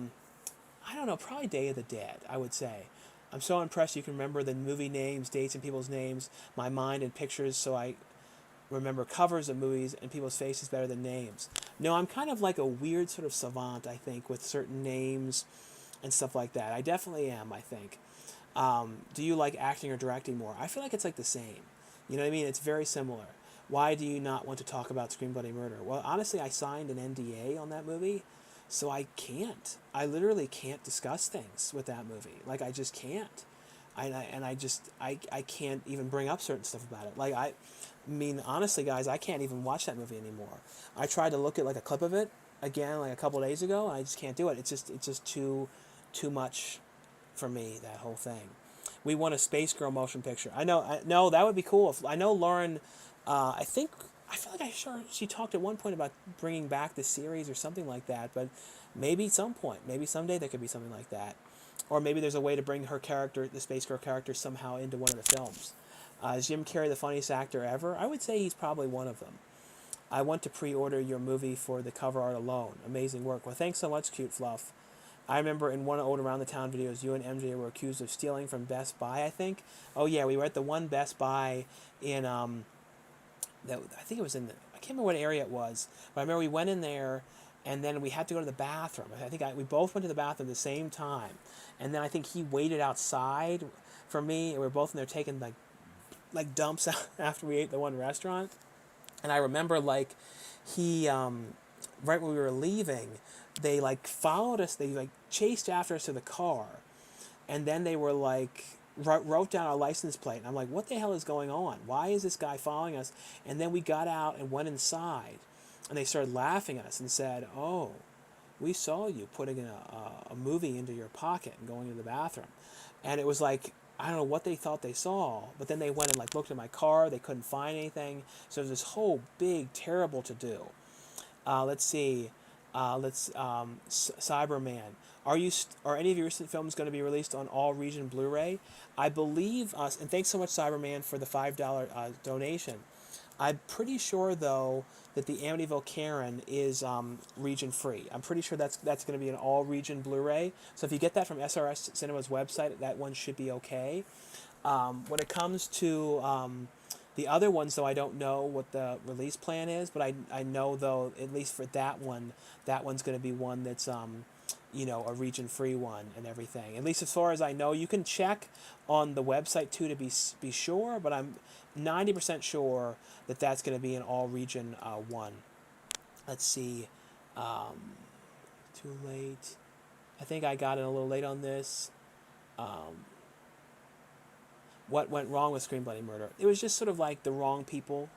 don't know, probably Day of the Dead, I would say. I'm so impressed you can remember the movie names, dates, and people's names, my mind, and pictures, so I remember covers of movies and people's faces better than names. No, I'm kind of like a weird sort of savant, I think, with certain names and stuff like that. I definitely am, I think. Do you like acting or directing more? I feel like it's like the same. You know what I mean? It's very similar. Why do you not want to talk about Scream Bloody Murder? Well, honestly, I signed an NDA on that movie, so I can't. I literally can't discuss things with that movie. Like, I just can't. I can't even bring up certain stuff about it. Like, I mean, honestly, guys, I can't even watch that movie anymore. I tried to look at, like, a clip of it, again, like, a couple days ago, and I just can't do it. It's just too much for me, that whole thing. We want a Space Girl motion picture. No, that would be cool. I know Lauren, I feel like she talked at one point about bringing back the series or something like that, but maybe at some point, maybe someday there could be something like that. Or maybe there's a way to bring her character, the Space Girl character, somehow into one of the films. Is Jim Carrey the funniest actor ever? I would say he's probably one of them. I want to pre-order your movie for the cover art alone. Amazing work. Well, thanks so much, Cute Fluff. I remember in one old Around the Town videos, you and MJ were accused of stealing from Best Buy, I think. Oh, yeah, we were at the one Best Buy in, I think it was in, I can't remember what area it was, but I remember we went in there, and then we had to go to the bathroom. We both went to the bathroom at the same time, and then I think he waited outside for me, and we were both in there taking, like dumps after we ate the one restaurant. And I remember, like, he, right when we were leaving, they, like, followed us, they, like, chased after us to the car, and then they were, like, wrote down our license plate, and I'm like, what the hell is going on? Why is this guy following us? And then we got out and went inside, and they started laughing at us and said, oh, we saw you putting a movie into your pocket and going to the bathroom. And it was like, I don't know what they thought they saw, but then they went and, like, looked at my car, they couldn't find anything, so it was this whole big, terrible to-do. Let's see. Cyberman. Are any of your recent films going to be released on all region Blu-ray? I believe, and thanks so much, Cyberman, for the $5 donation. I'm pretty sure, though, that the Amityville Vaukaren is region free. I'm pretty sure that's going to be an all region Blu-ray. So if you get that from SRS Cinema's website, that one should be okay. When it comes to the other ones, though, I don't know what the release plan is, but I know, though, at least for that one's going to be one that's a region-free one and everything. At least as far as I know, you can check on the website too to be sure, but I'm 90% sure that that's going to be an all-region one. Let's see. Too late. I think I got it a little late on this. What went wrong with Scream Bloody Murder? It was just sort of like the wrong people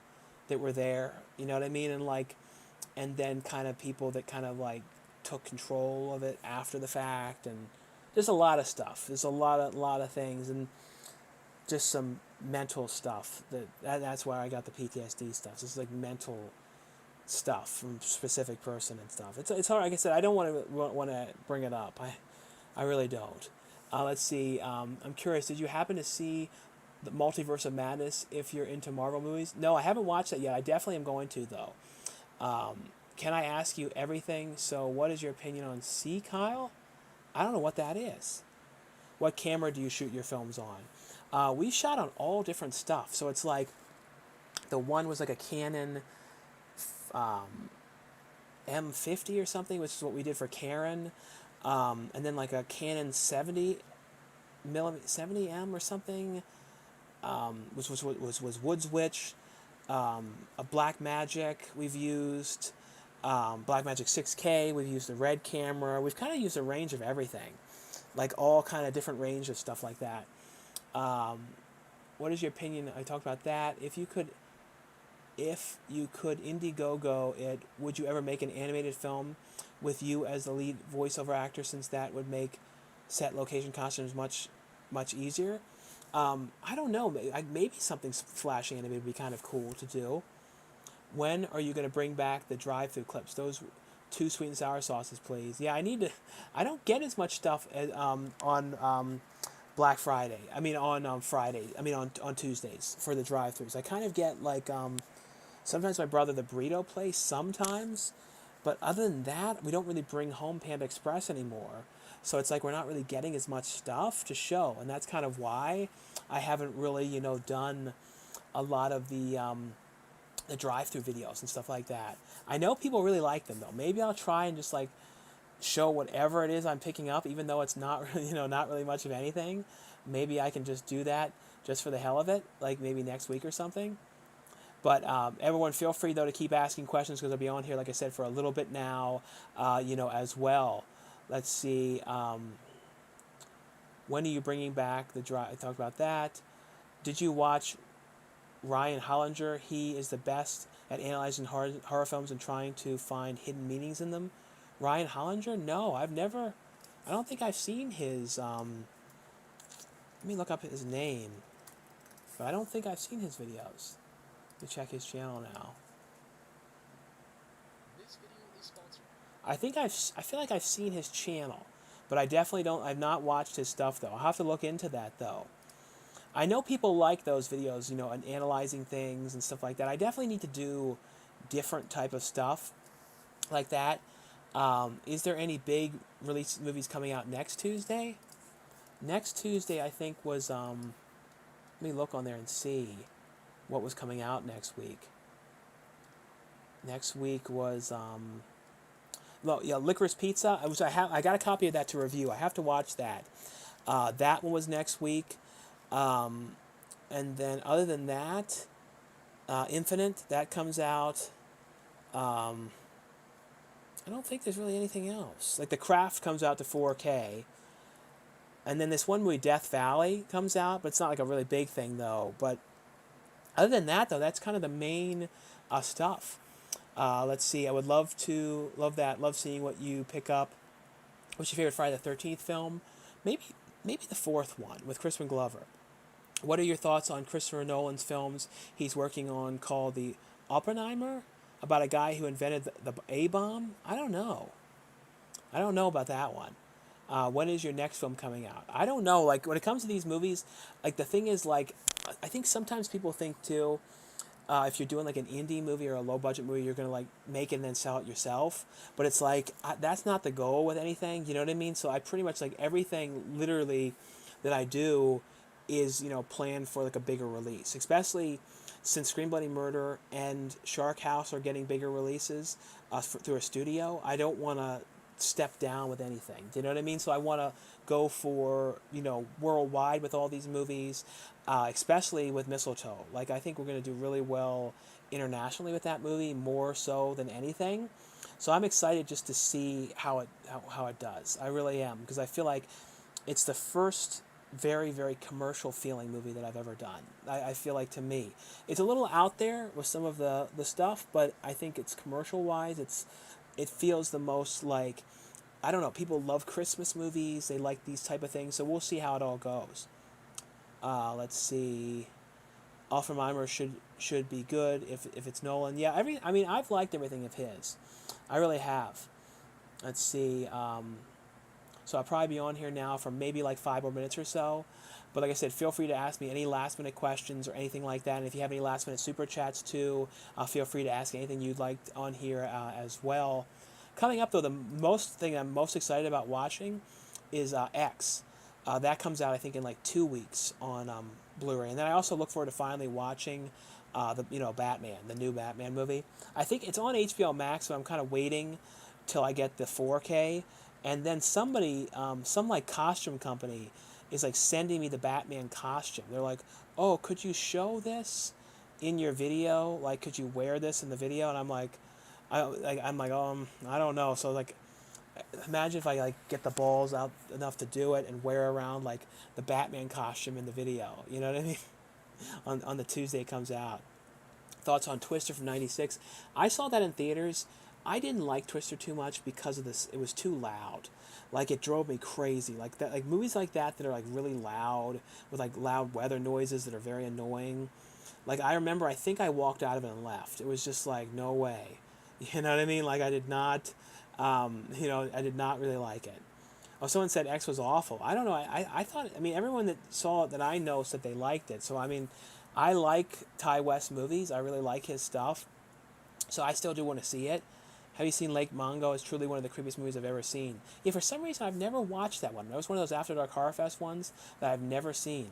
that were there, you know what I mean? And then kind of people that kind of like took control of it after the fact, and just a lot of stuff. There's a lot of things, and just some mental stuff. That's why I got the PTSD stuff. It's like mental stuff from a specific person and stuff. It's hard. Like I said, I don't want to bring it up. I really don't. Let's see. I'm curious. Did you happen to see the Multiverse of Madness if you're into Marvel movies? No, I haven't watched it yet. I definitely am going to, though. Can I ask you everything? So what is your opinion on C, Kyle? I don't know what that is. What camera do you shoot your films on? We shot on all different stuff. So it's like the one was like a Canon M50 or something, which is what we did for Karen. And then like a Canon 70M or something, which was Woods Witch. A Black Magic we've used. Blackmagic 6K. We've used the red camera. We've kind of used a range of everything, like all kind of different range of stuff like that. What is your opinion? I talked about that. If you could Indiegogo it, would you ever make an animated film with you as the lead voiceover actor, since that would make set location costumes much easier? I don't know. Maybe something flash animated would be kind of cool to do. When are you going to bring back the drive-through clips? Those 2 sweet and sour sauces, please. Yeah, I need to. I don't get as much stuff on Black Friday. I mean on Friday. I mean on Tuesdays for the drive-throughs. I kind of get like sometimes my brother the burrito place sometimes, but other than that, we don't really bring home Panda Express anymore. So it's like we're not really getting as much stuff to show, and that's kind of why I haven't really done a lot of the drive-through videos and stuff like that. I know people really like them though. Maybe I'll try and just like show whatever it is I'm picking up, even though it's not really, not really much of anything. Maybe I can just do that just for the hell of it, like maybe next week or something. But everyone, feel free though to keep asking questions, because I'll be on here, like I said, for a little bit now, as well. Let's see. When are you bringing back the drive? I talked about that. Did you watch Ryan Hollinger? He is the best at analyzing horror films and trying to find hidden meanings in them. Ryan Hollinger? No, I've never. I don't think I've seen his. Let me look up his name. But I don't think I've seen his videos. Let me check his channel now. This video is sponsored. I feel like I've seen his channel, but I definitely don't. I've not watched his stuff though. I'll have to look into that though. I know people like those videos, and analyzing things and stuff like that. I definitely need to do different type of stuff like that. Is there any big release movies coming out next Tuesday? Next Tuesday, I think, was, let me look on there and see what was coming out next week. Next week was, Licorice Pizza, which I got a copy of that to review. I have to watch that. That one was next week. And then other than that, Infinite, that comes out. I don't think there's really anything else. Like The Craft comes out to 4K. And then this one movie, Death Valley, comes out, but it's not like a really big thing though. But other than that though, that's kind of the main stuff. Let's see, I would love that. Love seeing what you pick up. What's your favorite Friday the 13th film? Maybe the fourth one with Crispin Glover. What are your thoughts on Christopher Nolan's films he's working on called The Oppenheimer? About a guy who invented the A-bomb? I don't know about that one. When is your next film coming out? I don't know. Like, when it comes to these movies, like, the thing is, like, I think sometimes people think, too, if you're doing, like, an indie movie or a low-budget movie, you're going to, like, make it and then sell it yourself. But it's like, that's not the goal with anything, you know what I mean? So I pretty much, like, everything, literally, that I do is, planned for, like, a bigger release. Especially since Scream Bloody Murder and Shark House are getting bigger releases through a studio. I don't want to step down with anything. Do you know what I mean? So I want to go for, worldwide with all these movies, especially with Mistletoe. Like, I think we're going to do really well internationally with that movie, more so than anything. So I'm excited just to see how it does. I really am, because I feel like it's the first very, very commercial feeling movie that I've ever done. I feel like, to me, it's a little out there with some of the stuff, but I think it's commercial wise, it feels the most like, I don't know, people love Christmas movies, they like these type of things, so we'll see how it all goes. Let's see. Oppenheimer should be good if it's Nolan. Yeah, I've liked everything of his. I really have. Let's see. So I'll probably be on here now for maybe like 5 more minutes or so. But like I said, feel free to ask me any last minute questions or anything like that. And if you have any last minute super chats too, feel free to ask anything you'd like on here as well. Coming up though, the thing I'm most excited about watching is X. That comes out, I think, in like 2 weeks on Blu-ray. And then I also look forward to finally watching Batman, the new Batman movie. I think it's on HBO Max, so I'm kind of waiting till I get the 4K. And then somebody, some like costume company is like sending me the Batman costume. They're like, oh, could you show this in your video? Like, could you wear this in the video? And I'm like, I'm like, I don't know. So like, imagine if I like get the balls out enough to do it and wear around like the Batman costume in the video. You know what I mean? On the Tuesday it comes out. Thoughts on Twister from '96? I saw that in theaters. I didn't like Twister too much because of this. It was too loud. Like it drove me crazy. Like that, like movies like that are like really loud with like loud weather noises that are very annoying. Like I remember, I think I walked out of it and left. It was just like no way. You know what I mean? Like I did not, I did not really like it. Oh, someone said X was awful. I don't know. I thought, I mean, everyone that saw it that I know said they liked it. So, I mean, I like Ty West movies. I really like his stuff. So I still do want to see it. Have you seen Lake Mungo? It's truly one of the creepiest movies I've ever seen. Yeah, for some reason, I've never watched that one. That was one of those After Dark Horror Fest ones that I've never seen.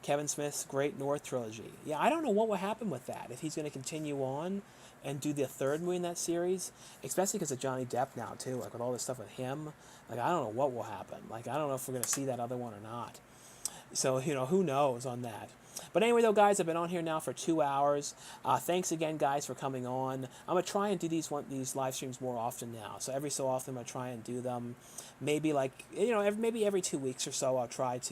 Kevin Smith's Great North Trilogy. Yeah, I don't know what will happen with that. If he's going to continue on and do the third movie in that series, especially because of Johnny Depp now, too. Like, with all this stuff with him. Like, I don't know what will happen. Like, I don't know if we're going to see that other one or not. So, who knows on that. But anyway, though, guys, I've been on here now for 2 hours. Thanks again, guys, for coming on. I'm going to try and do these live streams more often now. So every so often, I'm going to try and do them. Maybe, like, maybe every 2 weeks or so, I'll try to.